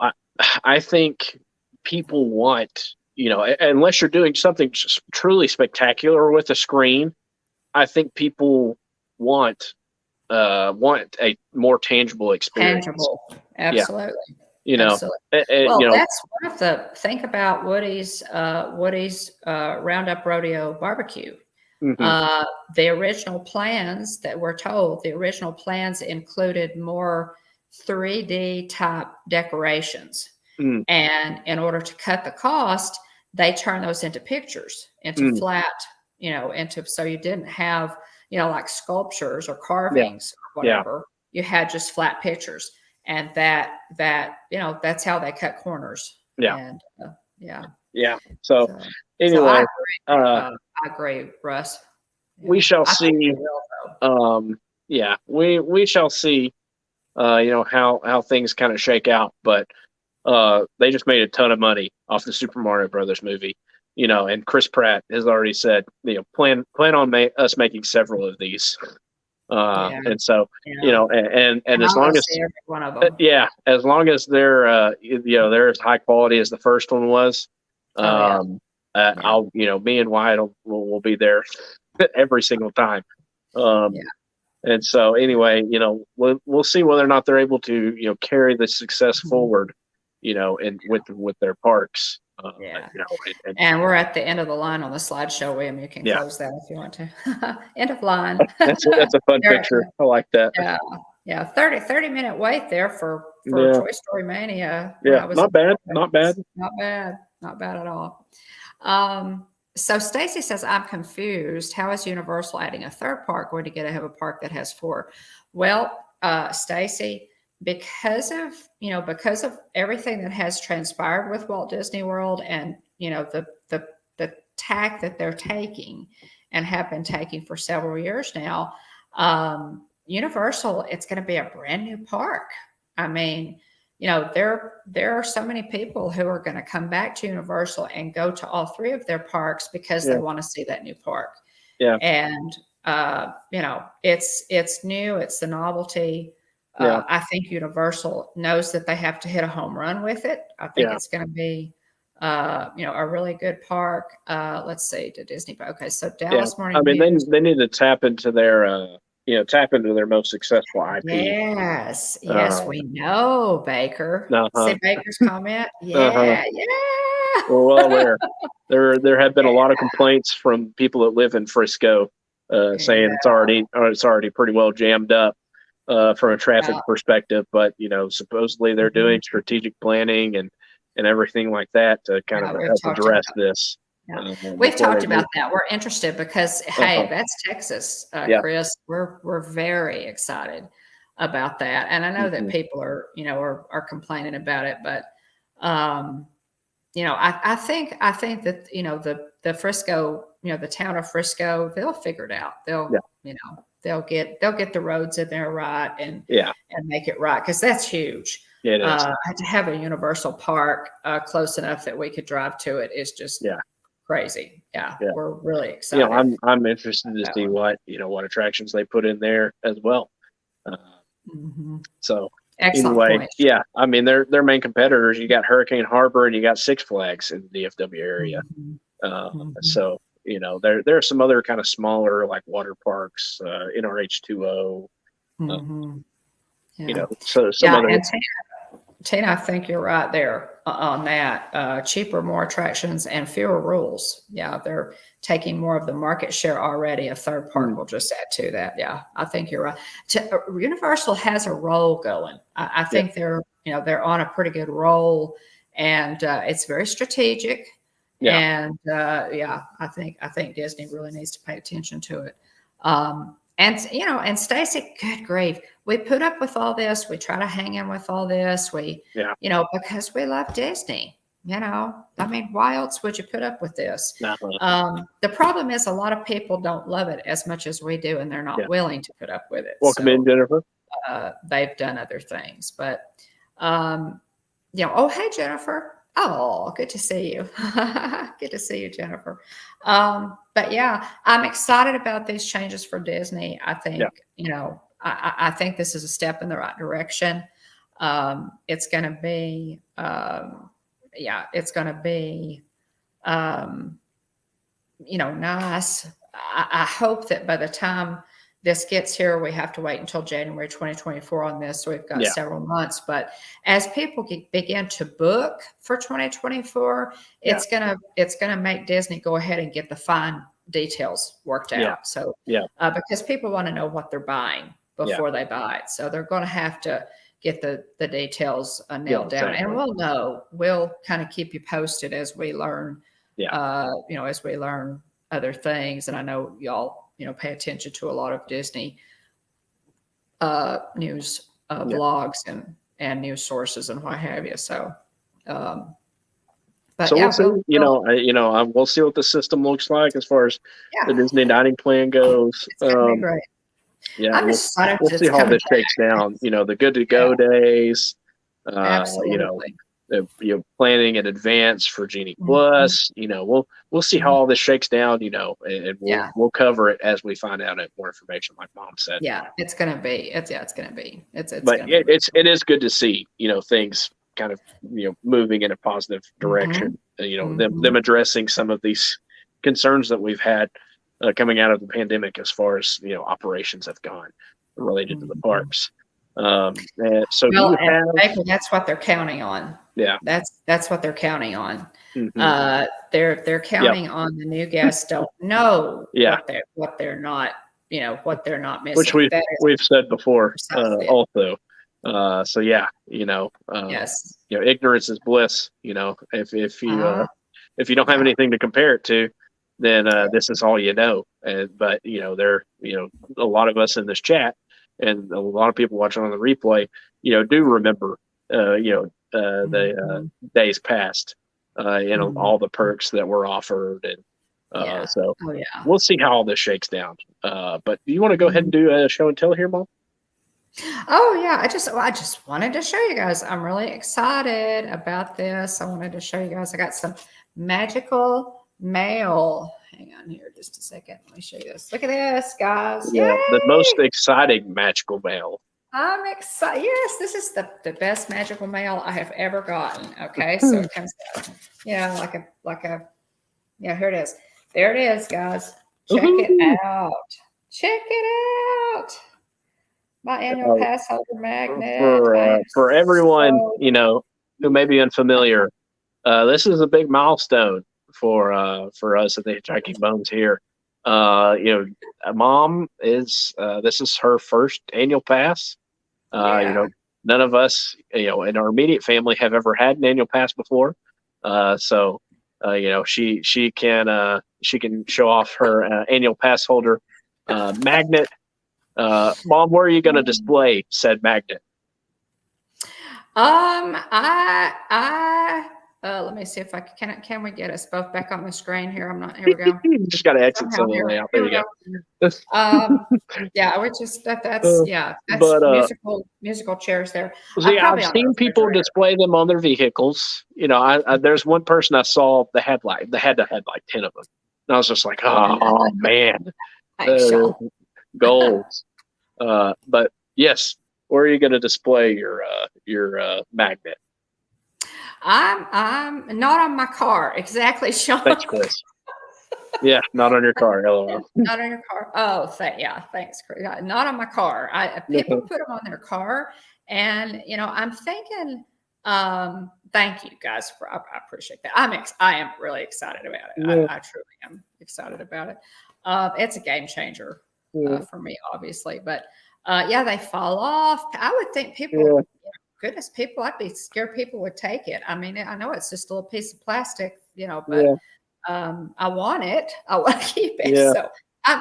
I think people want, you know, unless you're doing something truly spectacular with a screen, I think people want a more tangible experience. Tangible. Yeah, Absolutely. you know, Absolutely. you Well, know, that's one of the think about Woody's Roundup Rodeo barbecue. mhm, Uh, the original plans that we're told, the original plans included more 3D type decorations. mm, And in order to cut the cost, they turned those into pictures, into mm, flat, into so you didn't have, like sculptures or yeah, carvings or yeah, whatever. You had just flat pictures. And that's how they cut corners. yeah, And yeah. yeah. So So I anyway, agree. uh, I agree, Russ. we Yeah, shall I think see. they will though. Yeah, we shall see. You know how things kind of shake out, but they just made a ton of money off the Super Mario Brothers movie. You know, and Chris Pratt has already said, you know, plan on us making several of these. Yeah, And so, you yeah. know, and And as I'll go long as see every one of them. yeah, as long as they're you know, they're as high quality as the first one was, Oh yeah, um, yeah, I'll, you know, me and Wyatt will be there every single time. Um, yeah. and so anyway, you know, we'll see whether or not they're able to, you know, carry the success Mhm. forward, you know, and with their parks. Yeah. You know, and And we're at the end of the line on the slideshow, William. You can yeah, close that if you want to. End of line. that's a fun There it picture. is. I like that. Yeah. Yeah. 30-minute wait there for Yeah, Toy Story Mania when yeah, I was in not bad, Florida. not bad. Not bad. Not bad at all. So Stacy says, I'm confused. How is Universal adding a third park going to get ahead of a park that has four? Well, Stacy, because of everything that has transpired with Walt Disney World and the tack that they're taking and have been taking for several years now, Universal, it's going to be a brand new park. I mean, there are so many people who are going to come back to Universal and go to all three of their parks because they Yeah, want to see that new park. yeah, And it's new, it's the novelty. yeah, I think Universal knows that they have to hit a home run with it. I think yeah. it's going to be a really good park. Let's see, to Disney. Okay, so Yeah, Dallas I Morning mean, News. they need to tap into their, you know, tap into their most successful IP. Yes, yes, Uh, we know, Baker. uh-huh, See Baker's comment? uh-huh. Yeah, yeah. We're well aware. There have been a lot of complaints from people that live in Frisco, saying Yeah, it's already pretty well jammed up, from a traffic yeah. perspective. But you know, supposedly they're Mhm. doing strategic planning and everything like that to kind of Yeah, we've help talked address about this yeah. We've before talked they about do. that. We're interested because, hey, Uh-huh. that's Texas, Yeah. Chris. We're very excited about that. And I know that Hmm. people are complaining about it, but um, I think that, the Frisco, the town of Frisco, they'll figure it out. Yeah. They'll get the roads in there right Yeah. and make it right because that's huge. It is. To have a universal park close enough that we could drive to it is just Yeah. crazy. Yeah, Yeah. we're really You know, excited I'm interested about to that see one. what, you know, what attractions they put in there as well. Uh, Mhm. so Excellent anyway, point. yeah, I mean, their main competitors, you got Hurricane Harbor and you got Six Flags in the DFW area. Mhm. Mhm. So, there are some other kind of smaller like water parks, NRH2O, Mhm. Yeah. so some Yeah, other. and Tina, I think you're right there on that. Cheaper, more attractions, and fewer rules. Yeah, they're taking more of the market share already. A third park will just add to that. Yeah, I think you're right. Universal has a roll going. I Yeah, think they're on a pretty good roll, and it's very strategic. yeah, And yeah, I think Disney really needs to pay attention to it. And Stacy, good grief, we put up with all this. We try to hang in with all this. yeah. Because we love Disney. I mean, why else would you put up with this? Uh-huh. The problem is a lot of people don't love it as much as we do, and they're not Yeah. willing to put up with it. Welcome in, So Jennifer. they've done other things, but oh, hey, Jennifer. Oh, good to see you. Good to see you, Jennifer. But yeah, I'm excited about these changes for Disney. I think, Yeah. I think this is a step in the right direction. It's going to be, it's going to be, nice. I hope that by the time this gets here, we have to wait until January 2024 on this. So we've got Yeah. several months. But as people begin to book for 2024, it's gonna make Disney go ahead and get the fine details worked out. Yeah. So Yeah. because people want to know what they're buying before they buy it, so they're going to have to get the details nailed down, exactly. and we'll know. We'll kind of keep you posted as we learn. As we learn other things, and I know y'all, pay attention to a lot of Disney news blogs and news sources and what have you. So, but So yeah, we'll see. We'll see what the system looks like as far as the Disney dining plan goes. It's gonna be great. Yeah, I'm excited. we'll see how this shakes down. The good to go days. Absolutely. Planning in advance for Genie Plus. We'll see how all this shakes down. And we'll cover it as we find out more information, like Mom said. Yeah, it's gonna be. It's gonna be. It is good to see things kind of moving in a positive direction. Them addressing some of these concerns that we've had coming out of the pandemic, as far as operations have gone related to the parks. That's what they're counting on. Yeah, that's what they're counting on. Mm-hmm. They're counting on the new guests don't know what they're not missing. Which we've said before also. Yes. Ignorance is bliss. If you don't have anything to compare it to, then this is all you know. But there a lot of us in this chat, and a lot of people watching on the replay, do remember the days past, all the perks that were offered, and we'll see how all this shakes down. But do you want to go ahead and do a show and tell here, Mom? Oh yeah, I just wanted to show you guys. I'm really excited about this. I wanted to show you guys. I got some magical mail. Hang on here just a second. Let me show you this. Look at this, guys. Yeah, Yay! the most exciting magical mail. I'm excited. Yes, this is the best magical mail I have ever gotten. Okay, so it comes out, here it is. There it is, guys. Check it out. Check it out. My annual pass holder magnet. For everyone, who may be unfamiliar, this is a big milestone for us at the Hitchhiking Bones here. Mom this is her first annual pass. None of us, in our immediate family have ever had an annual pass before. She can show off her annual pass holder magnet. Mom, where are you going to display said magnet? Let me see if I can we get us both back on the screen here? Here we go. You just got to exit some of the way out. There you go. Yeah, which is that's musical chairs there. I've seen people display them on their vehicles. There's one person I saw that had like 10 of them. And I was just like, oh man, goals. But yes, where are you going to display your magnet? I'm not on my car. Exactly, Sean. Thanks, Chris. Yeah, not on your car. LOL. Not on your car. Oh, thanks, Chris. Yeah, not on my car. People put them on their car, and I'm thinking. Thank you guys I appreciate that. I am really excited about it. Yeah. I truly am excited about it. It's a game changer for me, obviously, but they fall off. I would think people. Goodness, I'd be scared people would take it. I mean, I know it's just a little piece of plastic, but I want it. I want to keep it. Yeah. So,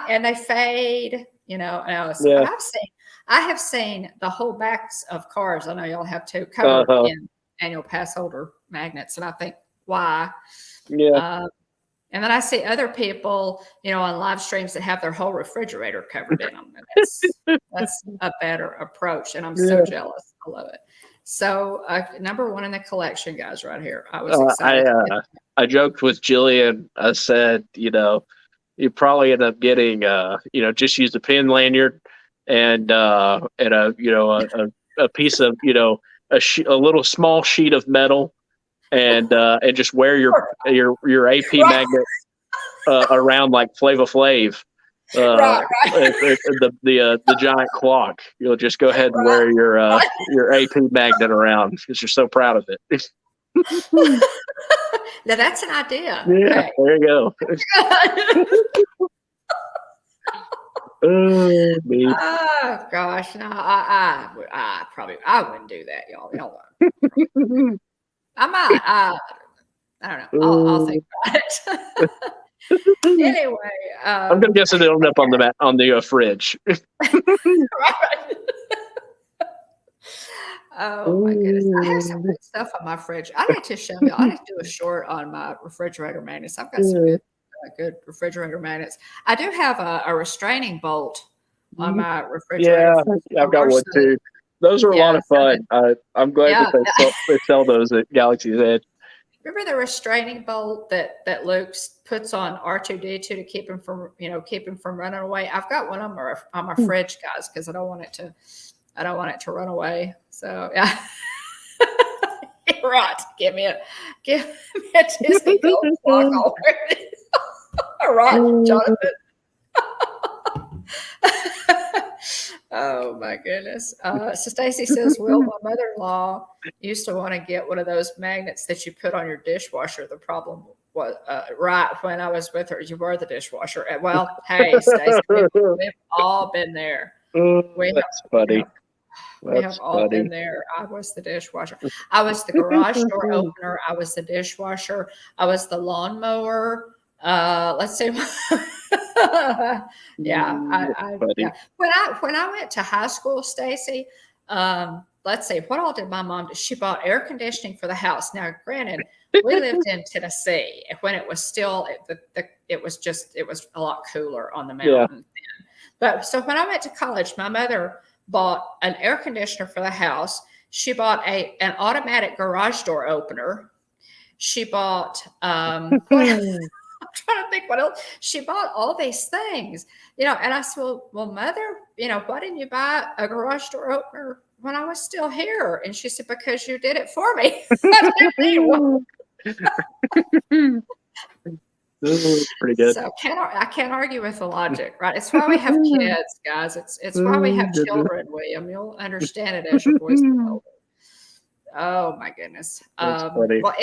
and they fade, but I have seen the whole backs of cars. I know y'all have too, covered in annual pass holder magnets. And I think, why? Yeah. And then I see other people, on live streams that have their whole refrigerator covered in them. And that's a better approach. And I'm so jealous. I love it. So number one in the collection, guys, right here. I was excited. I joked with Jillian. I said, you probably end up getting, just use a pin lanyard and a piece of, a little small sheet of metal, and just wear your AP magnet around like Flava Flav. Right. The giant clock. You'll just go ahead and wear your AP magnet around because you're so proud of it. Now that's an idea. Yeah, okay. There you go. Oh gosh, no, I wouldn't do that, y'all. Y'all I might. I don't know. I'll think about it. Anyway, I'm gonna guess it'll end up on the fridge. Right. Oh my goodness, I have some good stuff on my fridge. I need to show you. I need to do a short on my refrigerator magnets. I've got some good refrigerator magnets. I do have a restraining bolt on my refrigerator. Yeah, I've got one too. Those are a lot of fun. I'm glad that they sell those at Galaxy's Edge. Remember the restraining bolt that Luke puts on R2D2 to keep him from running away? I've got one on my fridge, guys, because I don't want it to run away. So yeah. Right. Give me a Disney gold clock already. All right, Jonathan. Oh my goodness. So Stacy says, Will, my mother-in-law used to want to get one of those magnets that you put on your dishwasher. The problem was right when I was with her, you were the dishwasher. Well, hey, Stacy, we've all been there. That's funny. We have all been there. I was the dishwasher. I was the garage door opener. I was the dishwasher. I was the lawnmower. Let's see. Yeah. When I went to high school, Stacy, let's see, what all did my mom do? She bought air conditioning for the house. Now, granted, we lived in Tennessee when it was still it was a lot cooler on the mountain. Yeah. But so when I went to college, my mother bought an air conditioner for the house. She bought an automatic garage door opener. She bought I'm trying to think what else. She bought all these things, and I said, well, Mother, why didn't you buy a garage door opener when I was still here? And she said, because you did it for me. Pretty good. So I can't argue with the logic, right? It's why we have kids, guys. It's why we have children, William. You'll understand it as your boys get older. Oh my goodness. Well,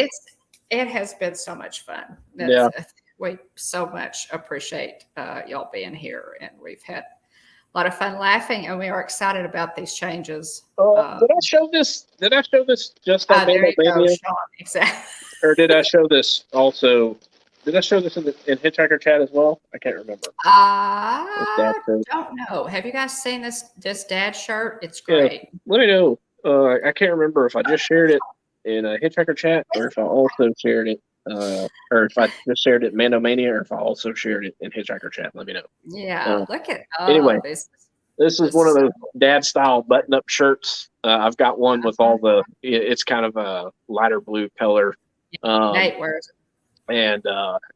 it has been so much fun. We so much appreciate y'all being here, and we've had a lot of fun laughing, and we are excited about these changes. Did I show this? Just on there you go, Sean. Exactly. Or did I show this also? Did I show this in Hitchhiker Chat as well? I can't remember. I don't know. Have you guys seen this dad shirt? It's great. Yeah, let me know. I can't remember if I just shared it in a Hitchhiker Chat, or if I also shared it, or if I just shared it in Mandomania, or if I also shared it in Hitchhiker Chat. Let me know. Yeah, look at anyway. This is one of those dad style button up shirts. I've got one with all it's kind of a lighter blue color. Nate wears it. And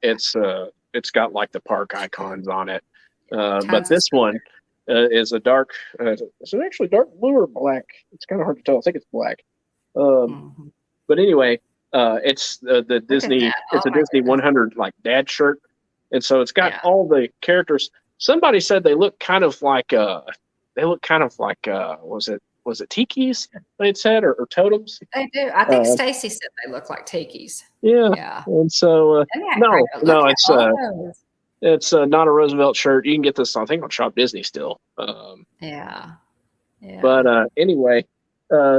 it's got like the park icons on it. But this one, is a dark. Is it actually dark blue or black? It's kind of hard to tell. I think it's black. Mhm. But anyway, it's the Look at Disney. that. It's Oh a my Disney goodness. 100 like dad shirt, and so it's got Yeah, all the characters. Somebody said they look kind of like was it tikis they'd said or totems? they do. I think Uh, Stacy said they look like tikis. yeah, Yeah. and so Isn't that great? no, But look no, at all those. it's not a Roosevelt shirt. You can get this I think on Shop Disney still. Yeah. But Yeah. anyway,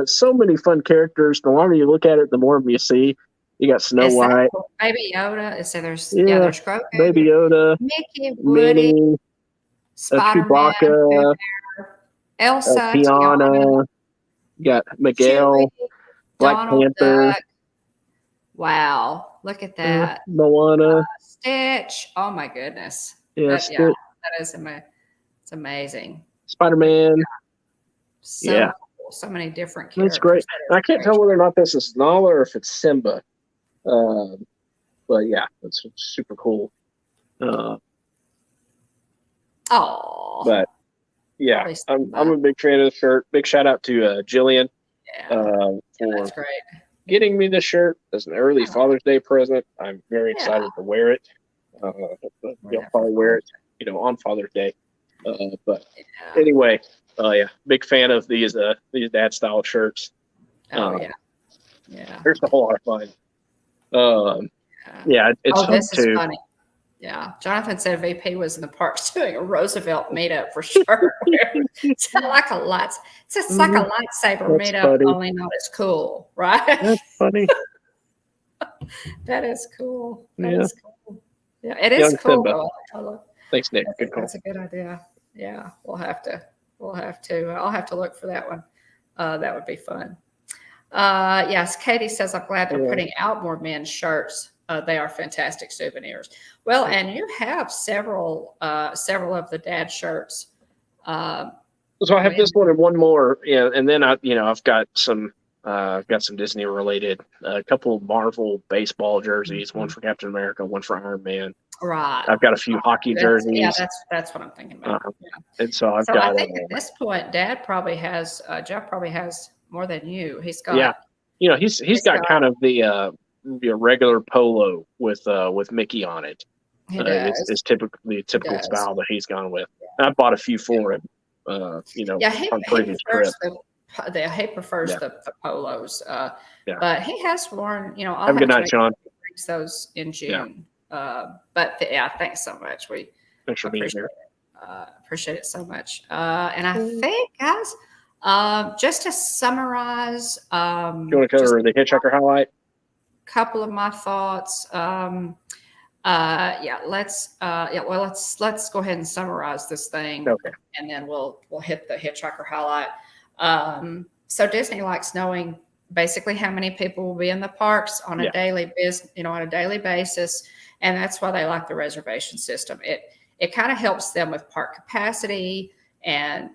so many fun characters. The longer you look at it, the more of them you see. You got Snow Is that White, Baby Yoda? So yeah, there's Grogu, Baby Yoda, Mickey, Woody, Minnie, Spider-Man, Pooh Chewbacca, Bear, Elsa, Tiana, Tiana. You got Chewie, Miguel, Black Donald Panther, Duck. Wow, look at that. Moana. Stitch. Oh my goodness. Yeah, Yeah, that is it's amazing. Spider Man. So Yeah, cool. So many different that's characters. great. That And is I can't great. tell whether or not this is Nala or if it's Simba. Um, but yeah, it's super cool. Oh, But yeah, probably I'm a big fan of the shirt. Big shout out to Jillian yeah, for that's great. getting me this shirt as an early Oh, Father's Day present. I'm very yeah, excited to wear it. we're You'll there for probably wear Father's it, on Father's Day. But Day. Yeah. anyway, yeah, big fan of these dad style shirts. Oh yeah. There's a whole lot of fun. Um, Yeah. yeah, it's Oh, fun this is too. funny. Yeah, Jonathan said VP was in the parks doing a Roosevelt meetup for sure. It's like a lights. It's like a lightsaber That's meetup, funny. only not as cool, right? That's funny. That is cool. That Yeah. is cool. Yeah, it is Young cool. Simba. Though. Thanks, Nick. Good call. That's a good idea. Yeah, we'll have to. I'll have to look for that one. That would be fun. Yes, Katie says, I'm glad they're Yeah. putting out more men's shirts. They are fantastic souvenirs. Well, and you have several of the dad shirts. So I have this one and one more, and then I've got some Disney related, a couple of Marvel baseball jerseys, one for Captain America, one for Iron Man. Right. I've got a few hockey jerseys. That's what I'm thinking about. Yeah. And so I've So got. I think at this point, Jeff probably has more than you. He's got. Yeah, he's got kind of the regular polo with Mickey on it. He does. It's typically the typical does. style that he's gone with. And I bought a few for him. Yeah, he on previous prefers trips. he prefers Yeah. the polos. Yeah. But he has worn. I'll Have a good to night, make Sean. sure he brings those in June. Yeah. But thanks so much. We Thanks for being here. appreciate it so much. And I think, guys, just to summarize, Do you want to cover the Hitchhiker highlight? Couple of my thoughts. Let's go ahead and summarize this thing. Okay. And then we'll hit the Hitchhiker highlight. So Disney likes knowing basically how many people will be in the parks on a daily basis, and that's why they like the reservation system. It kind of helps them with park capacity and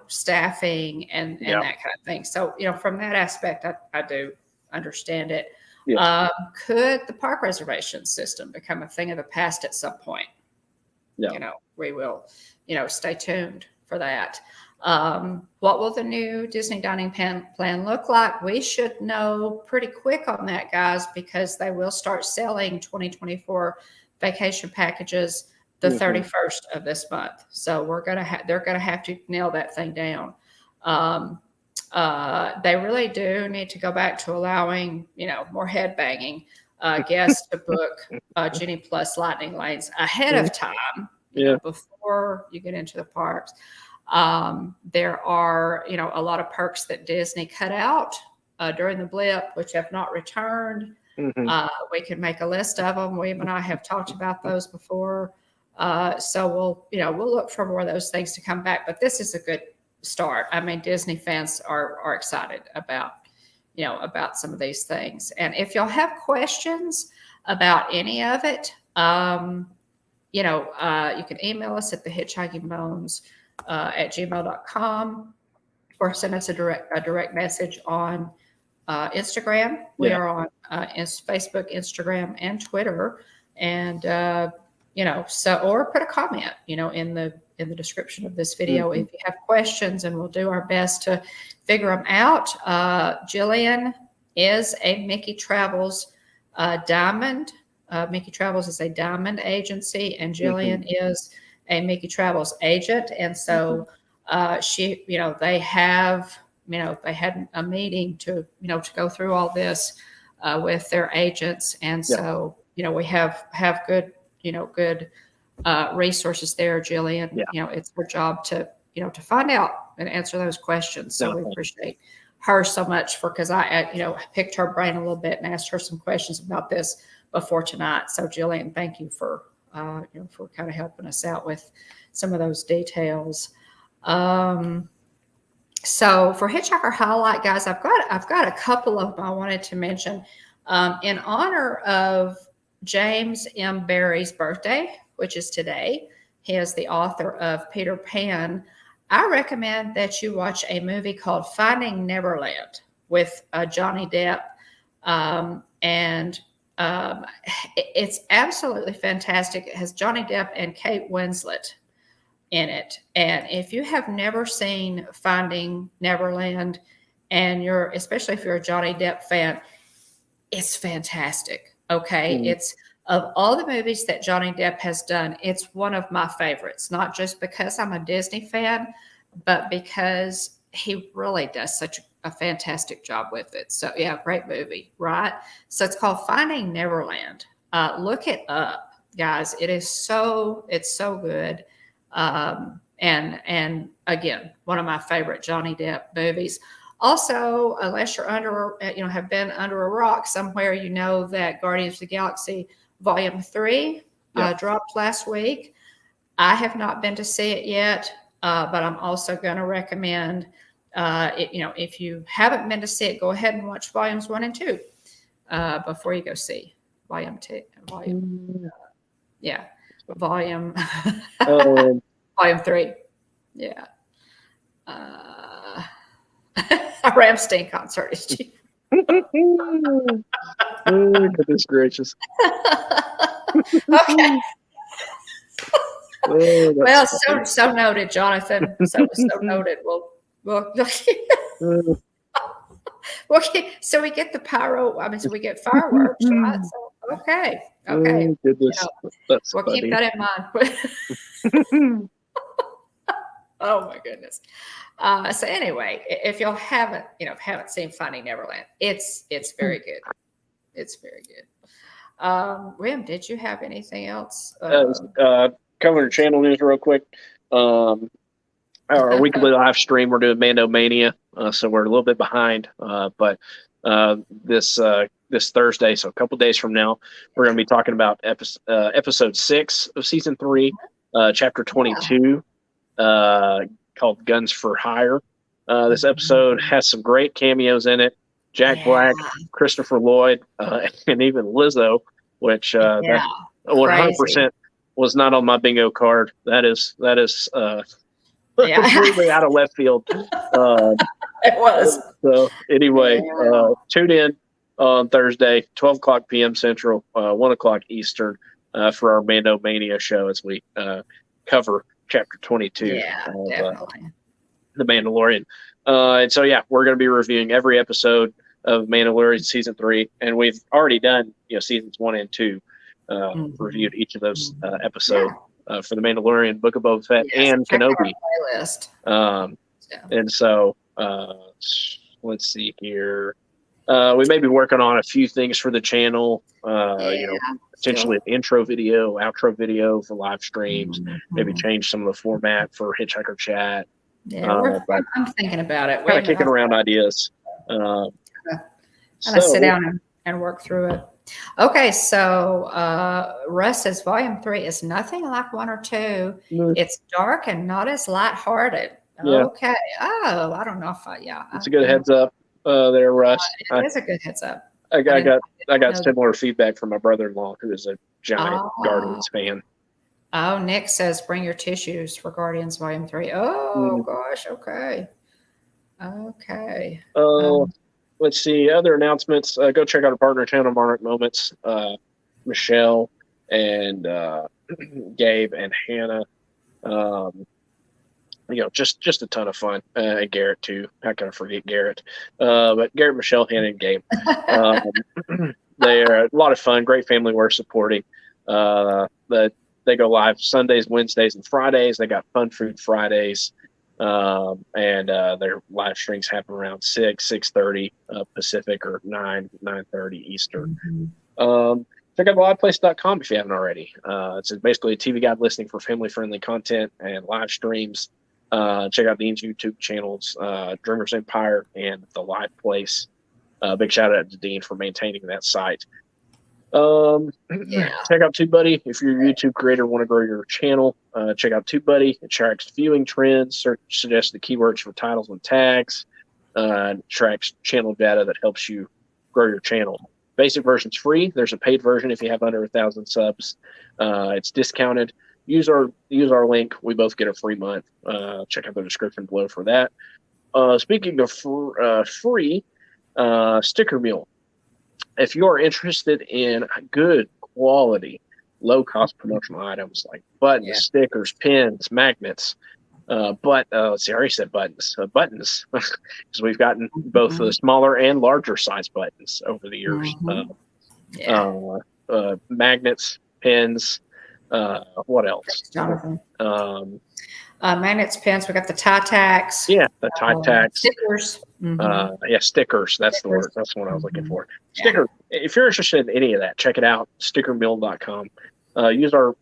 staffing and that kind of thing. So from that aspect, I do understand it. Yeah. Could the park reservation system become a thing of the past at some point? Yeah. We will, stay tuned for that. What will the new Disney dining plan look like? We should know pretty quick on that, guys, because they will start selling 2024 vacation packages the 31st of this month. So they're gonna have to nail that thing down. They really do need to go back to allowing, more head banging guests to book Genie Plus Lightning Lanes ahead of time, before you get into the parks. There are, a lot of perks that Disney cut out during the blip, which have not returned. We can make a list of them. Weave and I have talked about those before. So we'll look for more of those things to come back. But this is a good start. I mean, Disney fans are excited about some of these things. And if y'all have questions about any of it, you can email us at the Hitchhiking Bones at gmail.com or send us a direct message on Instagram. We are on Facebook, Instagram, and Twitter. And or put a comment, in in the description of this video if you have questions, and we'll do our best to figure them out. Jillian is a Mickey Travels diamond. Mickey Travels is a diamond agency, and Jillian is a Mickey Travels agent. And so she, they have, they had a meeting to, to go through all this with their agents. And so, we have good, good resources there, Jillian. It's her job to, to find out and answer those questions. So we appreciate her so much because I picked her brain a little bit and asked her some questions about this before tonight. So Jillian, thank you for, for kind of helping us out with some of those details. So for Hitchhiker Highlight, guys, I've got a couple of them I wanted to mention in honor of James M. Barrie's birthday, which is today. He is the author of Peter Pan. I recommend that you watch a movie called Finding Neverland with Johnny Depp. It's absolutely fantastic. It has Johnny Depp and Kate Winslet in it. And if you have never seen Finding Neverland, and especially if you're a Johnny Depp fan, it's fantastic. Okay. It's, of all the movies that Johnny Depp has done, it's one of my favorites, not just because I'm a Disney fan, but because he really does such a fantastic job with it. So yeah, great movie, right? So it's called Finding Neverland. Look it up, guys. It's so good. And again, one of my favorite Johnny Depp movies. Also, unless you're have been under a rock somewhere, that Guardians of the Galaxy Volume 3 dropped last week. I have not been to see it yet, but I'm also going to recommend if you haven't been to see it, go ahead and watch Volumes 1 and 2 before you go see Volume 3. Yeah. A Rammstein concert is cheap. Oh, goodness gracious. Okay. Well, so noted, Jonathan. So noted. Well, so we get the so we get fireworks, right? So, okay. Oh, goodness. That's we'll funny. keep that in mind. Oh my goodness. So anyway, if y'all haven't seen Finding Neverland, it's very good. It's very good. Rim, did you have anything else? Covering channel news real quick. Our weekly live stream, we're doing Mando Mania, so we're a little bit behind. But this Thursday, so a couple days from now, we're going to be talking about episode 6 of season 3, chapter 22, called Guns for Hire. This episode has some great cameos in it. Jack Black, Christopher Lloyd, and even Lizzo, which that 100% was not on my bingo card. That is completely out of left field. It was. So anyway, tune in on Thursday, 12 o'clock p.m. Central, 1 o'clock Eastern, for our Mando Mania show as we cover chapter 22 of The Mandalorian. And so, we're going to be reviewing every episode of Mandalorian season 3, and we've already done seasons 1 and 2. Reviewed each of those episodes for The Mandalorian, Book of Boba Fett, and Kenobi. And so let's see here. We may be working on a few things for the channel. Potentially an intro video, outro video for live streams. Maybe change some of the format for Hitchhiker Chat. I'm thinking about it. Kind of kicking around ideas. Sit down and work through it. Okay, so Russ says Volume 3 is nothing like 1 or 2. It's dark and not as lighthearted. Okay. Oh, I don't know if it's a good heads up there, Russ. It is a good heads up. I got similar feedback from my brother-in-law, who is a giant Guardians fan. Oh, Nick says bring your tissues for Guardians Volume 3. Oh gosh, okay. Let's see other announcements. Go check out our partner channel, Monarch Moments. Michelle and Gabe and Hannah just a ton of fun. And Garrett too. How can I forget Garrett? But Garrett, Michelle, Hannah, and Gabe. They are a lot of fun. Great family we're supporting. They go live Sundays, Wednesdays, and Fridays. They got Fun Food Fridays, and their live streams happen around 6:30 Pacific, or 9:30 Eastern. Check out liveplace.com if you haven't already. It's basically a TV guide listing for family-friendly content and live streams. Check out Dean's YouTube channels, Dreamers Empire and The Live Place. Big shout out to Dean for maintaining that site. Check out TubeBuddy if you're a YouTube creator, want to grow your channel. Check out TubeBuddy. It tracks viewing trends, suggests the keywords for titles and tags, tracks channel data that helps you grow your channel. Basic version's free. There's a paid version if you have under 1,000 subs. It's discounted. Use our link. We both get a free month. Check out the description below for that. Speaking of free, Stickermule. If you're interested in good quality, low-cost promotional items like buttons, stickers, pins, magnets, let's see, I already said buttons, because we've gotten both the smaller and larger size buttons over the years. Magnets, pins, what else? Thanks, Jonathan. Magnets, pins. We got the tie tacks. Yeah, the tie tacks. Stickers. Stickers. That's the word. That's the one I was looking for. Sticker. If you're interested in any of that, check it out. Stickermule.com. Use our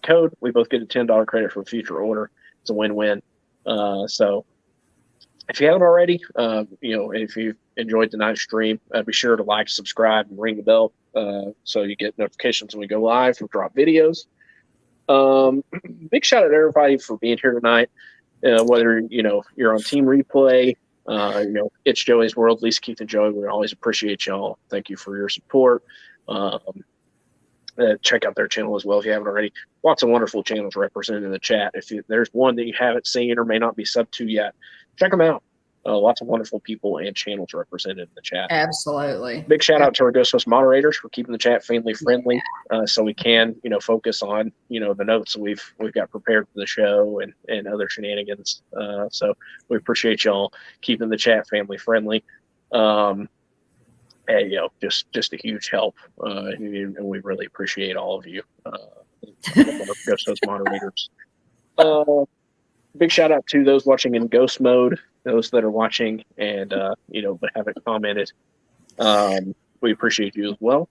code. We both get a $10 credit for a future order. It's a win-win. So if you haven't already, if you've enjoyed tonight's stream, be sure to like, subscribe, and ring the bell so you get notifications when we go live or drop videos. Big shout out to everybody for being here tonight. Whether you're on Team Replay, it's Joey's World, Lisa, Keith, and Joey. We always appreciate y'all. Thank you for your support. Check out their channel as well if you haven't already. Lots of wonderful channels represented in the chat. If there's one that you haven't seen or may not be subbed to yet, check them out. Lots of wonderful people and channels represented in the chat. Absolutely. Big shout out to our Ghost Host moderators for keeping the chat family friendly, so we can focus on the notes that we've got prepared for the show and other shenanigans. So we appreciate y'all keeping the chat family friendly. And, just a huge help, and we really appreciate all of you, Ghost Host moderators. Big shout out to those watching in ghost mode, those that are watching and but haven't commented. We appreciate you as well.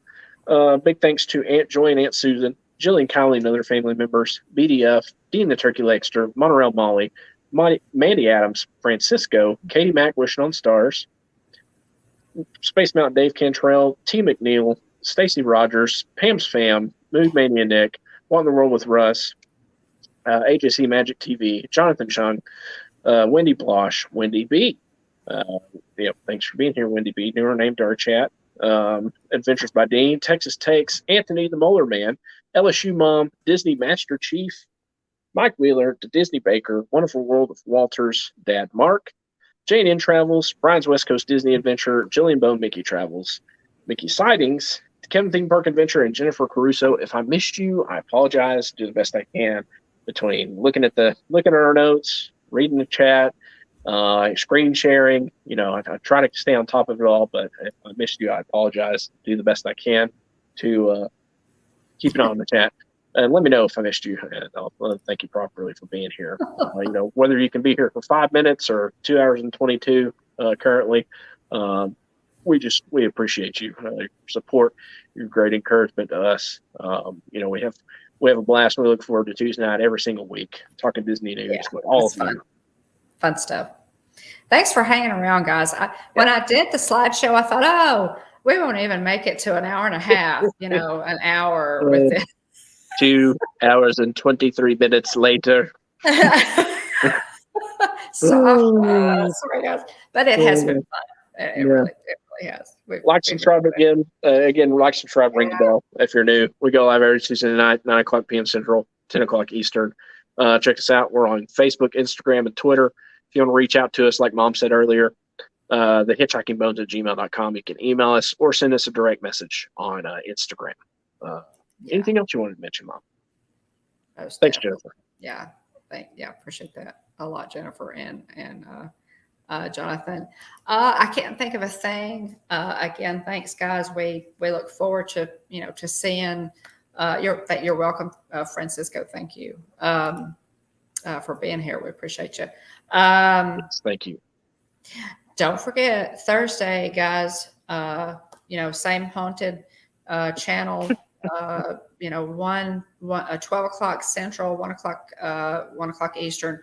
Big thanks to Aunt Joy and Aunt Susan, Jillian, Kylie, and other family members, BDF, Dean the Turkey Legster, Monorail Molly, Mandy Adams, Francisco, Katie Mack wishing on stars, Space Mountain Dave Cantrell, T. McNeil, Stacy Rogers, Pam's Fam, Mood Mania Nick, What in the World with Russ, HSC Magic TV, Jonathan Chung, Wendy Blosh, Wendy B. Thanks for being here, Wendy B. Newer name to our chat. Adventures by Dean, Texas Takes, Anthony the Molar Man, LSU Mom, Disney Master Chief, Mike Wheeler, the Disney Baker, Wonderful World of Walter's Dad Mark, Jane N Travels, Brian's West Coast Disney Adventure, Jillian Bone, Mickey Travels, Mickey Sightings, Kevin Theme Park Adventure, and Jennifer Caruso. If I missed you, I apologize. Do the best I can between looking at our notes, reading the chat, screen sharing. I try to stay on top of it all, but if I missed you, I apologize. Do the best I can to keep an eye on the chat. And let me know if I missed you, and I'll thank you properly for being here. Whether you can be here for 5 minutes or 2 hours and 22 currently, we appreciate you, your support, your great encouragement to us. We have a blast. We look forward to Tuesday night every single week, talking Disney news with all of you. Fun stuff. Thanks for hanging around, guys. When I did the slideshow, I thought, we won't even make it to an hour and a half, an hour with it. 2 hours and 23 minutes later. Sorry, guys. But it has been fun. It really has. Like, subscribe again. Like, subscribe, ring the bell if you're new. We go live every Tuesday night, 9 o'clock p.m. Central, 10 o'clock Eastern. Check us out. We're on Facebook, Instagram, and Twitter. If you want to reach out to us, like Mom said earlier, the hitchhikingbones@gmail.com. You can email us or send us a direct message on Instagram. Anything else you wanted to mention, Mom? Thanks, Jennifer. Appreciate that. Jennifer and Jonathan. I can't think of a thing. Again, thanks, guys. We look forward to to seeing. You're welcome, Francisco. Thank you for being here. We appreciate you. Yes, thank you. Don't forget Thursday, guys. Same haunted channel. 12 o'clock Central, 1 o'clock Eastern.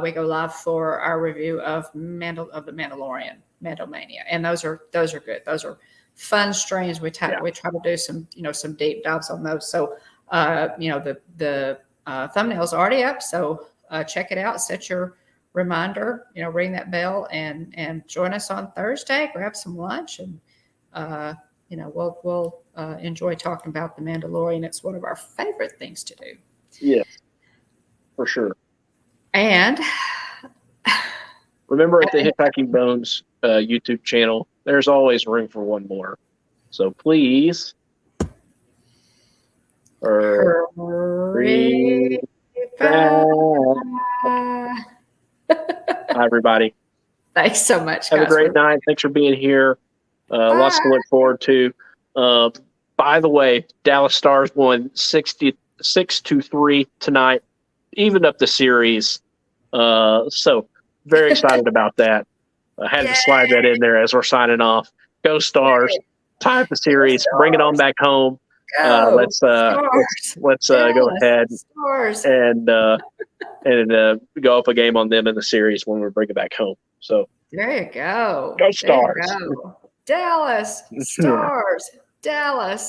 We go live for our review of the Mandalorian, Mandomania, and those are good. Those are fun streams. We try to do some some deep dives on those. So the thumbnail's already up, so check it out. Set your reminder, ring that bell, and join us on Thursday. Grab some lunch, and we'll enjoy talking about the Mandalorian. It's one of our favorite things to do. Yeah, for sure. And remember, at the Hitchhiking Bones YouTube channel, there's always room for one more. So please, hurry back. Hi, everybody. Thanks so much, Have guys. a great night. Thanks for being here. Lots to look forward to. By the way, Dallas Stars won 6-3 tonight, evened up the series. So very excited about that. I had to slide that in there as we're signing off. Go Stars! Tie up the series. Bring it on back home. Let's go ahead and go up a game on them in the series when we bring it back home. So there you go. Go Stars! Dallas Stars! Dallas.